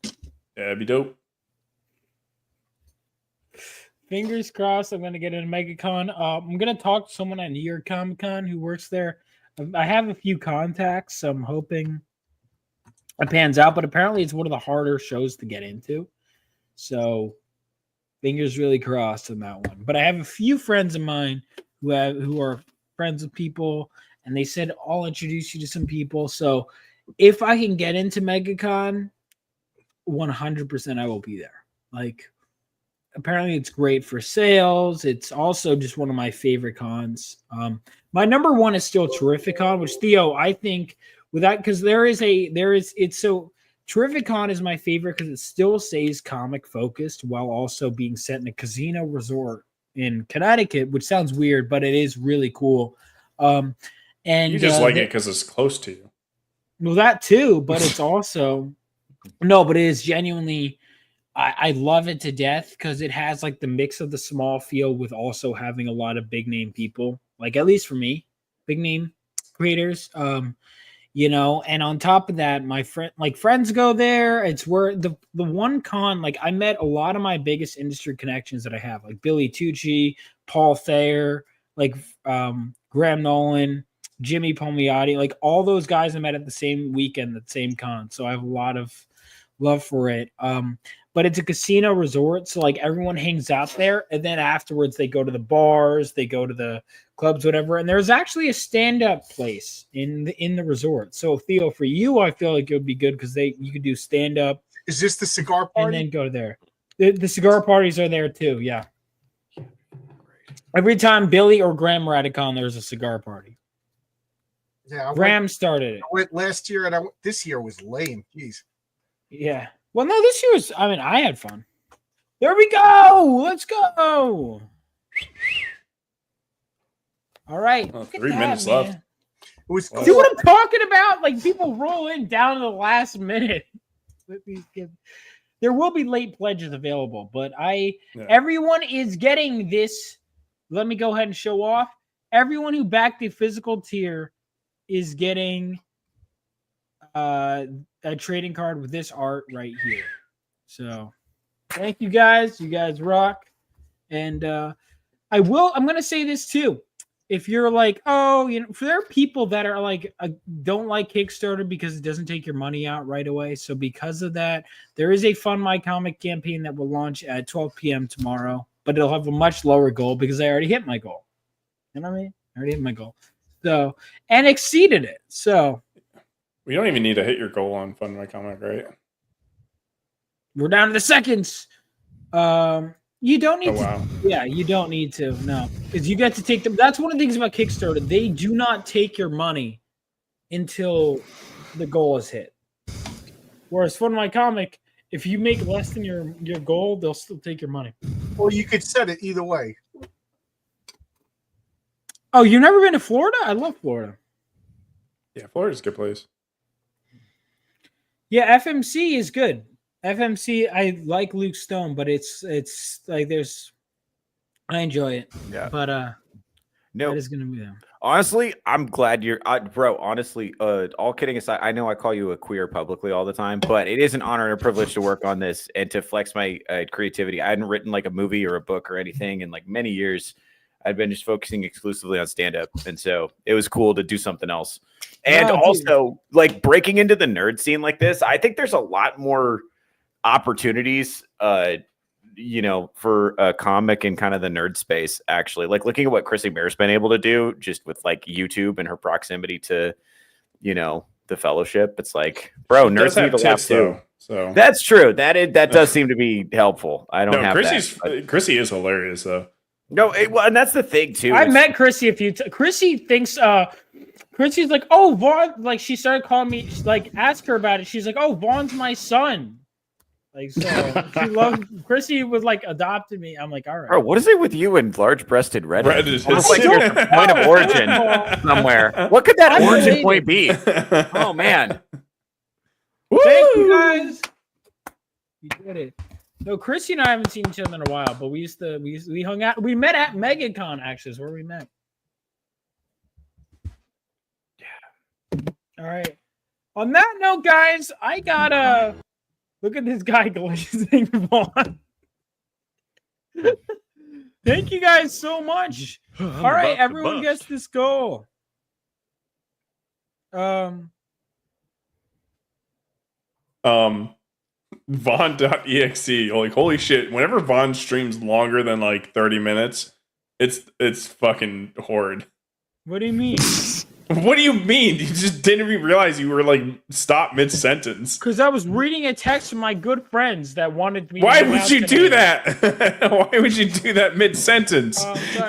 [SPEAKER 10] Yeah, that'd be dope.
[SPEAKER 7] Fingers crossed, I'm gonna get into MegaCon. I'm gonna talk to someone at New York Comic Con who works there. I have a few contacts, so I'm hoping it pans out. But apparently, it's one of the harder shows to get into. So, fingers really crossed on that one. But I have a few friends of mine who are friends with people, and they said I'll introduce you to some people. So, if I can get into MegaCon, 100% I will be there. Like, apparently it's great for sales. It's also just one of my favorite cons. My number one is still Terrificon, which Theo, I think with that, because Terrificon is my favorite because it still stays comic focused while also being set in a casino resort in Connecticut, which sounds weird, but it is really cool. And
[SPEAKER 10] you just like it because it's close to you.
[SPEAKER 7] Well, that too, but it's also but it is genuinely. I love it to death because it has like the mix of the small field with also having a lot of big name people, like at least for me, big name creators. And on top of that, my friends go there. It's where the one con, like I met a lot of my biggest industry connections that I have, like Billy Tucci, Paul Thayer, like Graham Nolan, Jimmy Palmiotti, like all those guys I met at the same weekend, the same con. So I have a lot of love for it. But it's a casino resort, so like everyone hangs out there, and then afterwards they go to the bars, they go to the clubs, whatever. And there's actually a stand-up place in the resort. So Theo, for you, I feel like it would be good because you could do stand-up.
[SPEAKER 9] Is this the cigar party?
[SPEAKER 7] And then go there. The cigar parties are there too. Yeah. Every time Billy or Graham were at a con, there's a cigar party.
[SPEAKER 9] Yeah,
[SPEAKER 7] Graham started it.
[SPEAKER 9] I went last year, and this year was lame. Jeez.
[SPEAKER 7] Yeah. Well, no, this year was, I had fun. There we go. Let's go. All right.
[SPEAKER 10] 3 minutes left.
[SPEAKER 9] It was cool.
[SPEAKER 7] See what I'm talking about? Like people roll in down to the last minute. There will be late pledges available, but
[SPEAKER 10] Yeah.
[SPEAKER 7] everyone is getting this. Let me go ahead and show off. Everyone who backed the physical tier is getting a trading card with this art right here. So thank you guys. You guys rock. And I'm going to say this too. If you're like, oh, for there are people that are like, don't like Kickstarter because it doesn't take your money out right away. So because of that, there is a Fund My Comic campaign that will launch at 12 p.m. tomorrow, but it'll have a much lower goal because I already hit my goal. You know what I mean? I already hit my goal. So, and exceeded it. So
[SPEAKER 10] We don't even need to hit your goal on Fund My Comic, right?
[SPEAKER 7] we're down to the seconds. You don't need
[SPEAKER 10] wow.
[SPEAKER 7] to. Yeah, you don't need to. No, because you get to take them. That's one of the things about Kickstarter. They do not take your money until the goal is hit. Whereas Fund My Comic, if you make less than your goal, they'll still take your money.
[SPEAKER 9] Well, you could set it either way.
[SPEAKER 7] Oh, you've never been to Florida? I love Florida.
[SPEAKER 10] Yeah, Florida's a good place.
[SPEAKER 7] Yeah, FMC is good. FMC, I like Luke Stone, but it's like I enjoy it.
[SPEAKER 3] Yeah.
[SPEAKER 7] But
[SPEAKER 3] no,
[SPEAKER 7] that is gonna be there.
[SPEAKER 3] Honestly, I'm glad you're, bro. Honestly, all kidding aside, I know I call you a queer publicly all the time, but it is an honor and a privilege to work on this and to flex my creativity. I hadn't written like a movie or a book or anything in like many years. I'd been just focusing exclusively on stand-up, and so it was cool to do something else. And also, like breaking into the nerd scene like this, I think there's a lot more opportunities for a comic in kind of the nerd space, actually. Like looking at what Chrissy Mayr's been able to do just with like YouTube and her proximity to the fellowship. It's like, bro, nerds need to laugh too.
[SPEAKER 10] So
[SPEAKER 3] that's true. That does seem to be helpful. I don't have
[SPEAKER 10] Chrissy is hilarious though.
[SPEAKER 3] No, and that's the thing too.
[SPEAKER 7] I met Chrissy a few times. Chrissy thinks Chrissy's like, oh, Vaughn, like she started calling me, like ask her about it. She's like, oh, Vaughn's my son. Like, so she loves Chrissy was like adopted me. I'm like, all right.
[SPEAKER 3] Bro, what is it with you and large-breasted Reddit?
[SPEAKER 10] Reddit
[SPEAKER 3] Almost like there's a point of origin somewhere. What could that origin point be? Oh man.
[SPEAKER 7] Thank you guys. You did it. No, Chrissy and I haven't seen each other in a while, but we hung out. We met at MegaCon, actually, is where we met. Yeah. All right. On that note, guys, I gotta look at this guy glazing Vaughn. Thank you guys
[SPEAKER 13] much.
[SPEAKER 7] All right, everyone gets this goal.
[SPEAKER 10] Vaughn.exe, like holy shit, whenever Vaughn streams longer than like 30 minutes, it's fucking horrid.
[SPEAKER 7] What do you mean?
[SPEAKER 10] What do you mean? You just didn't even realize you were like stopped mid-sentence.
[SPEAKER 7] Because I was reading a text from my good friends that wanted me.
[SPEAKER 10] Why would you do that? Why would you do that mid-sentence?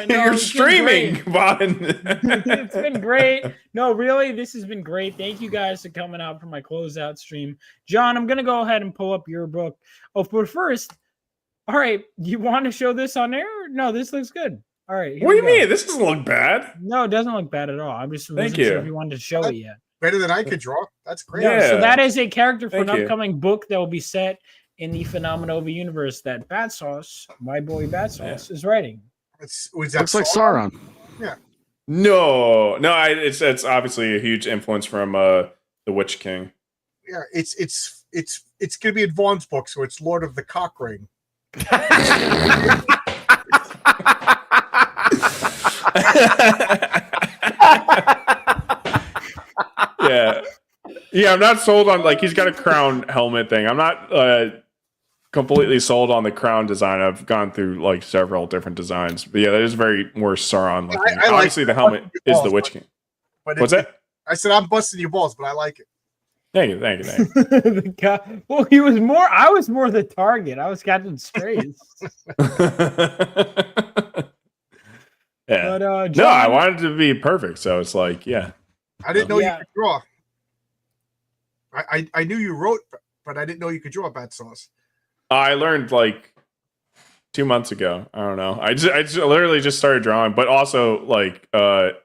[SPEAKER 10] You're streaming, Vaughn.
[SPEAKER 7] It's been great. No, really, this has been great. Thank you guys for coming out for my closeout stream. John, I'm going to go ahead and pull up your book. Oh, but first, all right, you want to show this on air? No, this looks good. All right.
[SPEAKER 10] What do you mean? This doesn't look bad.
[SPEAKER 7] No, it doesn't look bad at all. I'm just wasn't sure if you wanted to show it yet.
[SPEAKER 9] Better than I could draw. That's great.
[SPEAKER 7] Yeah. So that is a character for
[SPEAKER 10] Thank
[SPEAKER 7] an
[SPEAKER 10] you.
[SPEAKER 7] upcoming book that will be set in the Phenomenova universe that Bat Sauce, my boy Bat Sauce, is writing.
[SPEAKER 9] Was that
[SPEAKER 8] Looks like Sauron.
[SPEAKER 9] Yeah.
[SPEAKER 10] No, it's obviously a huge influence from the Witch King.
[SPEAKER 9] Yeah, it's gonna be in Vaughn's book, so it's Lord of the Cock Ring.
[SPEAKER 10] Yeah, I'm not sold on like he's got a crown helmet thing. I'm not completely sold on the crown design. I've gone through like several different designs, but yeah, that is very more Sauron looking. Obviously, the helmet is the Witch King. What's that?
[SPEAKER 9] I said I'm busting your balls, but I like it.
[SPEAKER 10] Thank you.
[SPEAKER 7] The guy, well, he was more. I was more the target. I was Captain Strays.
[SPEAKER 10] Yeah.
[SPEAKER 7] But,
[SPEAKER 10] no, I wanted it to be perfect, so it's like, yeah.
[SPEAKER 9] I didn't know you could draw. I knew you wrote, but I didn't know you could draw Bat Sauce.
[SPEAKER 10] I learned like 2 months ago. I don't know. I just literally just started drawing, but also like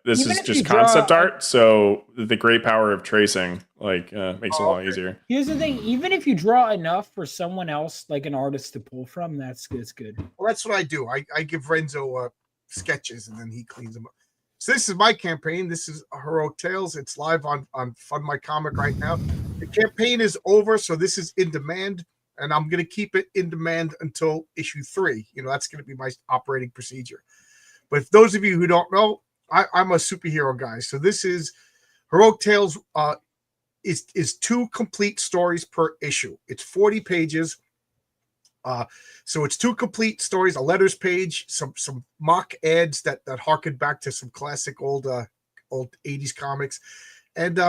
[SPEAKER 10] this
[SPEAKER 7] Even
[SPEAKER 10] is
[SPEAKER 7] if
[SPEAKER 10] just
[SPEAKER 7] you draw-
[SPEAKER 10] concept art. So the great power of tracing, Like makes it a lot easier.
[SPEAKER 7] Here's the thing: even if you draw enough for someone else, like an artist, to pull from, that's good.
[SPEAKER 9] Well, that's what I do. I give Renzo sketches and then he cleans them up. So this is my campaign. This is Heroic Tales. It's live on Fund My Comic right now. The campaign is over, so this is in demand, and I'm going to keep it in demand until issue 3. You know, that's going to be my operating procedure. But if those of you who don't know, I'm a superhero guy. So this is Heroic Tales is 2 complete stories per issue. It's 40 pages. So it's 2 complete stories, a letters page, some mock ads that harken back to some classic old 80s comics, and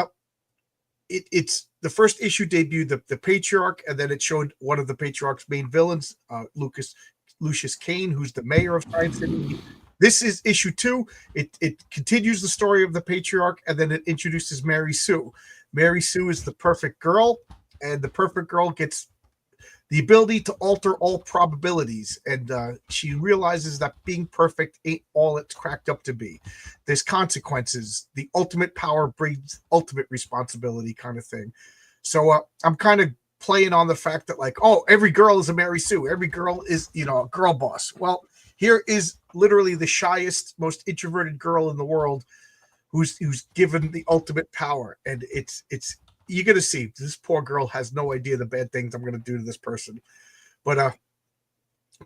[SPEAKER 9] it's the first issue debuted the patriarch, and then it showed one of the patriarch's main villains, Lucius Kane, who's the mayor of Science City. This is issue 2. It continues the story of the patriarch, and then it introduces Mary Sue. Mary Sue is the perfect girl, and the perfect girl gets the ability to alter all probabilities, and she realizes that being perfect ain't all it's cracked up to be. There's consequences. The ultimate power brings ultimate responsibility, kind of thing. So I'm kind of playing on the fact that, like, oh, every girl is a Mary Sue. Every girl is, you know, a girl boss. Well, here is literally the shyest, most introverted girl in the world who's given the ultimate power, and it's you're going to see this poor girl has no idea the bad things I'm going to do to this person. But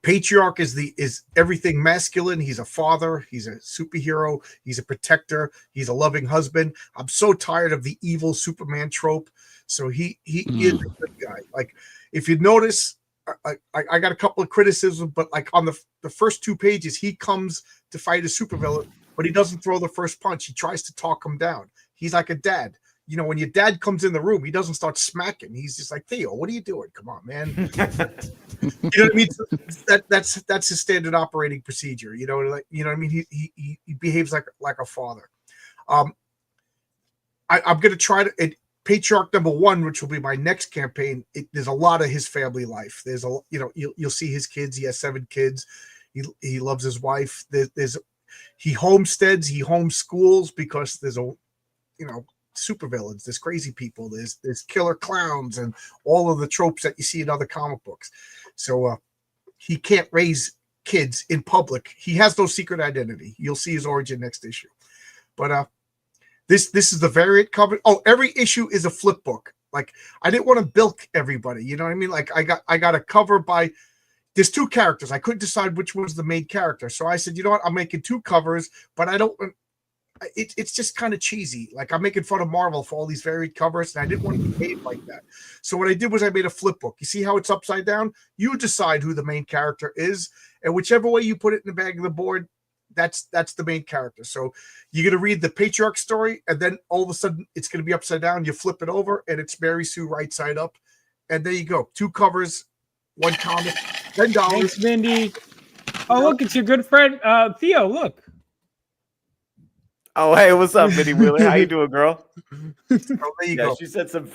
[SPEAKER 9] patriarch is everything masculine. He's a father. He's a superhero. He's a protector. He's a loving husband. I'm so tired of the evil Superman trope. So he is a good guy. Like, if you notice, I got a couple of criticisms, but like on the first 2 pages, he comes to fight a supervillain, but he doesn't throw the first punch. He tries to talk him down. He's like a dad. You know, when your dad comes in the room, he doesn't start smacking. He's just like, Theo, what are you doing? Come on, man. You know what I mean? That's his standard operating procedure. You know, like, you know what I mean? He behaves like a father. I'm going to try to Patriarch number 1, which will be my next campaign. There's a lot of his family life. There's you'll see his kids. He has 7 kids. He loves his wife. He homesteads. He homeschools because there's supervillains, there's crazy people, there's killer clowns, and all of the tropes that you see in other comic books. So he can't raise kids in public. He has no secret identity. You'll see his origin next issue. But this is the variant cover. Oh, every issue is a flip book. Like, I didn't want to bilk everybody. You know what I mean? Like, I got a cover by. There's 2 characters. I couldn't decide which was the main character, so I said, you know what? I'm making 2 covers, but I don't. It's just kind of cheesy. Like, I'm making fun of Marvel for all these varied covers, and I didn't want to be paid like that. So what I did was I made a flip book. You see how it's upside down? You decide who the main character is, and whichever way you put it in the bag of the board, that's the main character. So you're going to read the patriarch story, and then all of a sudden it's going to be upside down. You flip it over, and it's Mary Sue right side up, and there you go. 2 covers, 1 comic, $10.
[SPEAKER 7] Thanks, Vindy. Oh, look, it's your good friend Theo. Look.
[SPEAKER 3] Oh, hey, what's up, Minnie Wheeler? How you doing, girl?
[SPEAKER 9] There you go.
[SPEAKER 3] She said some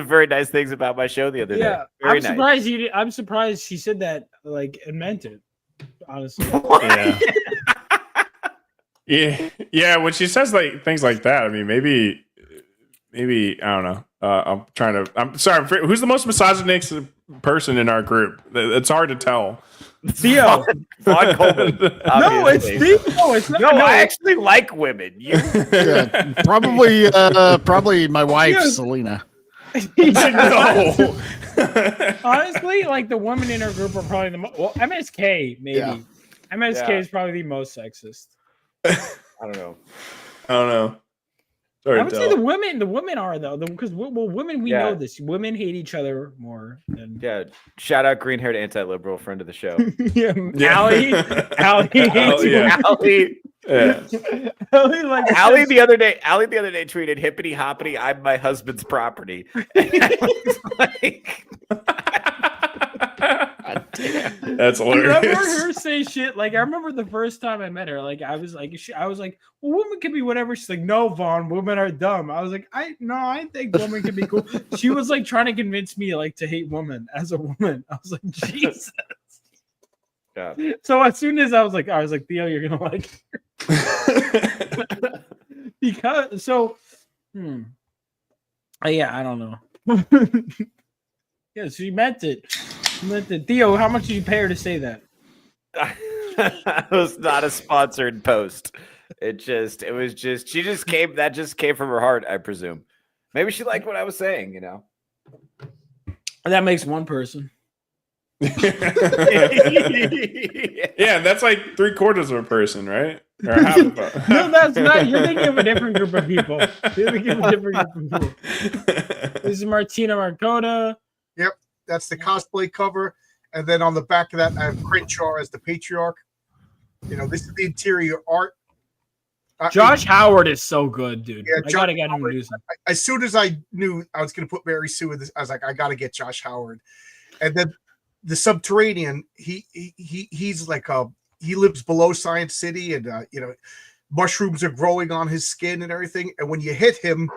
[SPEAKER 3] very nice things about my show the other day. Very nice.
[SPEAKER 7] Surprised I'm surprised she said that, like, and meant it. Honestly.
[SPEAKER 10] Yeah. When she says like things like that, I mean, maybe I don't know. I'm sorry. Who's the most misogynistic person in our group? It's hard to tell.
[SPEAKER 7] Theo.
[SPEAKER 3] Vaughn Coleman.
[SPEAKER 7] No, it's Theo. No, it's not.
[SPEAKER 3] No, I actually like women.
[SPEAKER 8] Yeah, probably my wife,
[SPEAKER 7] Theo.
[SPEAKER 8] Selena.
[SPEAKER 10] No.
[SPEAKER 7] Honestly, like, the women in our group are probably the most. Well, MSK maybe.
[SPEAKER 8] Yeah.
[SPEAKER 7] MSK is probably the most sexist.
[SPEAKER 3] I don't know.
[SPEAKER 10] Sorry,
[SPEAKER 7] I would say the women are, though, because women, we know this. Women hate each other more than.
[SPEAKER 3] Yeah. Shout out green-haired anti-liberal friend of the show.
[SPEAKER 7] Allie hates
[SPEAKER 3] Allie.
[SPEAKER 10] Yeah.
[SPEAKER 3] Allie the other day tweeted, "Hippity hoppity, I'm my husband's property."
[SPEAKER 10] That's hilarious.
[SPEAKER 7] I remember her say shit. Like, I remember the first time I met her. Like, I was like, well, women can be whatever. She's like, no, Vaughn, women are dumb. I was like, I think women can be cool. She was like trying to convince me, like, to hate women as a woman. I was like, Jesus.
[SPEAKER 3] Yeah.
[SPEAKER 7] So as soon as I was like, Theo, you're gonna like her. Yeah, I don't know. Yeah, she meant it. She meant it. Theo, how much did you pay her to say that?
[SPEAKER 3] It was not a sponsored post. It was just she just came that just came from her heart, I presume. Maybe she liked what I was saying, you know.
[SPEAKER 7] That makes one person.
[SPEAKER 10] Yeah, that's like 3/4 of a person, right? Or half of a
[SPEAKER 7] No, that's not. You're thinking of a different group of people. You're thinking of a different group of people. This is Martina Marcota.
[SPEAKER 9] Yep, that's the cosplay cover. And then on the back of that, I have Crenshaw as the patriarch. You know, this is the interior art.
[SPEAKER 7] Josh Howard is so good, dude.
[SPEAKER 9] Yeah,
[SPEAKER 7] I gotta get him to do something.
[SPEAKER 9] As soon as I knew I was going to put Mary Sue in this, I was like, I got to get Josh Howard. And then the Subterranean, he's like he lives below Science City, and you know, mushrooms are growing on his skin and everything. And when you hit him,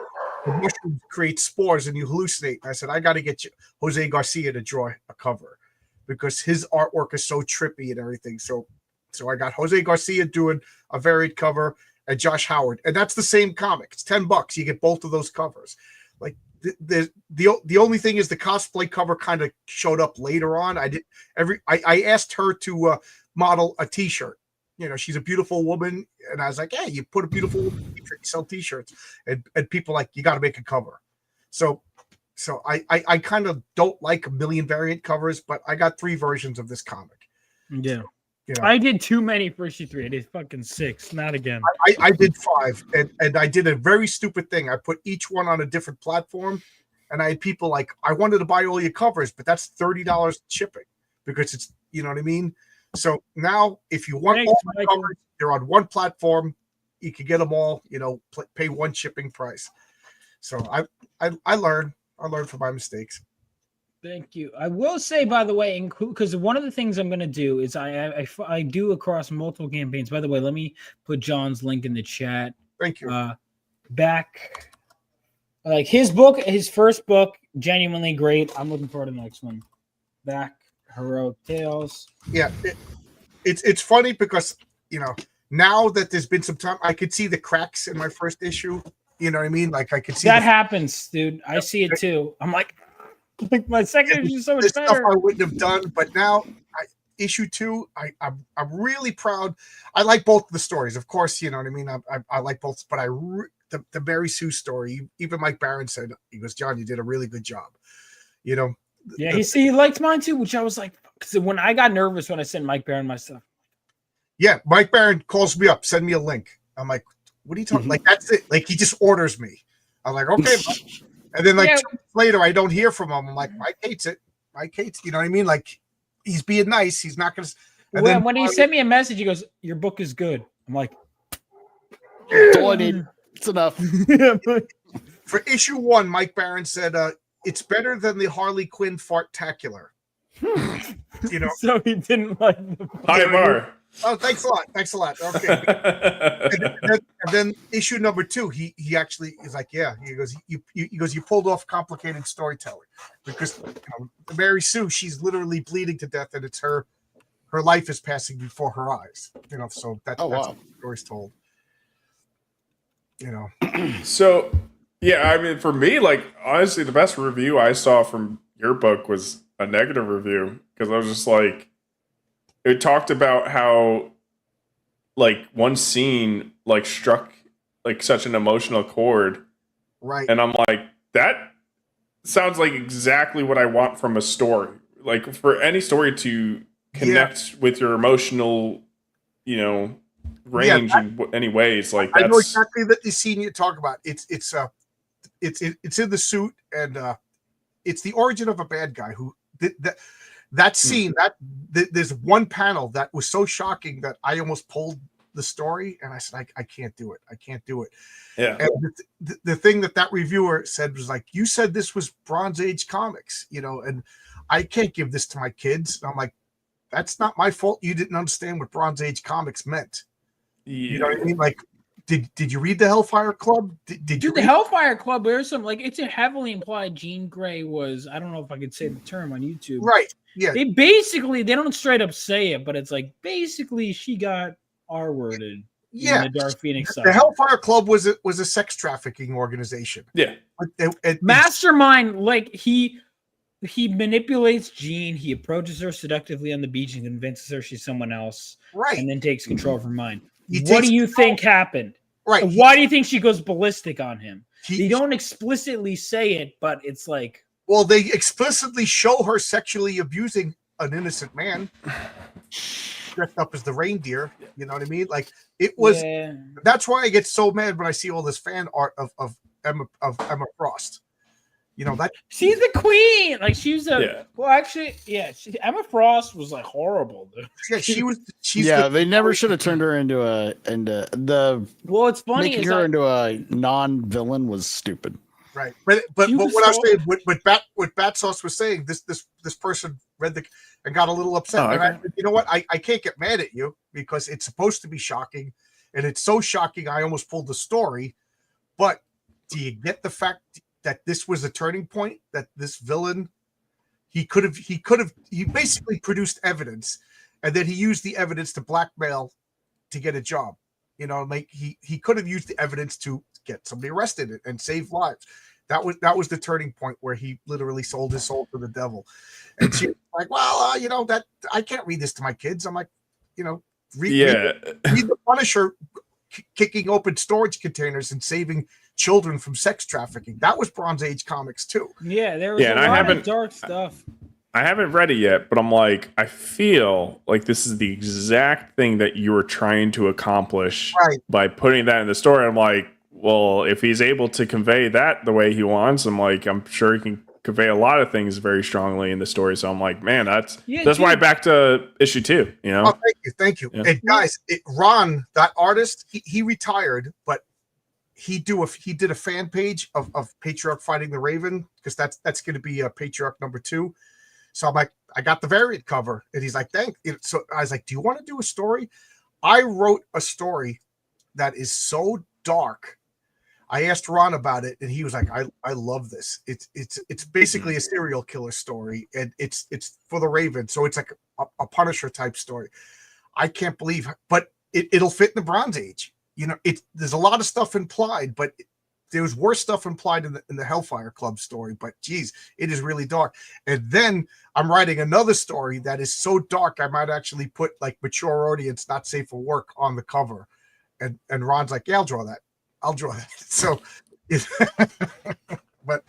[SPEAKER 9] the mushrooms create spores and you hallucinate. And I said, I got to get Jose Garcia to draw a cover because his artwork is so trippy and everything. So I got Jose Garcia doing a varied cover and Josh Howard, and that's the same comic. It's $10. You get both of those covers. Like the only thing is the cosplay cover kind of showed up later on. I asked her to model a T-shirt. You know, she's a beautiful woman, and I was like, hey, you put a beautiful woman in T-shirt, you sell T-shirts, and people like, you got to make a cover. So I kind of don't like a million variant covers, but I got 3 versions of this comic.
[SPEAKER 7] Yeah.
[SPEAKER 9] You know,
[SPEAKER 7] I did too many for issue 3. I did fucking 6. Not again.
[SPEAKER 9] I did 5, and I did a very stupid thing. I put each one on a different platform, and I had people like, I wanted to buy all your covers, but that's $30 shipping because it's, you know what I mean? So now, if you want all my covers, they're on one platform. You can get them all, you know, pay one shipping price. So I learned from my mistakes.
[SPEAKER 7] Thank you. I will say, by the way, because one of the things I'm going to do is I do across multiple campaigns. By the way, let me put John's link in the chat.
[SPEAKER 9] Thank you.
[SPEAKER 7] Back, like his book, his first book, genuinely great. I'm looking forward to the next one. Back, Heroic Tales.
[SPEAKER 9] Yeah, it's funny because, you know, now that there's been some time, I could see the cracks in my first issue. You know what I mean? Like I could see
[SPEAKER 7] that happens, dude. I see it too. I'm like my second issue is so much better.
[SPEAKER 9] Stuff I wouldn't have done, but now issue 2, I'm really proud. I like both the stories, of course. You know what I mean. I like both, but the Mary Sue story. Even Mike Barron said, he goes, John, you did a really good job. You know.
[SPEAKER 7] Yeah, he liked mine too, which I was like, because when I got nervous when I sent Mike Barron my stuff.
[SPEAKER 9] Yeah, Mike Barron calls me up, send me a link. I'm like, what are you talking? Like that's it. Like he just orders me. I'm like, okay. And then like 2 weeks later, I don't hear from him. I'm like, Mike hates it. Mike hates, you know what I mean? Like he's being nice. He's not going to.
[SPEAKER 7] When he sent me a message, he goes, your book is good. I'm like,
[SPEAKER 8] that's all I need. It's enough.
[SPEAKER 9] For issue 1, Mike Barron said, it's better than the Harley Quinn Fartacular. You know,
[SPEAKER 7] so he didn't like the
[SPEAKER 10] high bar.
[SPEAKER 9] Oh, thanks a lot. Thanks a lot. Okay. and then issue number 2, he actually is like, yeah. He goes, you pulled off complicated storytelling because Mary Sue, she's literally bleeding to death, and it's her life is passing before her eyes. You know, so that's how the story's told. You know.
[SPEAKER 10] So yeah, I mean, for me, like honestly, the best review I saw from your book was a negative review because I was just like. It talked about how, like, one scene, like, struck, like, such an emotional chord.
[SPEAKER 9] Right.
[SPEAKER 10] And I'm like, that sounds like exactly what I want from a story. Like, for any story to connect with your emotional, you know, range in any ways. Like, that's...
[SPEAKER 9] I know exactly the scene you talk about. It's in the suit, and it's the origin of a bad guy who did that. That scene, there's one panel that was so shocking that I almost pulled the story, and I said, I can't do it. I can't do it.
[SPEAKER 10] Yeah.
[SPEAKER 9] And the thing that reviewer said was like, you said this was Bronze Age comics, you know, and I can't give this to my kids. And I'm like, that's not my fault. You didn't understand what Bronze Age comics meant.
[SPEAKER 10] Yeah.
[SPEAKER 9] You know what I mean? Like, did you read the Hellfire Club? Did you
[SPEAKER 7] the Hellfire Club? There's some it's a heavily implied Jean Grey was, I don't know if I could say the term on YouTube.
[SPEAKER 9] Right. Yeah.
[SPEAKER 7] They don't straight up say it, but it's like basically she got R-worded.
[SPEAKER 9] Yeah,
[SPEAKER 7] the Dark Phoenix
[SPEAKER 9] the
[SPEAKER 7] side.
[SPEAKER 9] Hellfire Club was a sex trafficking organization.
[SPEAKER 10] Yeah,
[SPEAKER 7] Mastermind, like he manipulates Jean. He approaches her seductively on the beach and convinces her she's someone else,
[SPEAKER 9] right?
[SPEAKER 7] And then takes control of her mind.
[SPEAKER 9] He
[SPEAKER 7] What
[SPEAKER 9] takes
[SPEAKER 7] do you think happened?
[SPEAKER 9] Right.
[SPEAKER 7] Why do you think she goes ballistic on him? They don't explicitly say it, but it's like,
[SPEAKER 9] well, they explicitly show her sexually abusing an innocent man dressed up as the reindeer. You know what I mean? Like it was.
[SPEAKER 7] Yeah.
[SPEAKER 9] That's why I get so mad when I see all this fan art of Emma Frost. You know that
[SPEAKER 7] she's the queen. Like she's well, actually, yeah. Emma Frost was like horrible, dude.
[SPEAKER 9] Yeah, she was.
[SPEAKER 8] They never should have turned her into the.
[SPEAKER 7] Well, it's funny
[SPEAKER 8] making her into a non-villain was stupid.
[SPEAKER 9] Right, but what I was saying, what Bat Sauce was saying, this person read and got a little upset.
[SPEAKER 10] Oh, okay.
[SPEAKER 9] And you know what? I can't get mad at you because it's supposed to be shocking, and it's so shocking I almost pulled the story. But do you get the fact that this was a turning point? That this villain, he basically produced evidence, and then he used the evidence to blackmail to get a job. You know, like he could have used the evidence to get somebody arrested and save lives. That was the turning point where he literally sold his soul to the devil. And she was like, well, you know, that I can't read this to my kids. I'm like, you know, read the Punisher kicking open storage containers and saving children from sex trafficking. That was Bronze Age comics too.
[SPEAKER 7] Yeah, there was a lot of dark stuff.
[SPEAKER 10] I haven't read it yet, but I'm like, I feel like this is the exact thing that you were trying to accomplish by putting that in the story. I'm like, well, if he's able to convey that the way he wants, I'm sure he can convey a lot of things very strongly in the story. So I'm like, man, that's why back to issue 2, you know?
[SPEAKER 9] Oh, thank you. Yeah. And guys, Ron, that artist, he retired, but he did a fan page of Patriarch Fighting the Raven, because that's going to be a Patriarch number 2. So I'm like, I got the variant cover, and he's like, thank you. So I was like, do you want to do a story? I wrote a story that is so dark. I asked Ron about it, and he was like, I love this. It's basically a serial killer story, and it's for the Raven, so it's like a Punisher type story. I can't believe, but it'll fit in the Bronze Age. You know, there's a lot of stuff implied, but there's worse stuff implied in the Hellfire Club story. But geez, it is really dark. And then I'm writing another story that is so dark I might actually put like mature audience, not safe for work on the cover. And Ron's like, yeah, I'll draw that. So, but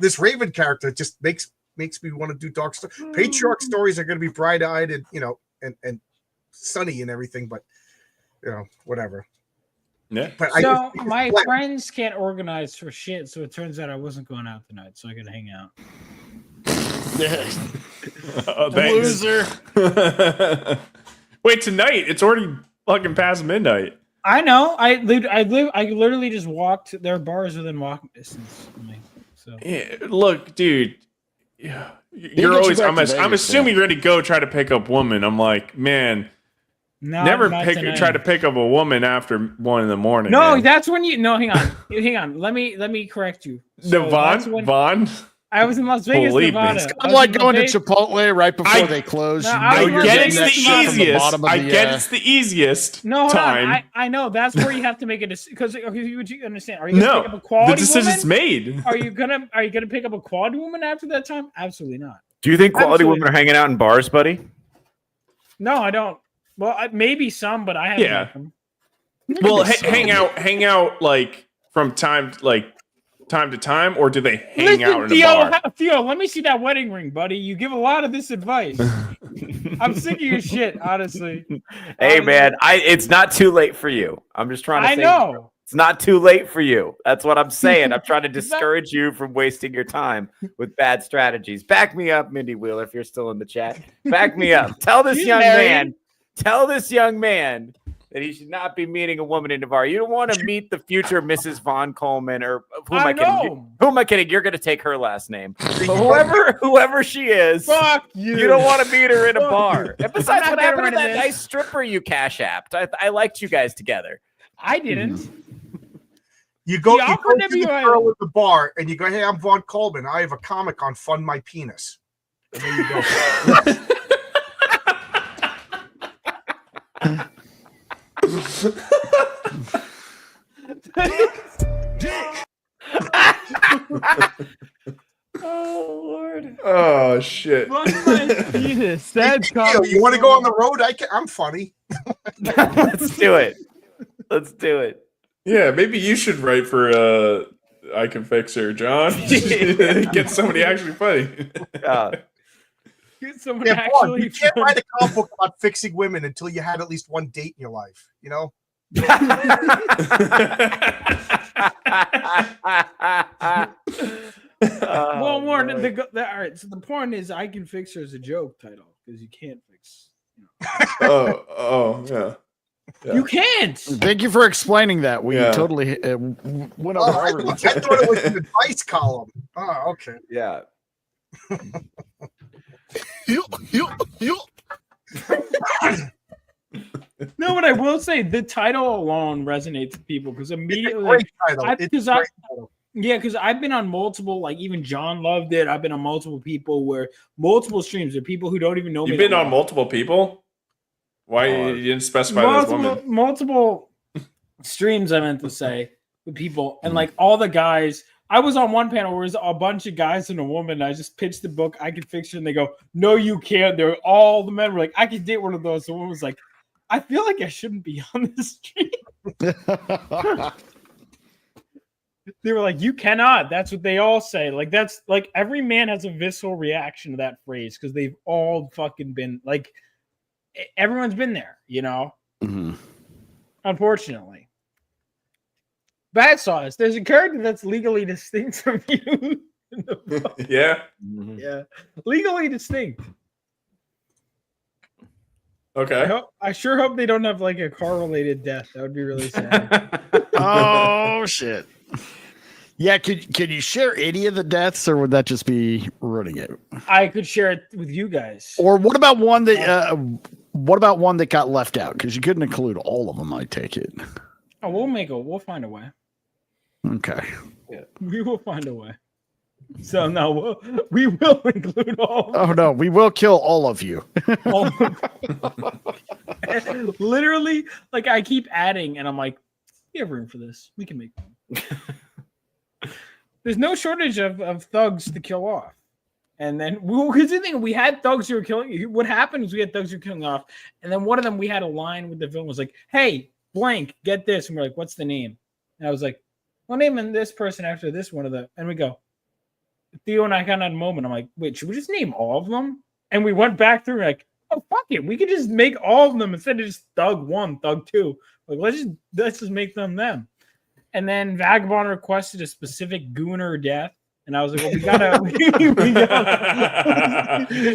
[SPEAKER 9] this Raven character just makes me want to do dark stuff. Patriarch stories are going to be bright eyed and and sunny and everything, but whatever.
[SPEAKER 10] Yeah.
[SPEAKER 7] But my friends can't organize for shit, so it turns out I wasn't going out tonight, so I gotta hang out.
[SPEAKER 10] Oh, loser. Wait, tonight? It's already fucking past midnight.
[SPEAKER 7] I know. I literally just walked. There are bars within walking distance. So
[SPEAKER 10] yeah, look, dude. Yeah, you're always. I'm assuming you're going to go try to pick up women. I'm like, man. Never try to pick up a woman after 1 a.m.
[SPEAKER 7] No,
[SPEAKER 10] man.
[SPEAKER 7] that's when you. No, hang on. Let me correct you.
[SPEAKER 10] So Vaughn.
[SPEAKER 7] I was in Las Vegas, Nevada.
[SPEAKER 8] I'm like going to Chipotle right before they close.
[SPEAKER 10] I get it's the easiest. I get it's the easiest.
[SPEAKER 7] No,
[SPEAKER 10] time.
[SPEAKER 7] I know that's where you have to make a decision. Because you understand? Are you going to pick up a quality woman?
[SPEAKER 10] The decision's made.
[SPEAKER 7] Are you gonna pick up a quality woman after that time? Absolutely not.
[SPEAKER 3] Do you think quality women are hanging out in bars, buddy?
[SPEAKER 7] No, I don't. Well, maybe some, but I haven't.
[SPEAKER 10] Yeah. Well, hang out like from time to time, or do they hang out in a bar?
[SPEAKER 7] Theo, let me see that wedding ring, buddy. You give a lot of this advice. I'm sick of your shit, honestly.
[SPEAKER 3] Hey, man, it's not too late for you. I'm just trying to say.
[SPEAKER 7] I know.
[SPEAKER 3] It's not too late for you. That's what I'm saying. I'm trying to discourage you from wasting your time with bad strategies. Back me up, Mindy Wheeler, if you're still in the chat. Back me up. Tell this young man that he should not be meeting a woman in the bar. You don't want to meet the future Mrs. Von Coleman, or who am I kidding? Who am I kidding? You're going to take her last name. But whoever she is,
[SPEAKER 7] fuck you.
[SPEAKER 3] You don't want to meet her in a bar. And besides, what happened to that nice stripper you cash apped? I liked you guys together.
[SPEAKER 7] I didn't.
[SPEAKER 9] You go to the girl at the bar, and you go, hey, I'm Von Coleman. I have a comic on Fund My Penis. And there you go.
[SPEAKER 7] Oh Lord!
[SPEAKER 10] Oh shit!
[SPEAKER 7] Penis. That's
[SPEAKER 9] You want to go on the road? I'm funny.
[SPEAKER 3] Let's do it. Let's do it.
[SPEAKER 10] Yeah, maybe you should write for I Can Fix Her, John. Get somebody actually funny.
[SPEAKER 7] Get someone
[SPEAKER 9] Yeah, Paul,
[SPEAKER 7] actually.
[SPEAKER 9] you can't write a comic book about fixing women until you had at least one date in your life. You know.
[SPEAKER 7] Well, more all right. So the point is, I Can Fix Her as a joke title because you can't fix.
[SPEAKER 10] Yeah.
[SPEAKER 7] You can't.
[SPEAKER 8] Thank you for explaining that. We totally went over.
[SPEAKER 9] I thought it was an advice column. Oh, okay.
[SPEAKER 3] Yeah.
[SPEAKER 7] No, but I will say the title alone resonates with people because immediately, because I've been on multiple, like even John loved it. I've been on multiple people where multiple streams of people who don't even know me.
[SPEAKER 10] You've been on multiple people. Why you didn't specify that as woman?
[SPEAKER 7] Multiple streams, I meant to say, with people, and like all the guys. I was on one panel where it was a bunch of guys and a woman. And I just pitched the book, I Can Fix Her, and they go, "No, you can't." They're all the men were like, "I could date one of those." The woman was like, "I feel like I shouldn't be on this stream." They were like, "You cannot." That's what they all say. Like that's like every man has a visceral reaction to that phrase because they've all fucking been like. Everyone's been there, you know.
[SPEAKER 8] Mm-hmm.
[SPEAKER 7] Unfortunately, Bad Sauce. There's a character that's legally distinct from you. In the book.
[SPEAKER 10] Yeah.
[SPEAKER 7] Yeah, legally distinct.
[SPEAKER 10] Okay.
[SPEAKER 7] I sure hope they don't have like a car-related death. That would be really sad.
[SPEAKER 8] Oh shit. Yeah, can you share any of the deaths, or would that just be ruining it?
[SPEAKER 7] I could share it with you guys.
[SPEAKER 8] Or what about one that got left out? Because you couldn't include all of them. I take it.
[SPEAKER 7] Oh, we'll find a way.
[SPEAKER 8] Okay.
[SPEAKER 7] Yeah, we will find a way. So no, we will include all.
[SPEAKER 8] Oh no, we will kill all of you.
[SPEAKER 7] All of literally, like I keep adding, and I'm like, we have room for this. We can make one. There's no shortage of thugs to kill off. And then, here's the thing, we had thugs who were killing. What happened is we had thugs who were killing off. And then one of them, we had a line with the villain was like, "Hey, blank, get this." And we're like, "What's the name?" And I was like, "Well, naming this person after this one of the," and we go, Theo and I kind of had a moment. I'm like, "Wait, should we just name all of them?" And we went back through like, "Oh, fuck it. We could just make all of them instead of just Thug 1, Thug 2. Like, let's just make them. And then Vagabond requested a specific gooner death. And I was like, "Well, we gotta."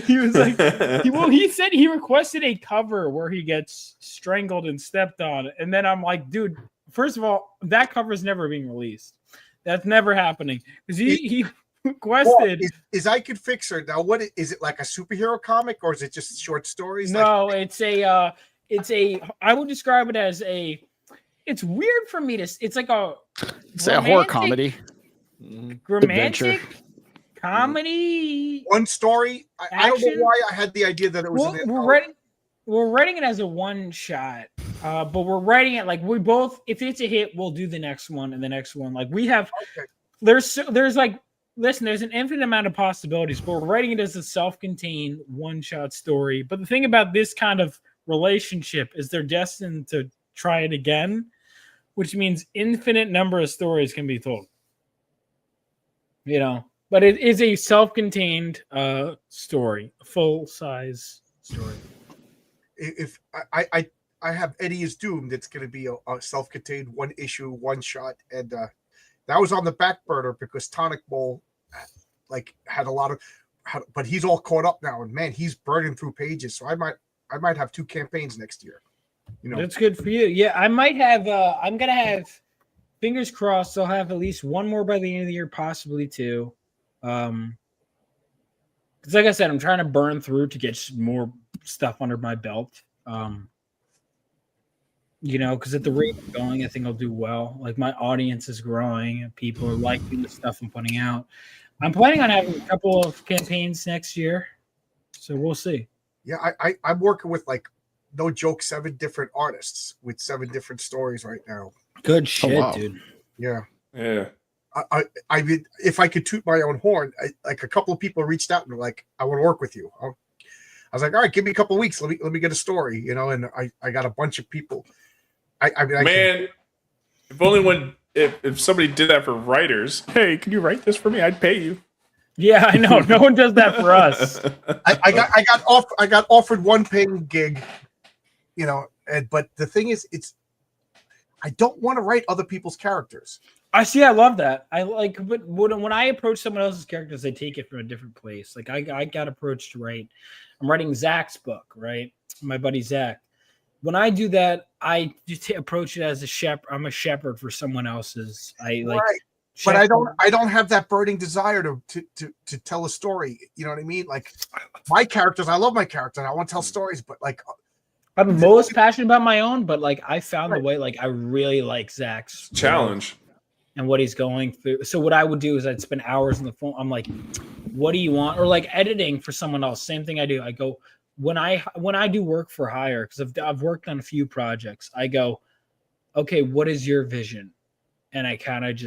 [SPEAKER 7] He was like, he said he requested a cover where he gets strangled and stepped on. And then I'm like, dude, first of all, that cover is never being released. That's never happening. Because he requested.
[SPEAKER 9] Well, is I Could Fix Her. Now, what is it, like a superhero comic, or is it just short stories?
[SPEAKER 7] No, it's a I would describe it as it's weird for me to, it's like a
[SPEAKER 8] horror comedy.
[SPEAKER 7] Romantic comedy.
[SPEAKER 9] One story. I don't know why I had the idea that it was.
[SPEAKER 7] We're writing it as a one shot, but we're writing it like we both. If it's a hit, we'll do the next one and the next one. Like we have. Okay. There's like, listen. There's an infinite amount of possibilities, but we're writing it as a self-contained one shot story. But the thing about this kind of relationship is they're destined to try it again, which means infinite number of stories can be told. You know, but it is a self-contained story, a full-size story.
[SPEAKER 9] If I have Eddie is Doomed, it's going to be a self-contained one issue, one shot, and that was on the back burner because Tonic Bowl had a lot of, but he's all caught up now, and man, he's burning through pages. So I might have 2 campaigns next year. You know,
[SPEAKER 7] that's good for you. Yeah, I might have. I'm gonna have. Fingers crossed, I'll have at least one more by the end of the year, possibly 2. Because like I said, I'm trying to burn through to get more stuff under my belt. You know, because at the rate I'm going, I think I'll do well. Like my audience is growing and people are liking the stuff I'm putting out. I'm planning on having a couple of campaigns next year. So we'll see.
[SPEAKER 9] Yeah, I'm working with like no joke, 7 different artists with 7 different stories right now.
[SPEAKER 7] Good shit,
[SPEAKER 8] wow.
[SPEAKER 7] dude.
[SPEAKER 9] Yeah.
[SPEAKER 10] Yeah.
[SPEAKER 9] I mean, if I could toot my own horn, like a couple of people reached out and were like, I want to work with you. I was like, all right, give me a couple of weeks. Let me get a story, you know, and I got a bunch of people. I mean,
[SPEAKER 10] if only if somebody did that for writers, hey, can you write this for me? I'd pay you.
[SPEAKER 7] Yeah, I know. No one does that for us.
[SPEAKER 9] I got offered one paying gig, you know, but the thing is, I don't want to write other people's characters.
[SPEAKER 7] I see. I love that. I like, but when I approach someone else's characters, they take it from a different place. Like I got approached to write. I'm writing Zach's book, right? My buddy Zach. When I do that, I just approach it as a shepherd. I'm a shepherd for someone else's. I like,
[SPEAKER 9] right. But I don't have that burning desire to tell a story. You know what I mean? Like my characters, I love my characters. I want to tell stories, but like
[SPEAKER 7] I'm most passionate about my own. But like I found the way. Like I really like Zach's
[SPEAKER 10] challenge
[SPEAKER 7] and what he's going through. So what I would do is I'd spend hours on the phone. I'm like, what do you want? Or like editing for someone else. Same thing I do. I go when I do work for hire, because I've worked on a few projects. I go, okay, what is your vision? And I kind of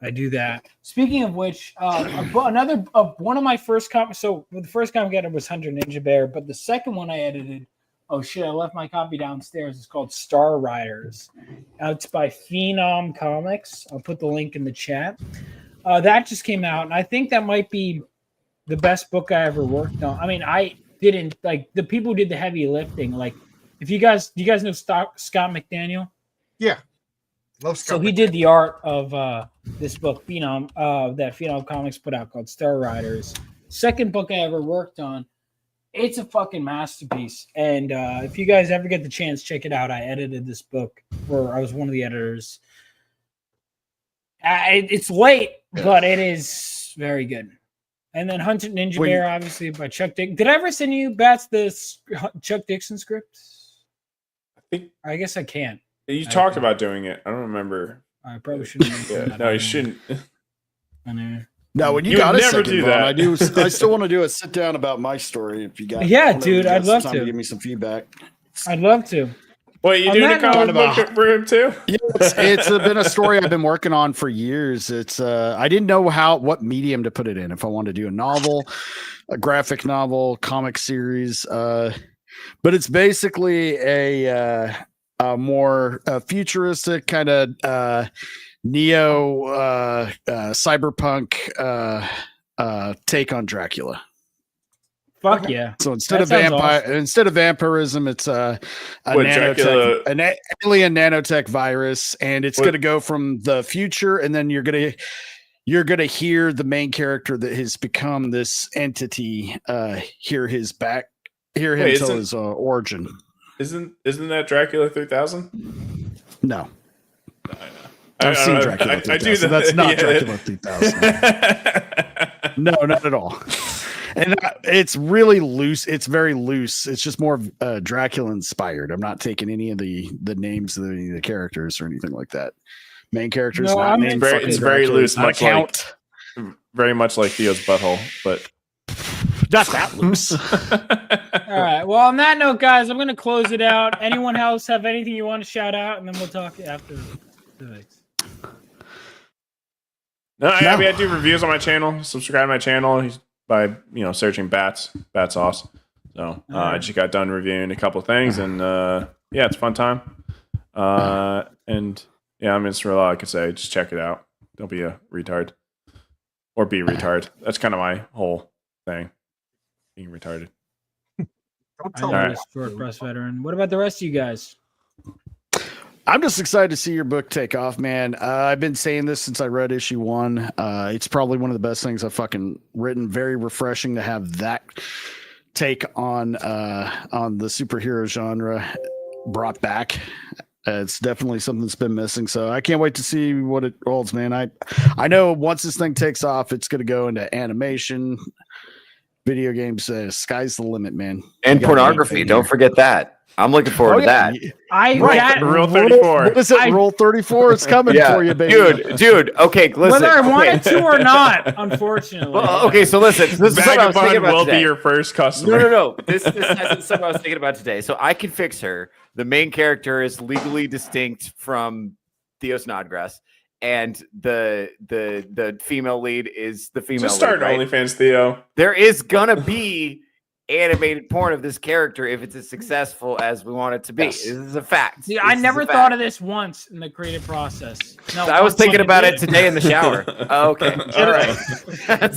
[SPEAKER 7] I do that. Speaking of which, another one of my first comics. So the first comic I edited was Hunter Ninja Bear, but the second one I edited, oh shit, I left my copy downstairs. It's called Star Riders. It's by Phenom Comics. I'll put the link in the chat. That just came out, and I think that might be the best book I ever worked on. I mean, I didn't like the people who did the heavy lifting. Like, do you guys know Scott McDaniel?
[SPEAKER 9] Yeah. Love Scott
[SPEAKER 7] so he did the art of this book, Phenom, that Phenom Comics put out called Star Riders. Second book I ever worked on. It's a fucking masterpiece. And if you guys ever get the chance, check it out. I edited this book, or I was one of the editors. It's late, but it is very good. And then Hunter Ninja Bear, obviously, by Chuck Dixon. Did I ever send you, Bats, the Chuck Dixon script? I guess I can't.
[SPEAKER 10] You talked about doing it. I don't remember.
[SPEAKER 7] I probably shouldn't.
[SPEAKER 10] No, you shouldn't.
[SPEAKER 7] I know.
[SPEAKER 8] No, when you got a second one, I still want to do a sit down about my story. If you got,
[SPEAKER 7] yeah, dude, I'd love to
[SPEAKER 8] give me some feedback.
[SPEAKER 7] I'd love to.
[SPEAKER 10] Wait, you doing a comic book for him too?
[SPEAKER 8] Yeah, it's been a story I've been working on for years. It's I didn't know what medium to put it in. If I wanted to do a novel, a graphic novel, comic series, but it's basically a more futuristic kind of neo cyberpunk take on Dracula.
[SPEAKER 7] Fuck yeah!
[SPEAKER 8] So instead of vampirism, it's an alien nanotech virus, and it's going to go from the future, and then you're gonna hear the main character that has become this entity hear him tell his origin.
[SPEAKER 10] Isn't that Dracula 3000?
[SPEAKER 8] No.
[SPEAKER 10] I know.
[SPEAKER 8] I've seen Dracula 3000. I do that. That's not Dracula 3000. No, not at all. And it's really loose. It's very loose. It's just more Dracula inspired. I'm not taking any of the names of the characters or anything like that. Main characters.
[SPEAKER 10] No, it's very loose, very much like Theo's butthole, but
[SPEAKER 8] not that loose.
[SPEAKER 7] All right. Well, on that note, guys, I'm going to close it out. Anyone else have anything you want to shout out, and then we'll talk after the
[SPEAKER 10] I mean, I do reviews on my channel. Subscribe to my channel by searching Bats Sauce. So I just got done reviewing a couple things, and it's a fun time. And yeah, I mean, it's really all I could say. Just check it out. Don't be a retard, or be a retard. That's kind of my whole thing. Being retarded.
[SPEAKER 9] Don't tell
[SPEAKER 7] me. Short press veteran. What about the rest of you guys?
[SPEAKER 8] I'm just excited to see your book take off, man. I've been saying this since I read issue 1. It's probably one of the best things I've fucking written. Very refreshing to have that take on the superhero genre brought back. It's definitely something that's been missing. So I can't wait to see what it holds, man. I know once this thing takes off, it's going to go into animation, video games, sky's the limit, man.
[SPEAKER 3] And
[SPEAKER 8] You gotta
[SPEAKER 3] pornography.
[SPEAKER 8] make it
[SPEAKER 3] Don't forget that. I'm looking forward to that.
[SPEAKER 10] Rule 34.
[SPEAKER 8] What is it? Rule 34 is coming for you, baby.
[SPEAKER 3] Dude. Okay, listen.
[SPEAKER 7] Whether I wanted to or not, unfortunately.
[SPEAKER 3] Well, okay, so listen. This is something I was thinking
[SPEAKER 10] Vagabond
[SPEAKER 3] about
[SPEAKER 10] will
[SPEAKER 3] today.
[SPEAKER 10] be your first customer.
[SPEAKER 3] No. This is something I was thinking about today. So I can fix her. The main character is legally distinct from Theo Snodgrass, and the female lead is the female.
[SPEAKER 10] Just start
[SPEAKER 3] lead, right?
[SPEAKER 10] OnlyFans, Theo.
[SPEAKER 3] There is gonna be animated porn of this character if it's as successful as we want it to be.
[SPEAKER 10] Yes.
[SPEAKER 3] This is a fact.
[SPEAKER 7] See, I never thought of this once in the creative process. No,
[SPEAKER 3] I was thinking about it
[SPEAKER 7] today.
[SPEAKER 3] today in the shower. Oh, okay. All right.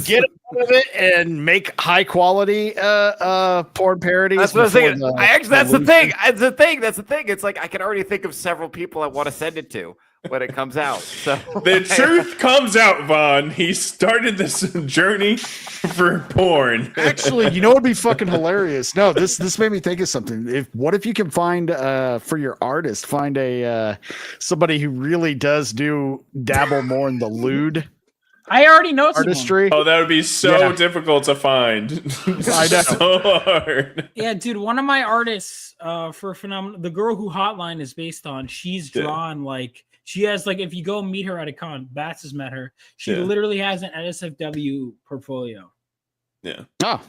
[SPEAKER 8] Get out of it and make high quality porn parodies.
[SPEAKER 3] That's what I was thinking. That's the thing.
[SPEAKER 8] That's
[SPEAKER 3] the thing. It's like I can already think of several people I want to send it to when it comes out. So
[SPEAKER 10] The truth comes out, Vaughn. He started this journey for porn.
[SPEAKER 8] Actually, you know what would be fucking hilarious? No, this made me think of something. What if you can find for your artist, find a somebody who really does dabble more in the lewd
[SPEAKER 7] I already know
[SPEAKER 8] artistry.
[SPEAKER 10] Oh, that would be so difficult to find.
[SPEAKER 8] I know.
[SPEAKER 10] So hard.
[SPEAKER 7] Yeah, dude, one of my artists for Phenomenova, the girl who Hotline is based on, she's drawn like she has like if you go meet her at a con, Bats has met her. She literally has an NSFW portfolio.
[SPEAKER 10] Yeah.
[SPEAKER 8] Oh.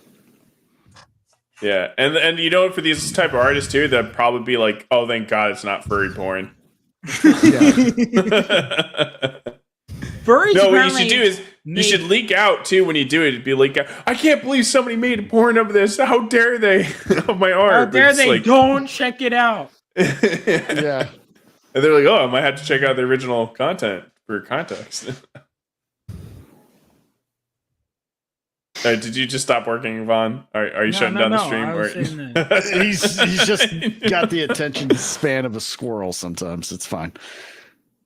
[SPEAKER 10] Yeah, and you know, for these type of artists too, that'd probably be like, oh, thank God it's not furry porn.
[SPEAKER 7] Furries.
[SPEAKER 10] No, what you should do is you should leak out too when you do it. It'd be like, I can't believe somebody made a porn of this. How dare they? Of my art.
[SPEAKER 7] How dare they?
[SPEAKER 10] Like,
[SPEAKER 7] Don't check it out.
[SPEAKER 8] Yeah.
[SPEAKER 10] And they're like, oh, I might have to check out the original content for context. Did you just stop working, Vaughn? Are you shutting down the stream?
[SPEAKER 8] He's just got the attention span of a squirrel sometimes. It's fine.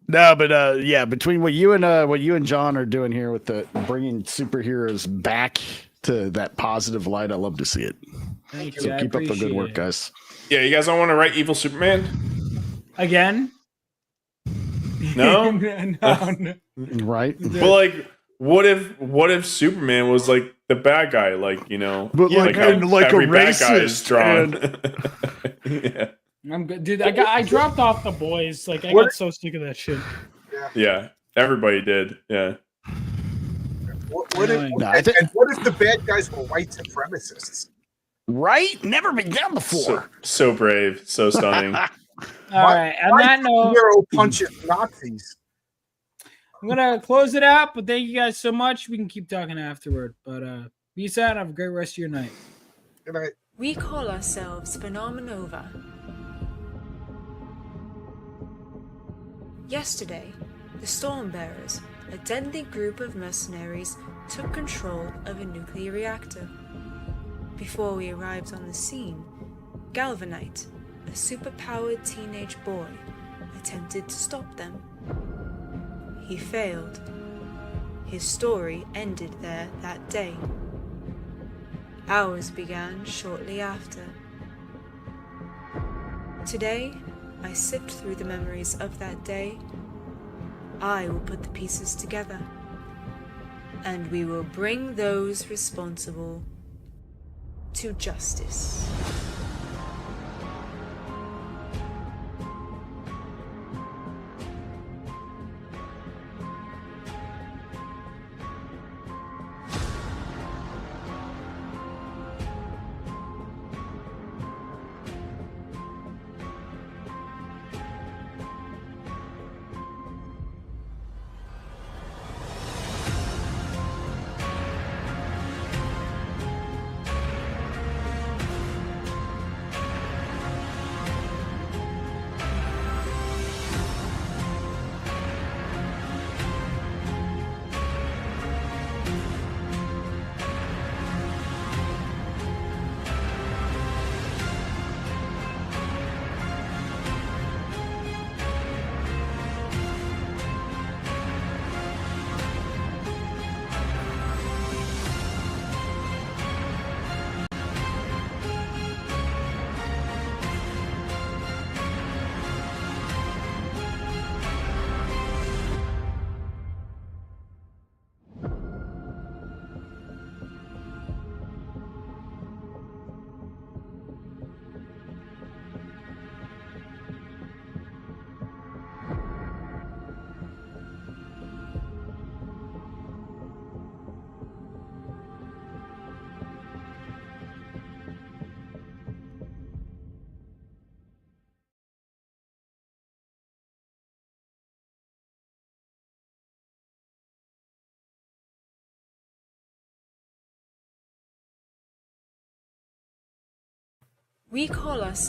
[SPEAKER 8] No, but yeah, between what you and John are doing here with the bringing superheroes back to that positive light, I love to see it.
[SPEAKER 7] Thank
[SPEAKER 8] So
[SPEAKER 7] you.
[SPEAKER 8] keep up the good work, guys.
[SPEAKER 10] Yeah, you guys don't want to write Evil Superman?
[SPEAKER 7] Again?
[SPEAKER 10] No?
[SPEAKER 7] No.
[SPEAKER 8] Right?
[SPEAKER 10] Well, like, what if Superman was like the bad guy, like, you know,
[SPEAKER 8] but like
[SPEAKER 10] how
[SPEAKER 8] a
[SPEAKER 10] every bad guy is
[SPEAKER 8] racist
[SPEAKER 10] drawn. Yeah.
[SPEAKER 7] I'm good, dude. I dropped off The Boys. Like I got so sick of that shit.
[SPEAKER 10] Yeah, everybody did. Yeah.
[SPEAKER 9] What if the bad guys were white supremacists?
[SPEAKER 8] Right? Never been done before.
[SPEAKER 10] So brave, so stunning.
[SPEAKER 7] All right. On that note,
[SPEAKER 9] hero punches Nazis.
[SPEAKER 7] I'm gonna close it out. But thank you guys so much. We can keep talking afterward. But peace out. Have a great rest of your night.
[SPEAKER 9] Good night.
[SPEAKER 5] We call ourselves Phenomenova. Yesterday, the Stormbearers, a deadly group of mercenaries, took control of a nuclear reactor. Before we arrived on the scene, Galvanite, a superpowered teenage boy, attempted to stop them. He failed. His story ended there that day. Ours began shortly after. Today, I sift through the memories of that day. I will put the pieces together, and we will bring those responsible to justice. We call us